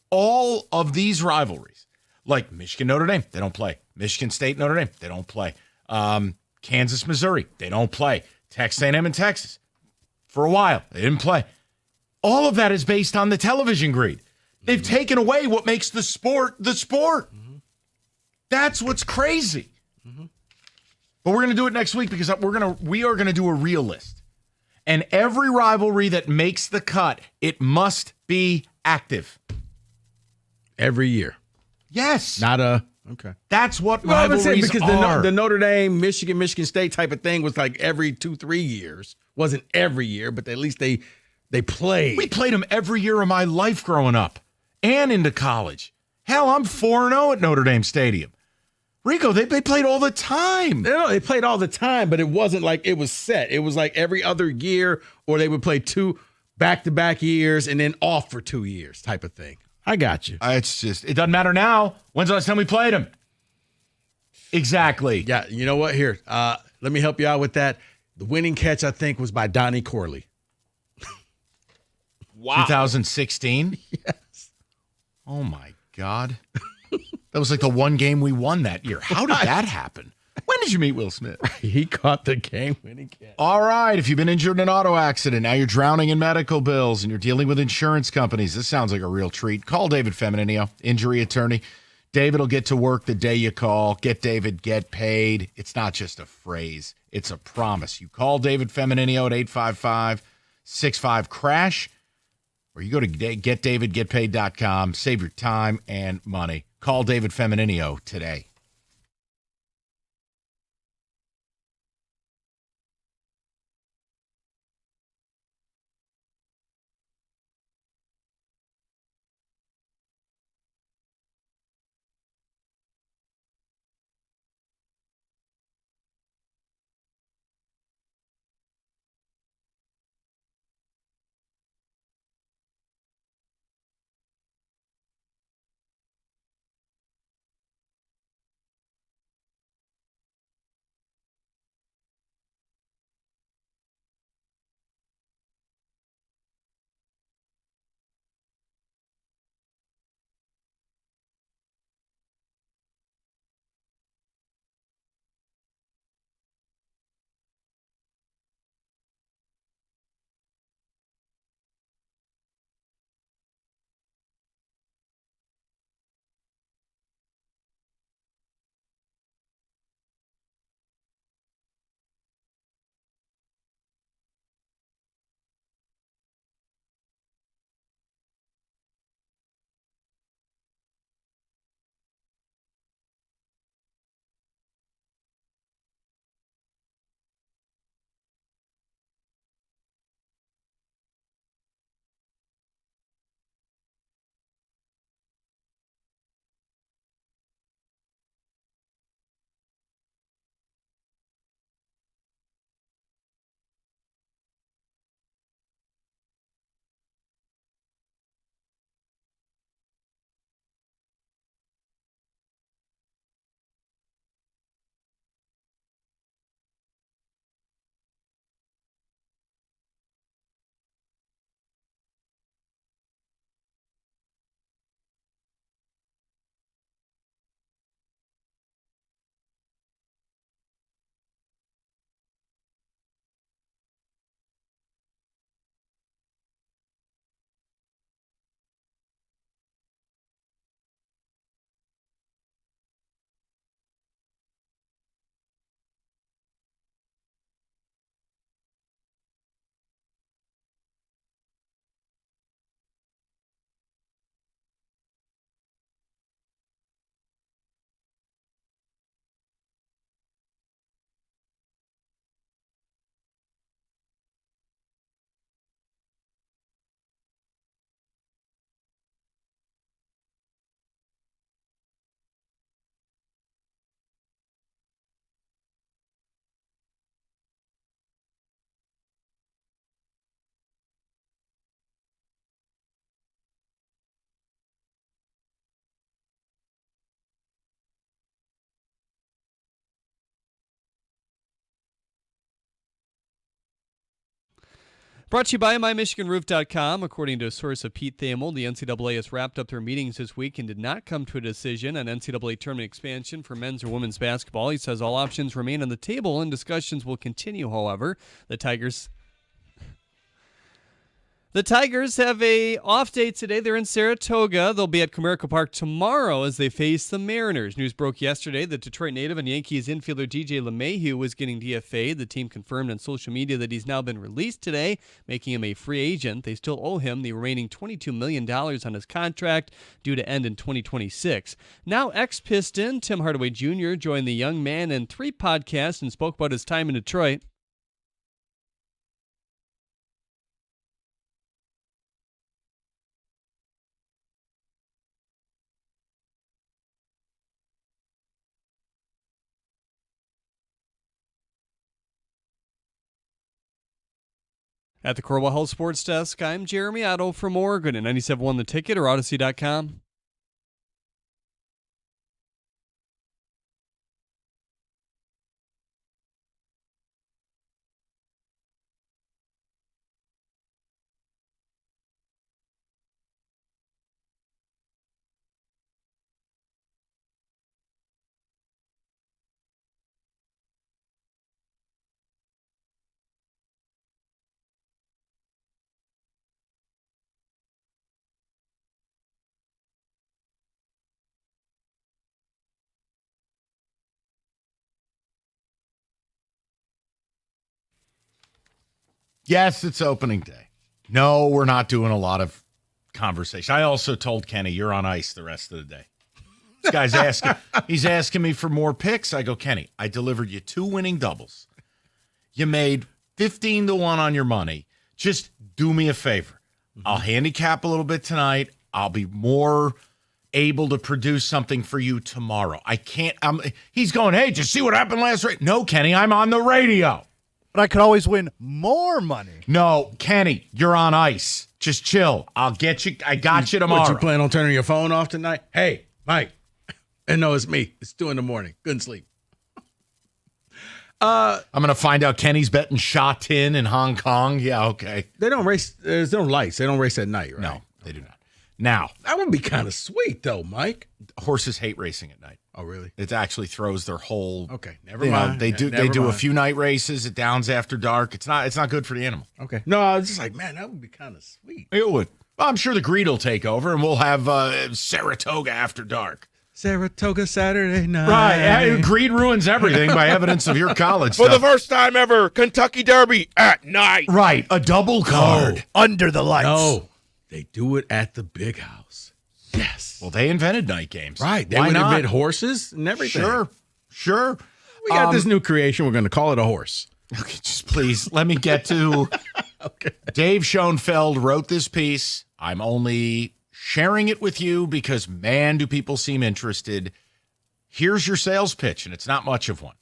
All of these rivalries, like Michigan, Notre Dame, they don't play. Michigan State, Notre Dame, they don't play. Kansas, Missouri, they don't play. Texas A&M and Texas, for a while, they didn't play. All of that is based on the television grid. They've taken away what makes the sport the sport. Mm-hmm. That's what's crazy. Mm-hmm. But we're going to do it next week because we are going to do a real list. And every rivalry that makes the cut, it must be active. Every year. Yes. Okay. That's what rivalries because are. The Notre Dame, Michigan State type of thing was like every 2-3 years. Wasn't every year, but at least they played. We played them every year of my life growing up and into college. Hell, I'm 4-0 at Notre Dame Stadium. Rico, they played all the time. No, they played all the time, but it wasn't like it was set. It was like every other year, or they would play 2 back-to-back years and then off for 2 years type of thing. I got you. It doesn't matter now. When's the last time we played them? Exactly. Yeah, you know what? Here, let me help you out with that. The winning catch, I think, was by Donnie Corley. Wow. 2016? Yes. Oh, my God. That was like the one game we won that year. How did that happen? When did you meet Will Smith? He caught the game-winning catch. All right. If you've been injured in an auto accident, now you're drowning in medical bills, and you're dealing with insurance companies, this sounds like a real treat. Call David Feminino, injury attorney. David will get to work the day you call. Get David, get paid. It's not just a phrase. It's a promise. You call David Feminino at 855-65-CRASH, or you go to getdavidgetpaid.com. Save your time and money. Call David Feminino today. Brought to you by MyMichiganRoof.com. According to a source of Pete Thamel, the NCAA has wrapped up their meetings this week and did not come to a decision on NCAA tournament expansion for men's or women's basketball. He says all options remain on the table and discussions will continue, however. The Tigers have a off day today. They're in Saratoga. They'll be at Comerica Park tomorrow as they face the Mariners. News broke yesterday that Detroit native and Yankees infielder DJ LeMahieu was getting DFA'd. The team confirmed on social media that he's now been released today, making him a free agent. They still owe him the remaining $22 million on his contract, due to end in 2026. Now ex-Piston Tim Hardaway Jr. joined the Young Man and 3 podcasts and spoke about his time in Detroit. At the Corwell Health Sports Desk, I'm Jeremy Otto from Oregon at 97.1 The Ticket or Odyssey.com. Yes, it's opening day. No, we're not doing a lot of conversation. I also told Kenny, you're on ice the rest of the day. This guy's he's asking me for more picks. I go, Kenny, I delivered you 2 winning doubles. You made 15-1 on your money. Just do me a favor. I'll handicap a little bit tonight. I'll be more able to produce something for you tomorrow. I can't. He's going, hey, did you see what happened last night? No, Kenny, I'm on the radio. But I could always win more money. No, Kenny, you're on ice. Just chill. I'll get you. I got you tomorrow. What, you plan on turning your phone off tonight? Hey, Mike. And no, it's me. It's 2 a.m. Couldn't sleep. I'm going to find out Kenny's betting Sha Tin in Hong Kong. Yeah, okay. They don't race. There's no lights. They don't race at night, right? No, they do not. Now, that would be kind of sweet, though, Mike. Horses hate racing at night. Oh, really? It actually throws their whole. Okay, never mind. They do a few night races at Downs after dark. It's not good for the animal. Okay. No, I was just like, man, that would be kind of sweet. It would. Well, I'm sure the greed will take over, and we'll have Saratoga after dark. Saratoga Saturday night. Right. Greed ruins everything by evidence of your college For stuff. the first time ever, Kentucky Derby at night. Right. A double card. Under the lights. No, they do it at the big house. Yes. Well, they invented night games. Right. They would invent horses and everything. Sure. We got this new creation. We're going to call it a horse. Okay, just please let me get to. Okay. Dave Schoenfeld wrote this piece. I'm only sharing it with you because, man, do people seem interested. Here's your sales pitch, and it's not much of one.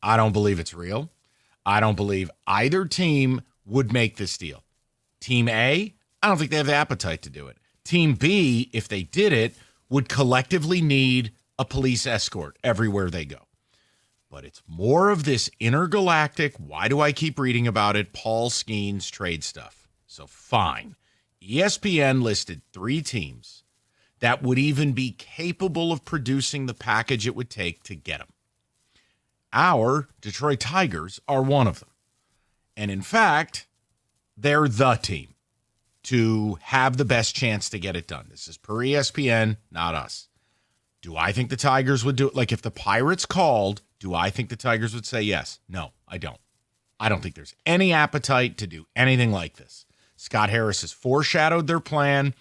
I don't believe it's real. I don't believe either team would make this deal. Team A, I don't think they have the appetite to do it. Team B, if they did it, would collectively need a police escort everywhere they go. But it's more of this intergalactic, why do I keep reading about it, Paul Skenes trade stuff. So fine. ESPN listed 3 teams that would even be capable of producing the package it would take to get them. Our Detroit Tigers are one of them. And in fact, they're the team to have the best chance to get it done. This is per ESPN, not us. Do I think the Tigers would do it? Like if the Pirates called, do I think the Tigers would say yes? No, I don't. I don't think there's any appetite to do anything like this. Scott Harris has foreshadowed their plan.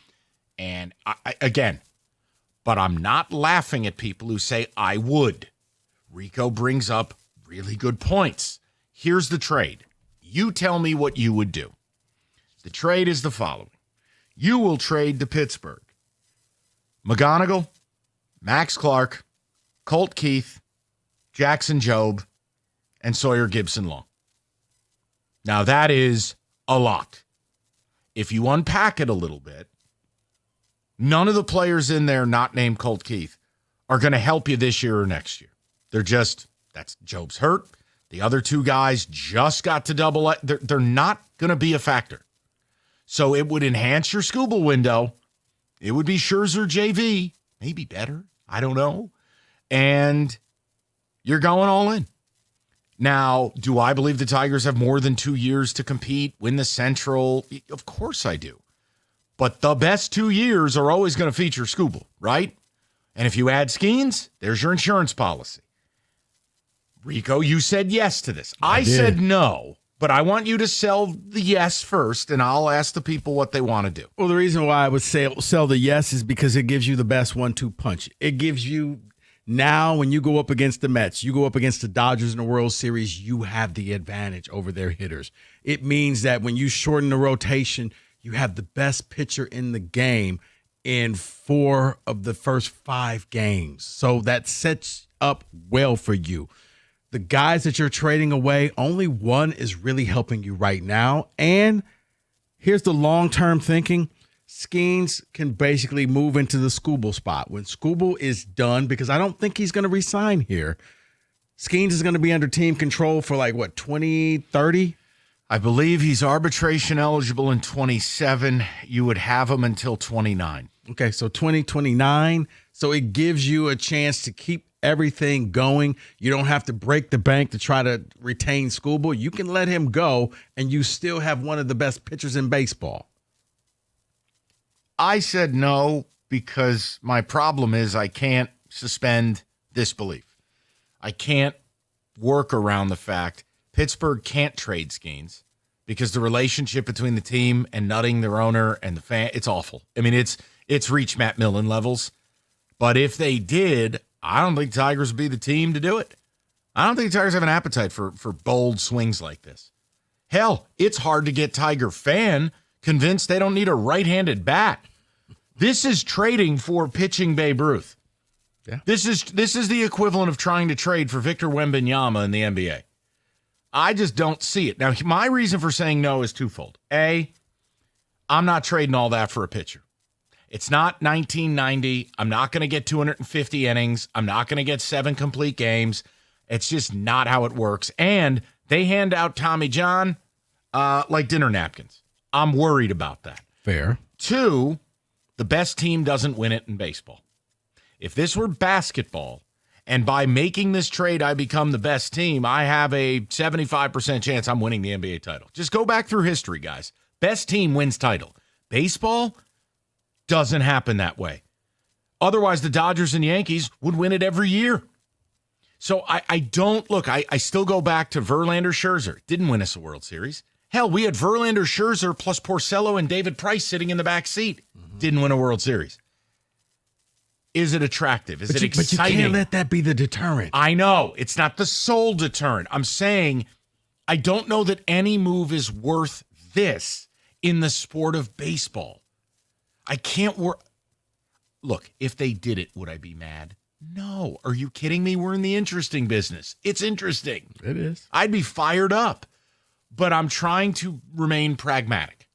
And but I'm not laughing at people who say I would. Rico brings up really good points. Here's the trade. You tell me what you would do. The trade is the following. You will trade to Pittsburgh McGonigal, Max Clark, Colt Keith, Jackson Jobe, and Sawyer Gibson-Long. Now, that is a lot. If you unpack it a little bit, none of the players in there not named Colt Keith are going to help you this year or next year. That's Jobe's hurt. The other 2 guys just got to double. They're not going to be a factor. So it would enhance your Skubal window. It would be Scherzer JV, maybe better. I don't know. And you're going all in. Now, do I believe the Tigers have more than 2 years to compete, win the Central? Of course I do. But the best 2 years are always going to feature Skubal, right? And if you add Skenes, there's your insurance policy. Rico, you said yes to this. I said no, but I want you to sell the yes first, and I'll ask the people what they want to do. Well, the reason why I would sell the yes is because it gives you the best 1-2 punch. It gives you now when you go up against the Mets, you go up against the Dodgers in the World Series, you have the advantage over their hitters. It means that when you shorten the rotation, you have the best pitcher in the game in 4 of the first 5 games. So that sets up well for you. The guys that you're trading away, only one is really helping you right now. And here's the long-term thinking. Skenes can basically move into the Skubal spot. When Skubal is done, because I don't think he's going to resign here, Skenes is going to be under team control for 2030? I believe he's arbitration eligible in 27. You would have him until 29. Okay, so 2029. So it gives you a chance to keep everything going. You don't have to break the bank to try to retain Skubal. You can let him go, and you still have one of the best pitchers in baseball. I said no because my problem is I can't suspend disbelief. I can't work around the fact Pittsburgh can't trade Skenes because the relationship between the team and Nutting, their owner, and the fan, it's awful. I mean, it's reached Matt Millen levels. But if they did, I don't think Tigers would be the team to do it. I don't think Tigers have an appetite for bold swings like this. Hell, it's hard to get Tiger fan convinced they don't need a right-handed bat. This is trading for pitching Babe Ruth. Yeah. This is the equivalent of trying to trade for Victor Wembanyama in the NBA. I just don't see it. Now, my reason for saying no is twofold. A, I'm not trading all that for a pitcher. It's not 1990. I'm not going to get 250 innings. I'm not going to get 7 complete games. It's just not how it works. And they hand out Tommy John like dinner napkins. I'm worried about that. Fair. 2, the best team doesn't win it in baseball. If this were basketball, and by making this trade I become the best team, I have a 75% chance I'm winning the NBA title. Just go back through history, guys. Best team wins title. Baseball doesn't happen that way. Otherwise, the Dodgers and Yankees would win it every year. So I don't look. I still go back to Verlander, Scherzer. Didn't win us a World Series. Hell, we had Verlander, Scherzer plus Porcello and David Price sitting in the back seat. Didn't win a World Series. Is it attractive? Is it exciting? But you can't let that be the deterrent. I know. It's not the sole deterrent. I'm saying I don't know that any move is worth this in the sport of baseball. I can't work. Look, if they did it, would I be mad? No. Are you kidding me? We're in the interesting business. It's interesting. It is. I'd be fired up, but I'm trying to remain pragmatic.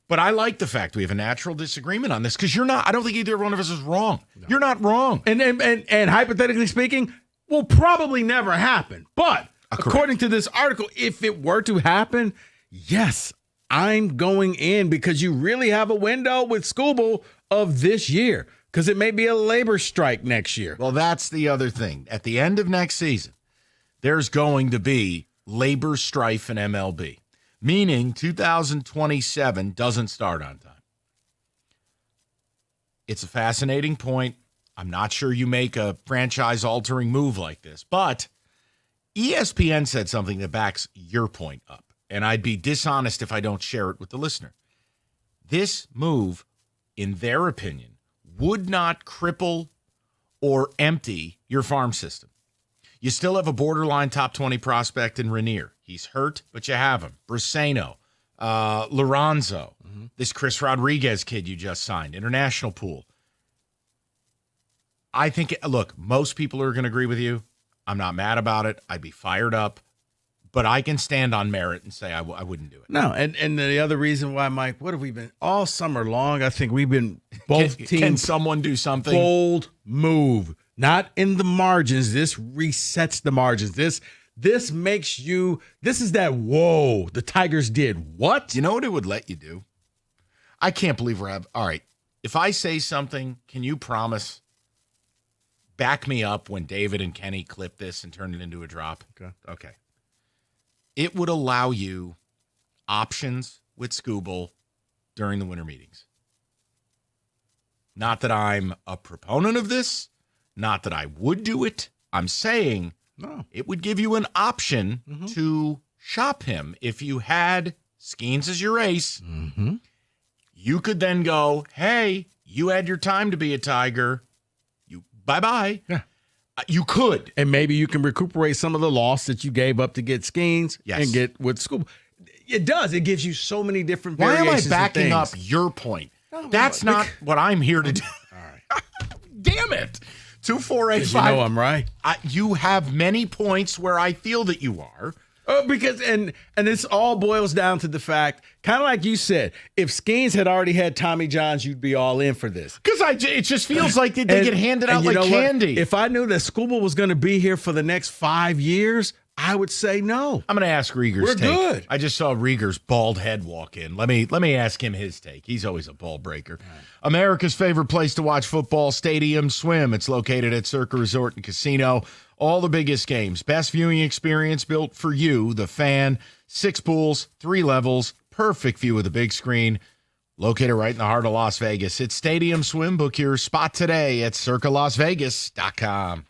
But I like the fact we have a natural disagreement on this because I don't think either one of us is wrong. No. You're not wrong. And hypothetically speaking, will probably never happen. But according to this article, if it were to happen, yes, I'm going in because you really have a window with Skubal of this year because it may be a labor strike next year. Well, that's the other thing. At the end of next season, there's going to be labor strife in MLB. Meaning 2027 doesn't start on time. It's a fascinating point. I'm not sure you make a franchise-altering move like this, but ESPN said something that backs your point up, and I'd be dishonest if I don't share it with the listener. This move, in their opinion, would not cripple or empty your farm system. You still have a borderline top 20 prospect in Rainier. He's hurt, but you have him. Briseno, Lorenzo, this Chris Rodriguez kid you just signed, international pool. I think, look, most people are going to agree with you. I'm not mad about it. I'd be fired up. But I can stand on merit and say I wouldn't do it. No, and the other reason why, Mike, what have we been all summer long? I think we've been both teams. Can someone do something? Bold move. Not in the margins. This resets the margins. This makes you, this is that, whoa, the Tigers did what? You know what it would let you do? I can't believe we're all right. If I say something, can you promise back me up when David and Kenny clip this and turn it into a drop? Okay. It would allow you options with Scooble during the winter meetings. Not that I'm a proponent of this, not that I would do it. I'm saying it would give you an option to shop him. If you had Skenes as your ace, you could then go, hey, you had your time to be a Tiger. You bye-bye. Yeah. You could. And maybe you can recuperate some of the loss that you gave up to get Skenes and get with Scooble. It does. It gives you so many different Why am I variations backing of up things. your point? That's not what I'm here to do. All right. Damn it. 2485. You know I'm right. You have many points where I feel that you are. Because and this all boils down to the fact, kind of like you said, if Skenes had already had Tommy Johns, you'd be all in for this. Because it just feels like they get handed out you like know what? candy. If I knew that Scooble was going to be here for the next 5 years, I would say no. I'm going to ask Rieger's We're take. good. I just saw Rieger's bald head walk in. Let me ask him his take. He's always a ball breaker. Right. America's favorite place to watch football, Stadium Swim. It's located at Circa Resort and Casino. All the biggest games. Best viewing experience built for you, the fan. 6 pools, 3 levels. Perfect view of the big screen. Located right in the heart of Las Vegas. It's Stadium Swim. Book your spot today at circalasvegas.com.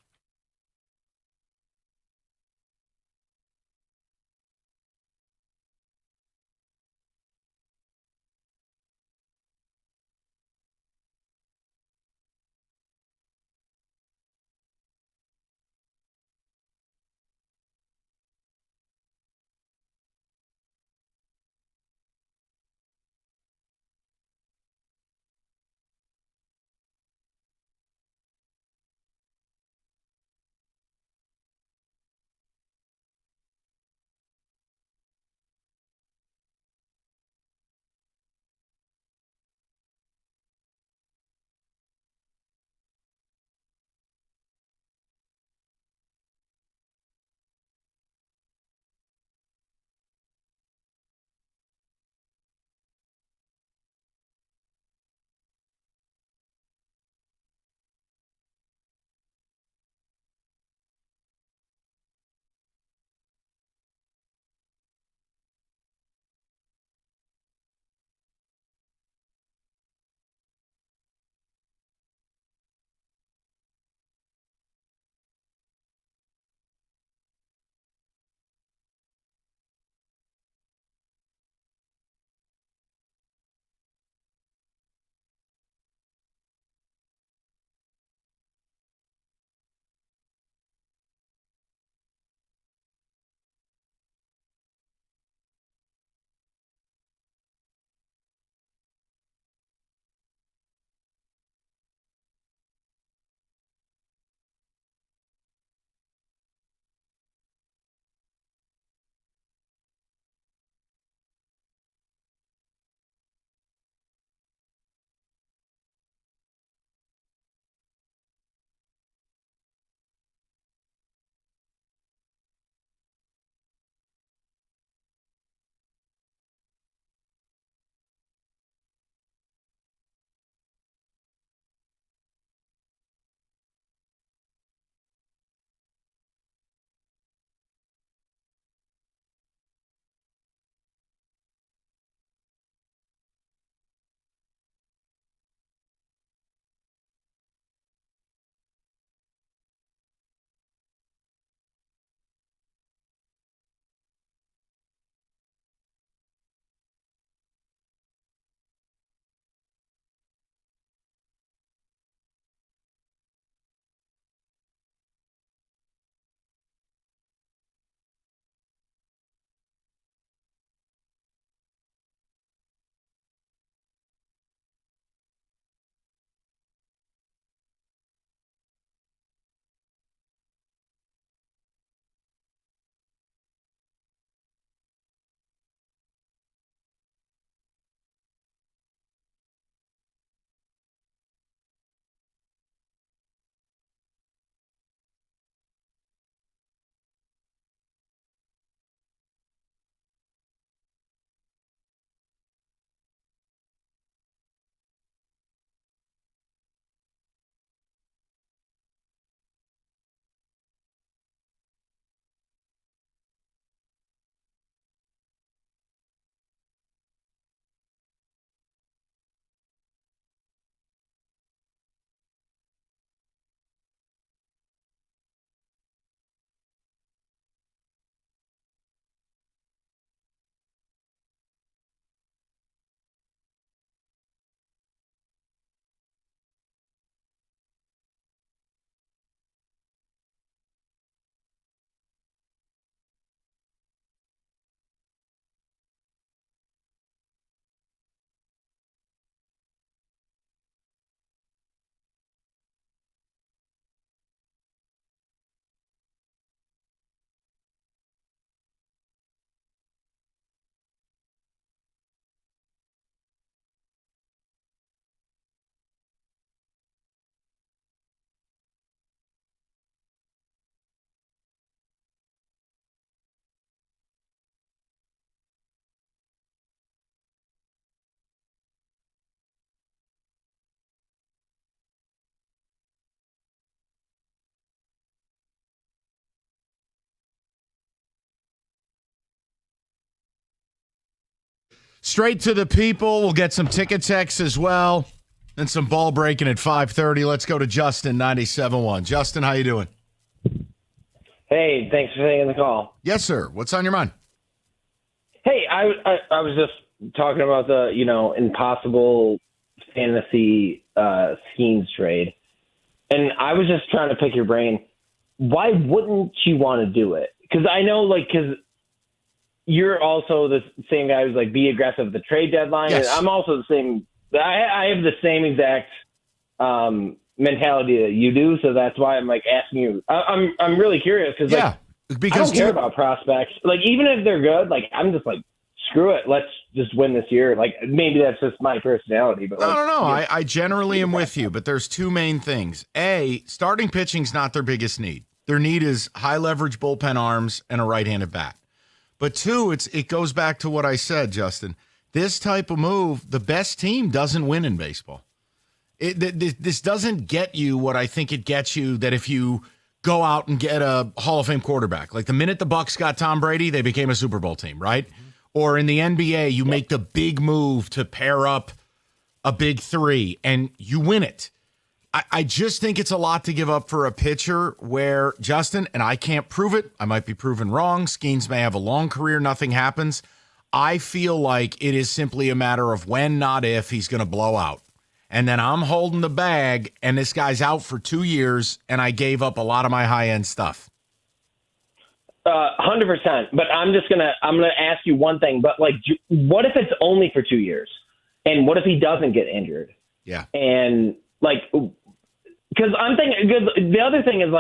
Straight to the people. We'll get some ticket texts as well. And some ball breaking at 5:30. Let's go to Justin, 97.1. Justin, how you doing? Hey, thanks for taking the call. Yes, sir. What's on your mind? Hey, I was just talking about the, impossible fantasy Skenes trade. And I was just trying to pick your brain. Why wouldn't you want to do it? Because I know, because you're also the same guy who's be aggressive at the trade deadline. Yes. And I'm also the same. I have the same exact mentality that you do, so that's why I'm asking you. I'm really curious because I don't care about prospects. Even if they're good, I'm just screw it. Let's just win this year. Maybe that's just my personality, but no. I generally am with you, but there's two main things. A, starting pitching's not their biggest need. Their need is high leverage bullpen arms and a right-handed bat. But two, it goes back to what I said, Justin. This type of move, the best team doesn't win in baseball. This doesn't get you what I think it gets you, that if you go out and get a Hall of Fame quarterback. The minute the Bucks got Tom Brady, they became a Super Bowl team, right? Mm-hmm. Or in the NBA, you make the big move to pair up a big three, and you win it. I just think it's a lot to give up for a pitcher where, Justin, and I can't prove it, I might be proven wrong, Skenes may have a long career, nothing happens. I feel like it is simply a matter of when, not if, he's going to blow out. And then I'm holding the bag, and this guy's out for 2 years, and I gave up a lot of my high-end stuff. 100%. But I'm gonna ask you one thing. But what if it's only for 2 years? And what if he doesn't get injured? Yeah. And because I'm thinking, because the other thing is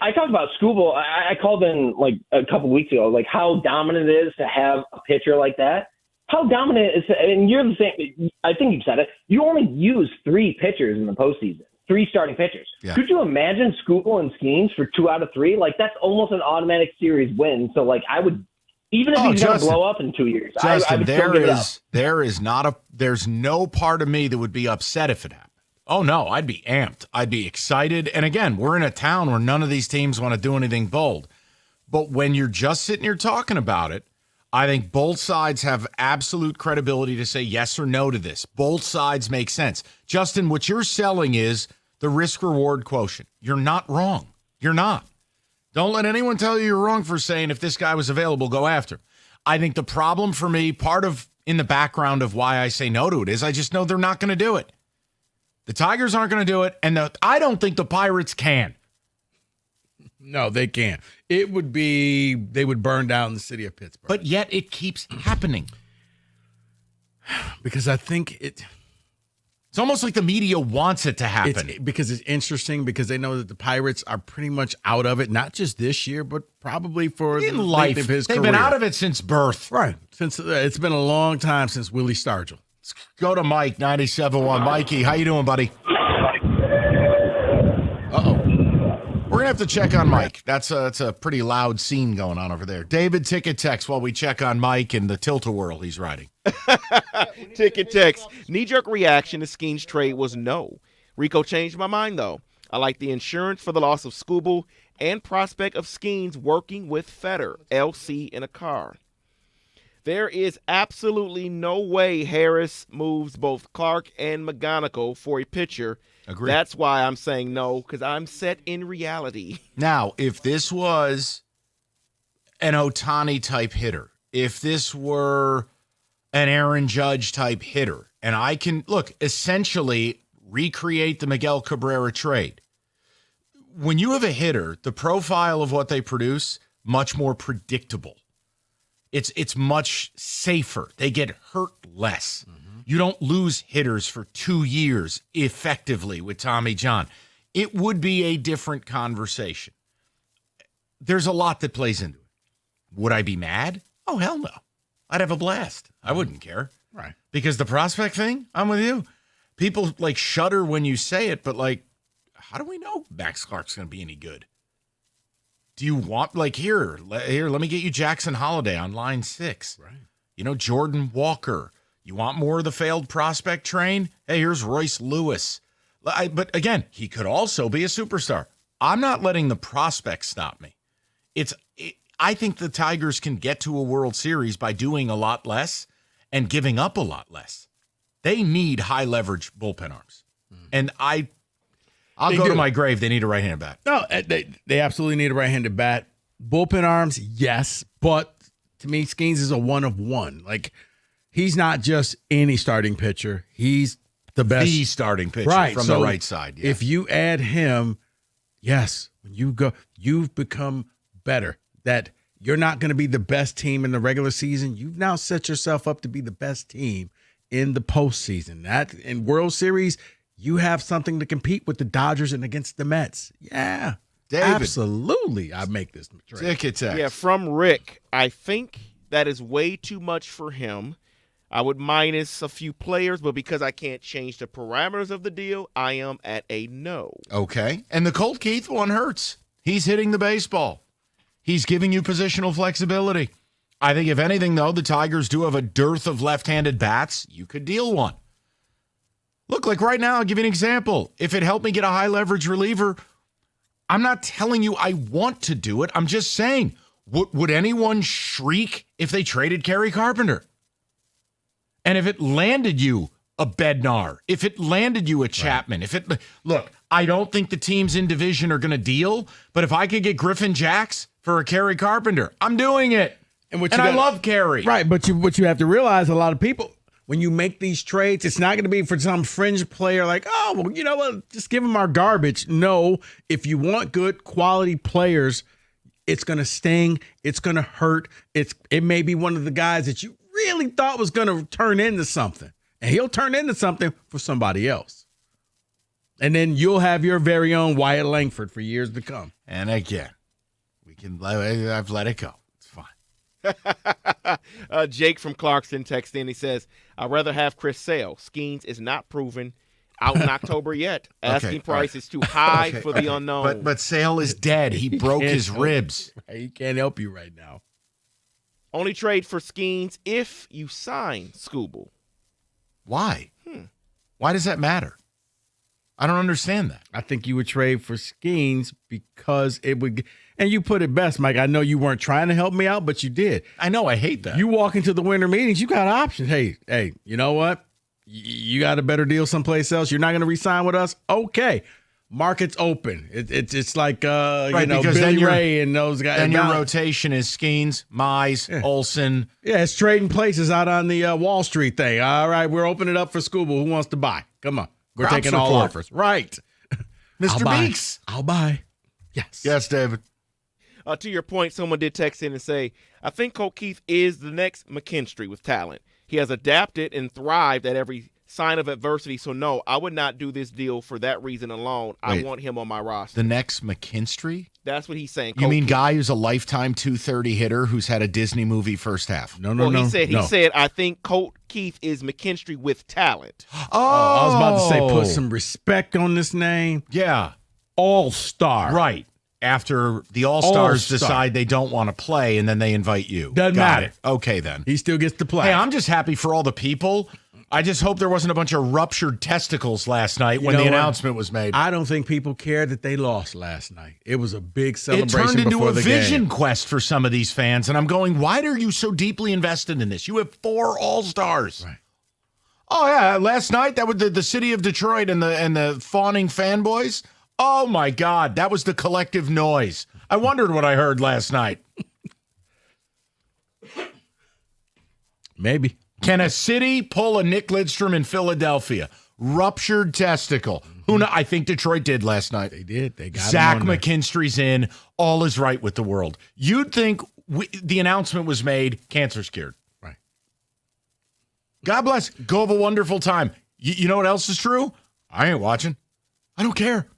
I talked about Skubal. I called in a couple weeks ago, how dominant it is to have a pitcher like that. How dominant is, and you're the same. I think you said it. You only use 3 pitchers in the postseason, 3 starting pitchers. Yeah. Could you imagine Skubal and Skenes for 2 out of 3? That's almost an automatic series win. So I would, even if he's going to blow up in 2 years, Justin, I would still give it up. There's no part of me that would be upset if it happened. Oh, no, I'd be amped. I'd be excited. And again, we're in a town where none of these teams want to do anything bold. But when you're just sitting here talking about it, I think both sides have absolute credibility to say yes or no to this. Both sides make sense. Justin, what you're selling is the risk-reward quotient. You're not wrong. You're not. Don't let anyone tell you you're wrong for saying if this guy was available, go after him. I think the problem for me, part of in the background of why I say no to it, is I just know they're not going to do it. The Tigers aren't going to do it, and I don't think the Pirates can. No, they can't. They would burn down the city of Pittsburgh. But yet it keeps happening. Because I think it's almost like the media wants it to happen. Because it's interesting, because they know that the Pirates are pretty much out of it, not just this year, but probably for the length of his career. They've been out of it since birth. Right. Since it's been a long time since Willie Stargell. Let's go to Mike, 97.1. Mikey, how you doing, buddy? Uh-oh. We're going to have to check on Mike. That's a pretty loud scene going on over there. David, ticket text while we check on Mike and the tilt-a-whirl he's riding. Ticket text. Knee-jerk reaction to Skenes trade was no. Rico changed my mind, though. I like the insurance for the loss of Skubal and prospect of Skenes working with Fetter, LC, in a car. There is absolutely no way Harris moves both Clark and McGonigal for a pitcher. Agreed. That's why I'm saying no, because I'm set in reality. Now, if this was an Ohtani-type hitter, if this were an Aaron Judge-type hitter, and I can, essentially recreate the Miguel Cabrera trade. When you have a hitter, the profile of what they produce, much more predictable. It's much safer. They get hurt less. Mm-hmm. You don't lose hitters for 2 years effectively with Tommy John. It would be a different conversation. There's a lot that plays into it. Would I be mad? Oh, hell no. I'd have a blast. I wouldn't care. Right. Because the prospect thing, I'm with you. People shudder when you say it, but how do we know Max Clark's going to be any good? Do you want, here, let me get you Jackson Holiday on line 6. Right. Jordan Walker. You want more of the failed prospect train? Hey, here's Royce Lewis. But again, he could also be a superstar. I'm not letting the prospect stop me. I think the Tigers can get to a World Series by doing a lot less and giving up a lot less. They need high leverage bullpen arms. And I'll go to my grave. They need a right-handed bat. No, they absolutely need a right-handed bat. Bullpen arms, yes, but to me, Skenes is a one of one. Like, he's not just any starting pitcher. He's the best. The starting pitcher from the right side. Yeah. If you add him, yes, when you go, you've become better. That you're not going to be the best team in the regular season. You've now set yourself up to be the best team in the postseason. That in World Series, you have something to compete with the Dodgers and against the Mets. Yeah. David. Absolutely, I make this trade. Yeah, from Rick, I think that is way too much for him. I would minus a few players, but because I can't change the parameters of the deal, I am at a no. Okay. And the Colt Keith one hurts. He's hitting the baseball. He's giving you positional flexibility. I think if anything, though, the Tigers do have a dearth of left-handed bats. You could deal one. Look, like right now, I'll give you an example. If it helped me get a high-leverage reliever, I'm not telling you I want to do it. I'm just saying, would anyone shriek if they traded Kerry Carpenter? And if it landed you a Bednar, if it landed you a Chapman, look, I don't think the teams in division are going to deal, but if I could get Griffin Jacks for a Kerry Carpenter, I'm doing it. And I love Kerry. Right, but what you have to realize, a lot of people, when you make these trades, it's not going to be for some fringe player like, oh, well, you know what, just give them our garbage. No, if you want good quality players, it's going to sting. It's going to hurt. It may be one of the guys that you really thought was going to turn into something, and he'll turn into something for somebody else. And then you'll have your very own Wyatt Langford for years to come. And again, I've let it go. It's fine. Jake from Clarkston texts in. He says, I'd rather have Chris Sale. Skenes is not proven out in October yet. Asking price is too high for the unknown. But Sale is dead. He broke his ribs. He can't help you right now. Only trade for Skenes if you sign Scooble. Why? Why does that matter? I don't understand that. I think you would trade for Skenes because it would, and you put it best, Mike. I know you weren't trying to help me out, but you did. I know. I hate that. You walk into the winter meetings, you got options. Hey, you know what? You got a better deal someplace else. You're not going to re-sign with us? Okay. Market's open. It's like Billy Ray and those guys. And your rotation is Skenes, Mize, Olsen. Yeah, it's trading places out on the Wall Street thing. All right, we're opening it up for Scooble. Who wants to buy? Come on. We're taking all offers. Right. Mr. Beeks. I'll buy. Yes. Yes, David. To your point, someone did text in and say, I think Colt Keith is the next McKinstry with talent. He has adapted and thrived at every sign of adversity. So, no, I would not do this deal for that reason alone. I want him on my roster. The next McKinstry? That's what he's saying. You mean guy who's a lifetime 230 hitter who's had a Disney movie first half? No. He said, I think Colt Keith is McKinstry with talent. I was about to say, put some respect on this name. Yeah. All-star. Right. After the All-Stars decide they don't want to play, and then they invite you. Doesn't matter. It. Okay, then. He still gets to play. Hey, I'm just happy for all the people. I just hope there wasn't a bunch of ruptured testicles last night when the announcement was made. I don't think people cared that they lost last night. It was a big celebration. It turned into a vision game. quest for some of these fans, and I'm going, why are you so deeply invested in this? You have 4 All-Stars. Right. Oh, yeah, last night, that was the city of Detroit and the fawning fanboys. Oh, my God, that was the collective noise. I wondered what I heard last night. Maybe. Can a city pull a Nick Lidstrom in Philadelphia? Ruptured testicle. Who know? I think Detroit did last night. They did. They got Zach him on McKinstry's in. All is right with the world. You'd think the announcement was made, cancer scared. Right. God bless. Go have a wonderful time. You know what else is true? I ain't watching. I don't care.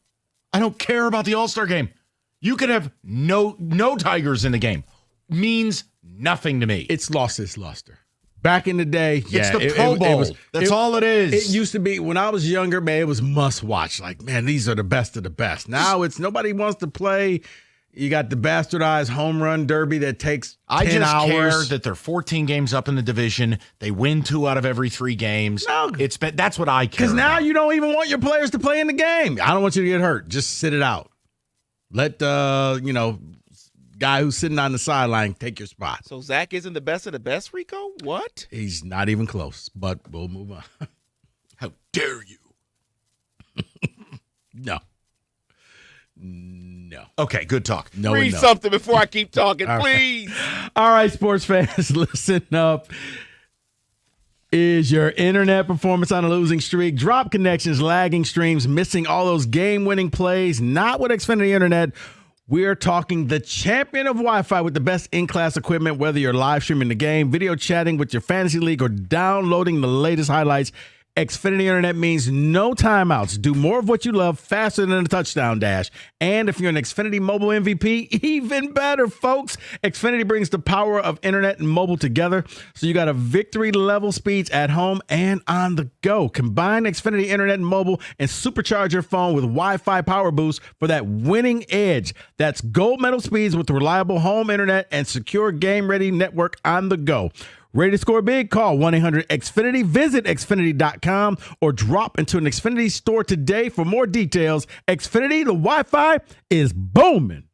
I don't care about the All-Star game. You could have no Tigers in the game. Means nothing to me. It's lost its luster. Back in the day, it's the Pro Bowl. That's all it is. It used to be, when I was younger, man, it was must watch. Like, man, these are the best of the best. Now it's nobody wants to play. You got the bastardized home run derby that takes 10 hours. I just care that they're 14 games up in the division. They win 2 out of every 3 games. No. That's what I care Because now about. you don't even want your players to play in the game. I don't want you to get hurt. Just sit it out. Let, guys guy who's sitting on the sideline take your spot. So Zach isn't the best of the best, Rico? What? He's not even close, but we'll move on. How dare you? No. Okay, good talk. No. Read something before I keep talking, please. All right, sports fans, listen up. Is your internet performance on a losing streak? Drop connections, lagging streams, missing all those game-winning plays? Not with Xfinity Internet. We're talking the champion of Wi-Fi with the best in-class equipment, whether you're live streaming the game, video chatting with your fantasy league, or downloading the latest highlights. Xfinity Internet means no timeouts. Do more of what you love faster than a touchdown dash. And if you're an Xfinity mobile MVP, even better, folks. Xfinity brings the power of internet and mobile together, so you got a victory level speeds at home and on the go. Combine Xfinity Internet and mobile and supercharge your phone with Wi-Fi Power Boost for that winning edge. That's gold medal speeds with reliable home internet and secure game-ready network on the go. Ready to score big? Call 1-800-XFINITY. Visit Xfinity.com or drop into an Xfinity store today for more details. Xfinity, the Wi-Fi is booming.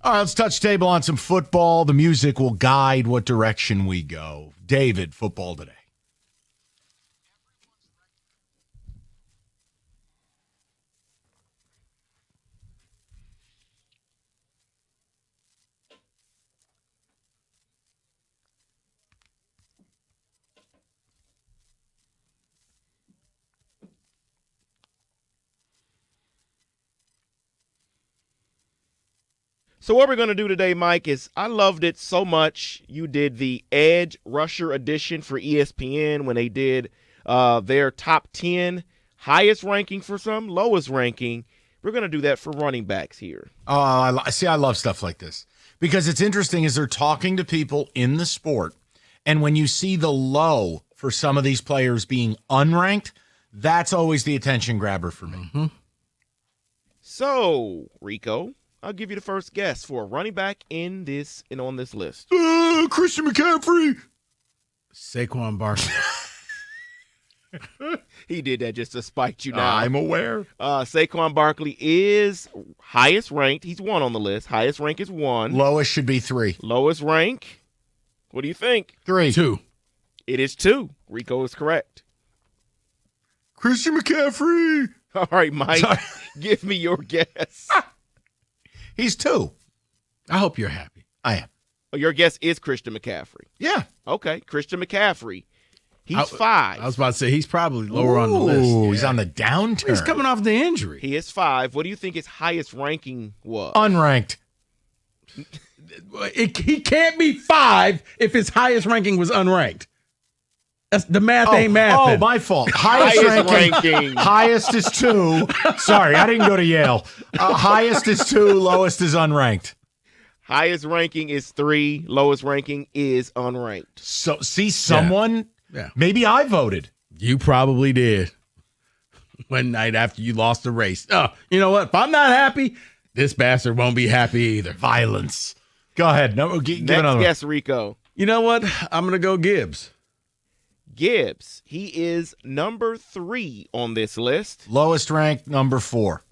All right, let's touch table on some football. The music will guide what direction we go. David, football today. So what we're going to do today, Mike, is I loved it so much. You did the Edge Rusher edition for ESPN when they did their top 10, highest ranking for some, lowest ranking. We're going to do that for running backs here. Oh, I love stuff like this because it's interesting as they're talking to people in the sport. And when you see the low for some of these players being unranked, that's always the attention grabber for me. Mm-hmm. So, Rico, I'll give you the first guess for a running back in this and on this list. Christian McCaffrey. Saquon Barkley. He did that just to spite you now. I'm aware. Saquon Barkley is highest ranked. He's 1 on the list. Highest rank is 1. Lowest should be 3. Lowest rank, what do you think? 3. 2. It is 2. Rico is correct. Christian McCaffrey. All right, Mike, Sorry. give me your guess. He's 2. I hope you're happy. I am. Oh, your guess is Christian McCaffrey. Yeah. Okay, Christian McCaffrey. He's 5. I was about to say he's probably lower on the list. Ooh, Yeah. he's on the downturn. He's coming off the injury. He is 5. What do you think his highest ranking was? Unranked. He can't be 5 if his highest ranking was unranked. That's, the math ain't mathing. Oh, my fault. Highest ranking. Highest is 2. Sorry, I didn't go to Yale. Highest is 2. Lowest is unranked. Highest ranking is 3. Lowest ranking is unranked. So, see, someone, Yeah. maybe I voted. You probably did. One night after you lost the race. Oh, you know what? If I'm not happy, this bastard won't be happy either. Violence. Go ahead. No, give Next another one. guess, Rico. You know what? I'm going to go Gibbs. Gibbs. He is number 3 on this list. Lowest ranked, number 4.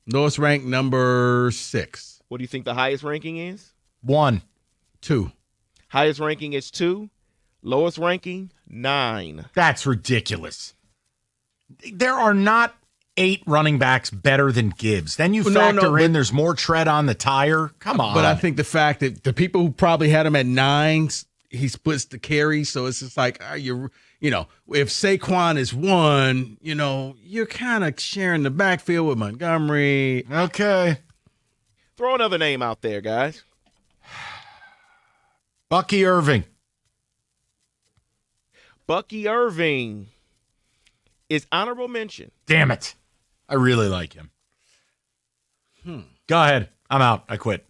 Lowest ranked, number 6. What do you think the highest ranking is? 1. 2. Highest ranking is 2. Lowest ranking, 9. That's ridiculous. There are not 8 running backs better than Gibbs. Then you factor in there's more tread on the tire. Come on. But I think the fact that the people who probably had him at 9, he splits the carry. So it's just like, if Saquon is 1, you're kind of sharing the backfield with Montgomery. Okay. Throw another name out there, guys. Bucky Irving. Bucky Irving is honorable mention. Damn it. I really like him. Go ahead. I'm out. I quit.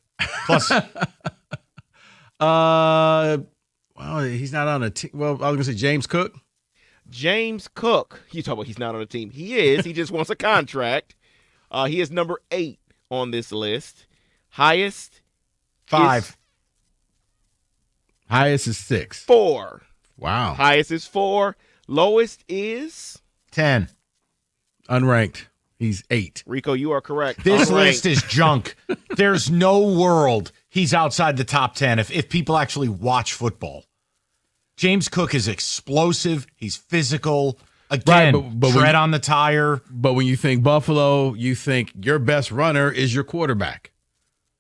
Plus, well, he's not on a team. Well, I was going to say James Cook. James Cook. You talk about he's not on a team. He is. He just wants a contract. He is number 8 on this list. Highest 5. Highest is 6. 4. Wow. Highest is 4. Lowest is 10. Unranked. He's 8. Rico, you are correct. This Unranked. list is junk. There's no world he's outside the top 10 if people actually watch football. James Cook is explosive. He's physical. Again, Right, but tread on the tire. But when you think Buffalo, you think your best runner is your quarterback,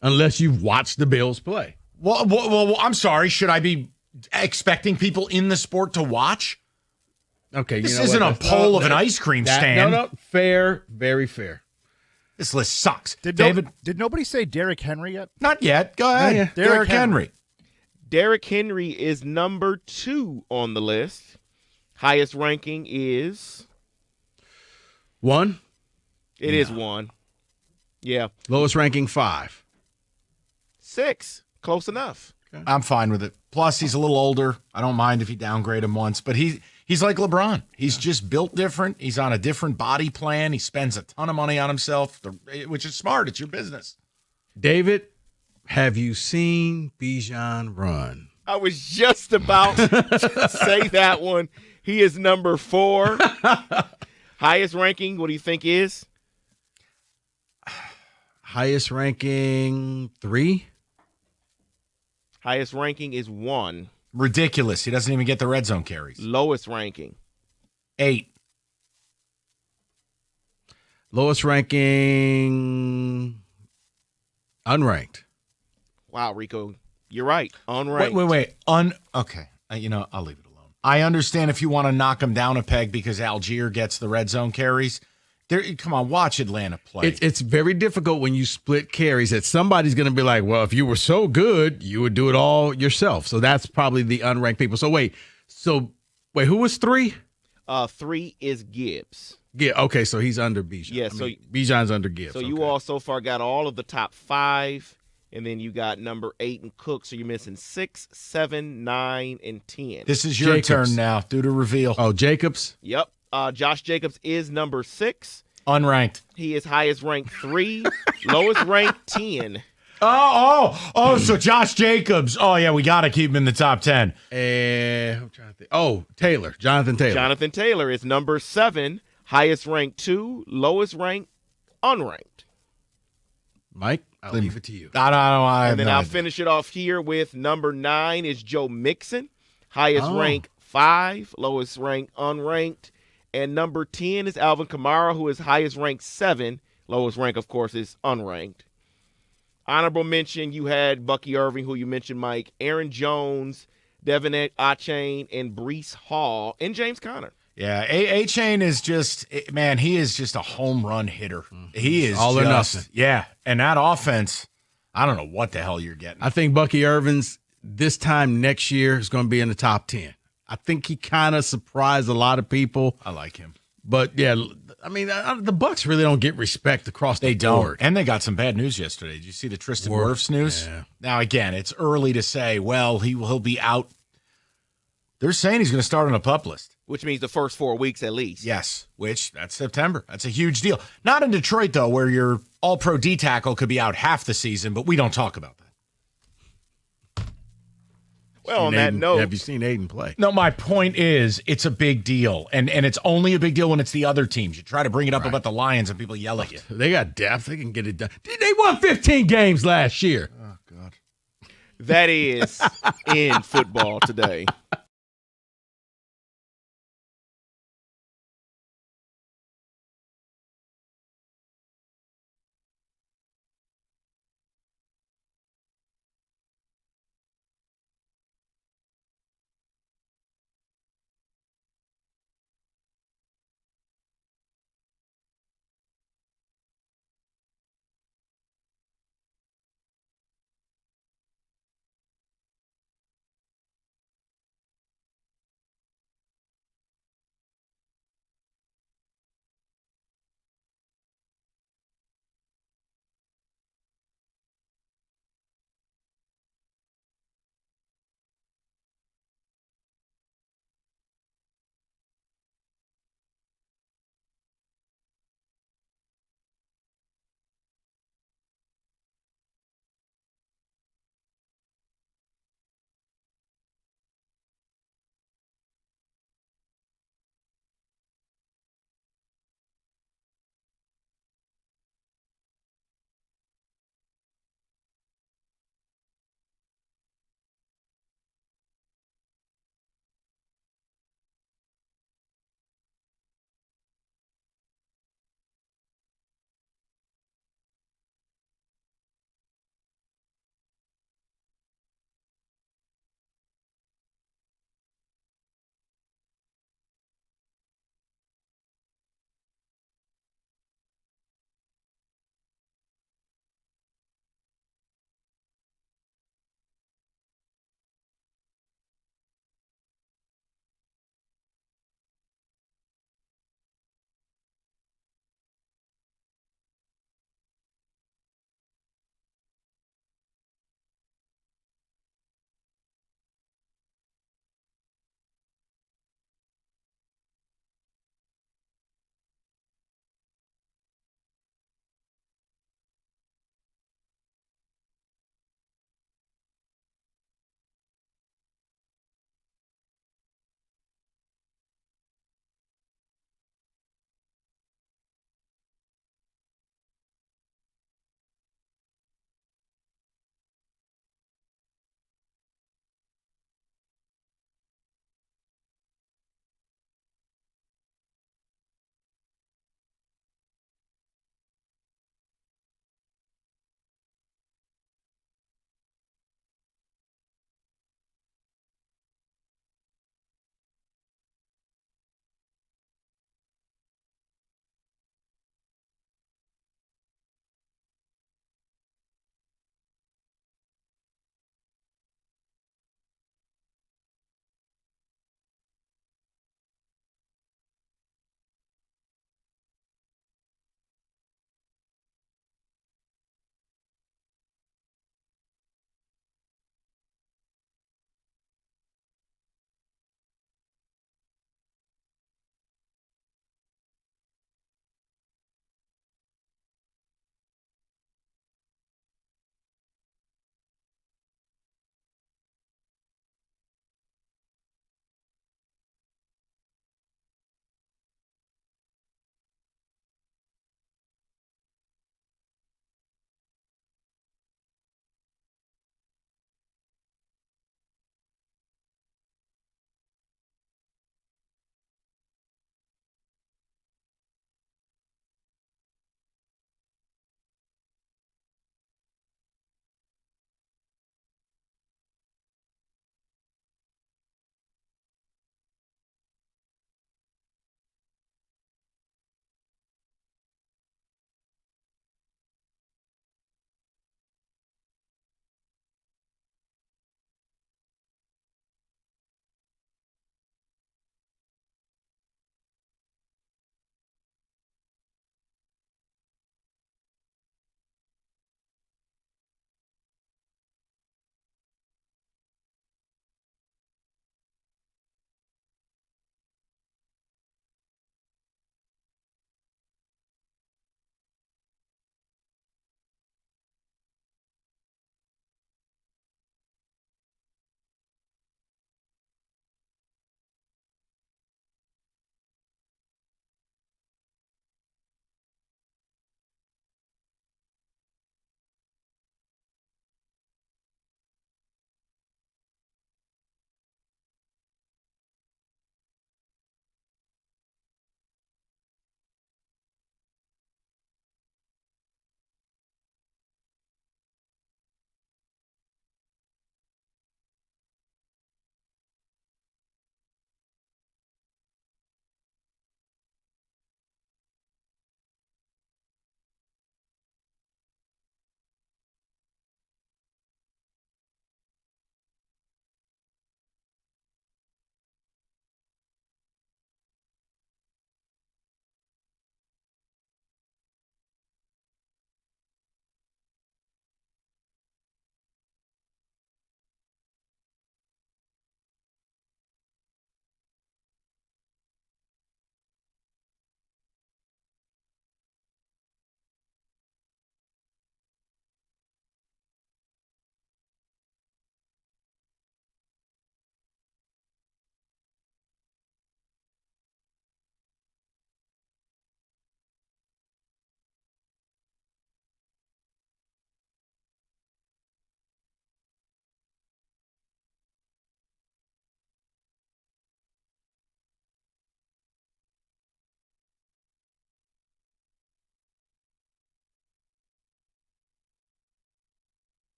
unless you've watched the Bills play. Well, I'm sorry. Should I be expecting people in the sport to watch? Okay, This isn't a poll of an ice cream stand. No, fair, very fair. This list sucks. Did nobody say Derrick Henry yet? Not yet. Go ahead. Yeah. Derrick Henry. Derrick Henry is number 2 on the list. Highest ranking is 1. It is 1. Yeah. Lowest ranking 5. 6. Close enough. I'm fine with it. Plus, he's a little older. I don't mind if you downgrade him once, but he's like LeBron. He's just built different. He's on a different body plan. He spends a ton of money on himself, which is smart. It's your business. David, have you seen Bijan run? I was just about to say that one. He is number 4. Highest ranking, what do you think is? Highest ranking 3. Highest ranking is 1. Ridiculous. He doesn't even get the red zone carries. Lowest ranking. 8. Lowest ranking, unranked. Wow, Rico, you're right. Unranked. Wait. Okay. I'll leave it alone. I understand if you want to knock him down a peg because Algier gets the red zone carries. Come on, watch Atlanta play. It's very difficult when you split carries that somebody's going to be like, well, if you were so good, you would do it all yourself. So that's probably the unranked people. So wait, who was 3? 3 is Gibbs. Yeah, okay, so he's under Bijan. Yeah, Bijan's under Gibbs. So you all so far got all of the top 5, and then you got number 8 and Cook, so you're missing 6, 7, 9, and 10. This is your turn now. Do the reveal. Oh, Jacobs? Yep. Josh Jacobs is number 6. Unranked. He is highest ranked 3, lowest ranked 10. So Josh Jacobs. Oh, yeah, we got to keep him in the top 10. I'm trying to think. Oh, Jonathan Taylor. Jonathan Taylor is number 7, highest ranked 2, lowest ranked unranked. Mike, I'll leave it to you. And then I'll finish it off here with number 9 is Joe Mixon, highest rank 5, lowest ranked unranked. And number 10 is Alvin Kamara, who is highest ranked 7, lowest rank, of course, is unranked. Honorable mention, you had Bucky Irving, who you mentioned, Mike, Aaron Jones, Devin Achane, and Breece Hall, and James Conner. Yeah, Achane is he is just a home run hitter. He is all or nothing. Yeah, and that offense, I don't know what the hell you're getting. I think Bucky Irving's this time next year is going to be in the top 10. I think he kind of surprised a lot of people. I like him. But, yeah, I mean, the Bucs really don't get respect across the board. They don't. And they got some bad news yesterday. Did you see the Tristan Wirfs news? Yeah. Now, again, it's early to say, well, he'll be out. They're saying he's going to start on a PUP list. Which means the first 4 weeks at least. Yes, that's September. That's a huge deal. Not in Detroit, though, where your all-pro D tackle could be out half the season, but we don't talk about that. Well, on that note, have you seen Aiden play? No, my point is it's a big deal, and it's only a big deal when it's the other teams. You try to bring it up about the Lions, and people yell at you. They got depth. They can get it done. They won 15 games last year. Oh, God. That is in football today.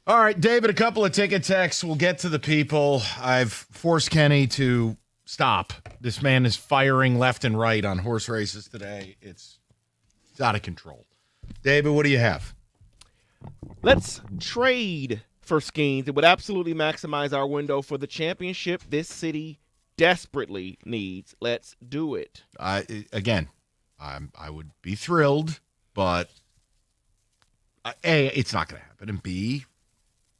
All right, David, a couple of ticket texts. We'll get to the people. I've forced Kenny to stop. This man is firing left and right on horse races today. It's out of control. David, what do you have? Let's trade for Skenes. It would absolutely maximize our window for the championship this city desperately needs. Let's do it. I would be thrilled, but A, it's not going to happen, and B,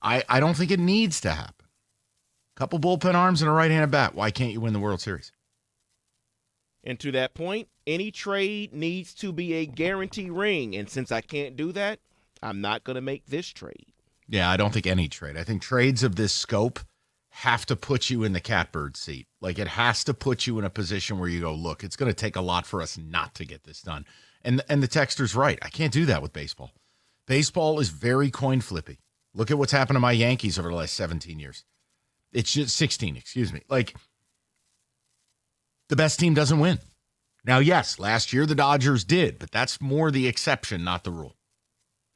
I don't think it needs to happen. Couple bullpen arms and a right-handed bat. Why can't you win the World Series? And to that point, any trade needs to be a guarantee ring. And since I can't do that, I'm not going to make this trade. Yeah, I don't think any trade. I think trades of this scope have to put you in the catbird seat. Like, it has to put you in a position where you go, look, it's going to take a lot for us not to get this done. And the texter's right. I can't do that with baseball. Baseball is very coin flippy. Look at what's happened to my Yankees over the last 17 years. It's just 16, excuse me. Like, the best team doesn't win. Now, yes, last year the Dodgers did, but that's more the exception, not the rule.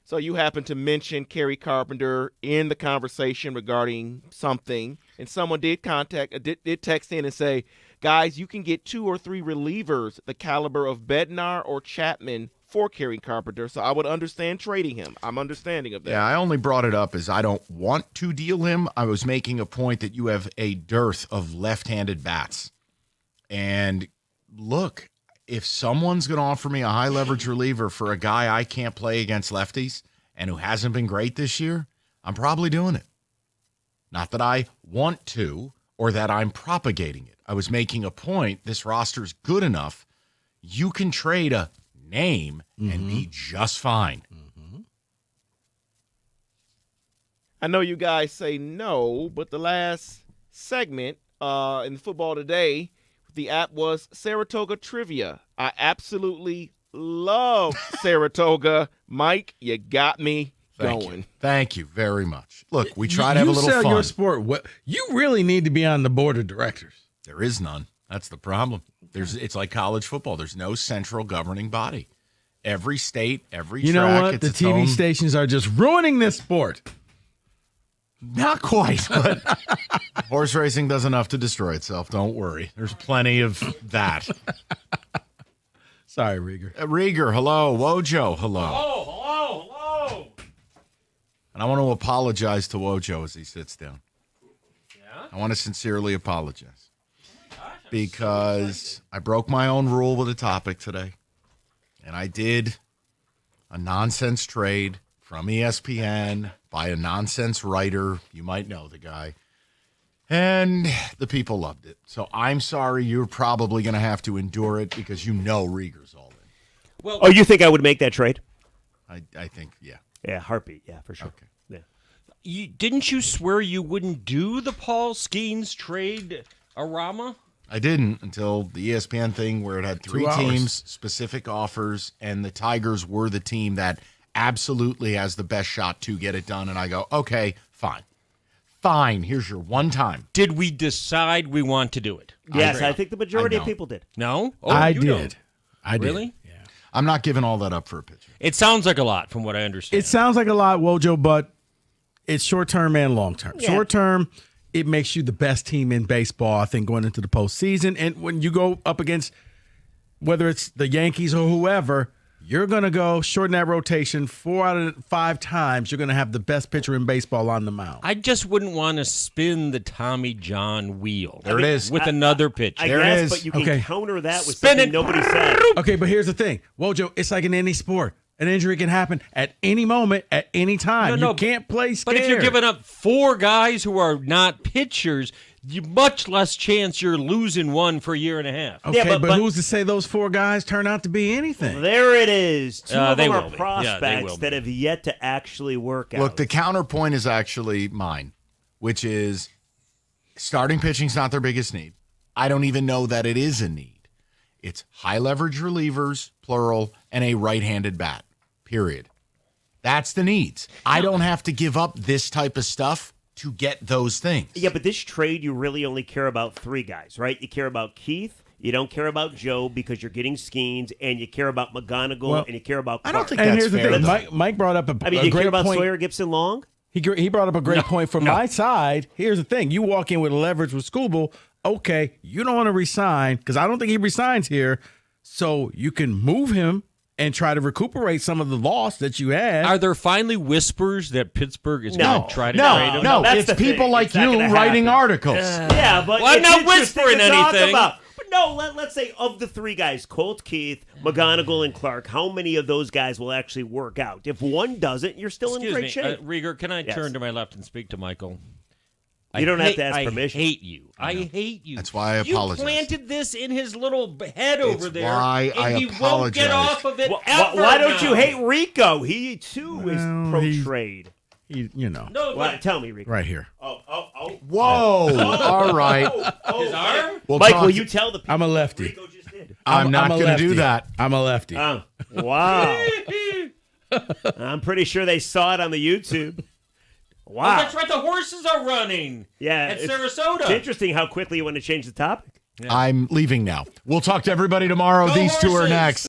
So you happen to mention Kerry Carpenter in the conversation regarding something, and someone did text in and say, guys, you can get 2 or 3 relievers the caliber of Bednar or Chapman for Kerry Carpenter, so I would understand trading him. I'm understanding of that. Yeah, I only brought it up as I don't want to deal him. I was making a point that you have a dearth of left-handed bats. And look, if someone's going to offer me a high-leverage reliever for a guy I can't play against lefties and who hasn't been great this year, I'm probably doing it. Not that I want to or that I'm propagating it. I was making a point. This roster's good enough. You can trade a name and be just fine. I know you guys say no, but the last segment in Football Today, the app was Saratoga Trivia. I absolutely love Saratoga. Mike, you got me going. Thank you very much. Look, we try to have a little sell fun. Your sport. You really need to be on the board of directors. There is none. That's the problem. It's like college football. There's no central governing body. Every state, every track. You know what? It's The TV stations are just ruining this sport. Not quite, but horse racing does enough to destroy itself. Don't worry. There's plenty of that. Sorry, Rieger. Rieger, hello. Wojo, hello. Hello. And I want to apologize to Wojo as he sits down. Yeah? I want to sincerely apologize. Because I broke my own rule with a topic today. And I did a nonsense trade from ESPN by a nonsense writer. You might know the guy. And the people loved it. So I'm sorry. You're probably going to have to endure it because you know Rieger's all in. Well, you think I would make that trade? I think, yeah. Yeah, heartbeat. Yeah, for sure. Okay. Yeah. Didn't you swear you wouldn't do the Paul Skenes trade, Arama? I didn't until the ESPN thing where it had 3 teams, specific offers, and the Tigers were the team that absolutely has the best shot to get it done. And I go, okay, fine. Fine, here's your one time. Did we decide we want to do it? Yes, I think the majority of people did. No? Oh, I you did. don't. I did. Really? Yeah. I'm not giving all that up for a pitcher. It sounds like a lot from what I understand. It sounds like a lot, Wojo, but it's short-term and long-term. Yeah. Short-term, it makes you the best team in baseball, I think, going into the postseason. And when you go up against, whether it's the Yankees or whoever, you're going to go shorten that rotation 4 out of 5 times. You're going to have the best pitcher in baseball on the mound. I just wouldn't want to spin the Tommy John wheel. There it is. With another pitcher. I There it guess, is. but you can Okay. counter that with Spin something it. nobody said. Okay, but here's the thing. Wojo, it's like in any sport. An injury can happen at any moment, at any time. No, You can't play scared. But if you're giving up 4 guys who are not pitchers, you much less chance you're losing one for a year and a half. Okay, Yeah, but- who's to say those 4 guys turn out to be anything? There it is. 2 of They them will are be. Yeah, they prospects will that be. have yet to actually work out. Look, the counterpoint is actually mine, which is starting pitching's not their biggest need. I don't even know that it is a need. It's high leverage relievers, plural, and a right-handed bat, period. That's the needs. I don't have to give up this type of stuff to get those things. Yeah, but this trade, you really only care about 3 guys, right? You care about Keith, you don't care about Joe because you're getting Skenes, and you care about McGonigal, Well, and you care about I Clark. don't think And that's here's the fair. thing. though. Mike brought up a I mean, a do you great care about point. Sawyer Gibson Long? He brought up a great point from my side. Here's the thing. You walk in with leverage with Skubal. Okay, you don't want to resign because I don't think he resigns here. So you can move him and try to recuperate some of the loss that you had. Are there finally whispers that Pittsburgh is going to try to trade him? No, it's people like you writing articles. Yeah, but I'm it's not interesting whispering to talk anything. about. But no, let's say of the three guys, Colt, Keith, McGonigal, and Clark, how many of those guys will actually work out? If one doesn't, you're still in great shape. Rieger, can I turn to my left and speak to Michael? You don't have to ask permission. I hate you. I hate you. That's why I apologize. You planted this in his little head over there. why and I he won't get apologize. off of it Why don't you now. hate Rico? He, too, is pro-trade. No, Tell me, Rico. Right here. Oh. Whoa. All right. His arm? We'll Mike, talk- will you tell the people I'm a lefty. Rico just did? I'm not a going to do lefty. that. I'm a lefty. Oh, wow. I'm pretty sure they saw it on the YouTube. Wow. Oh, that's right. The horses are running. Yeah. At Saratoga. It's interesting how quickly you want to change the topic. I'm leaving now. We'll talk to everybody tomorrow. Go These two are horses. next.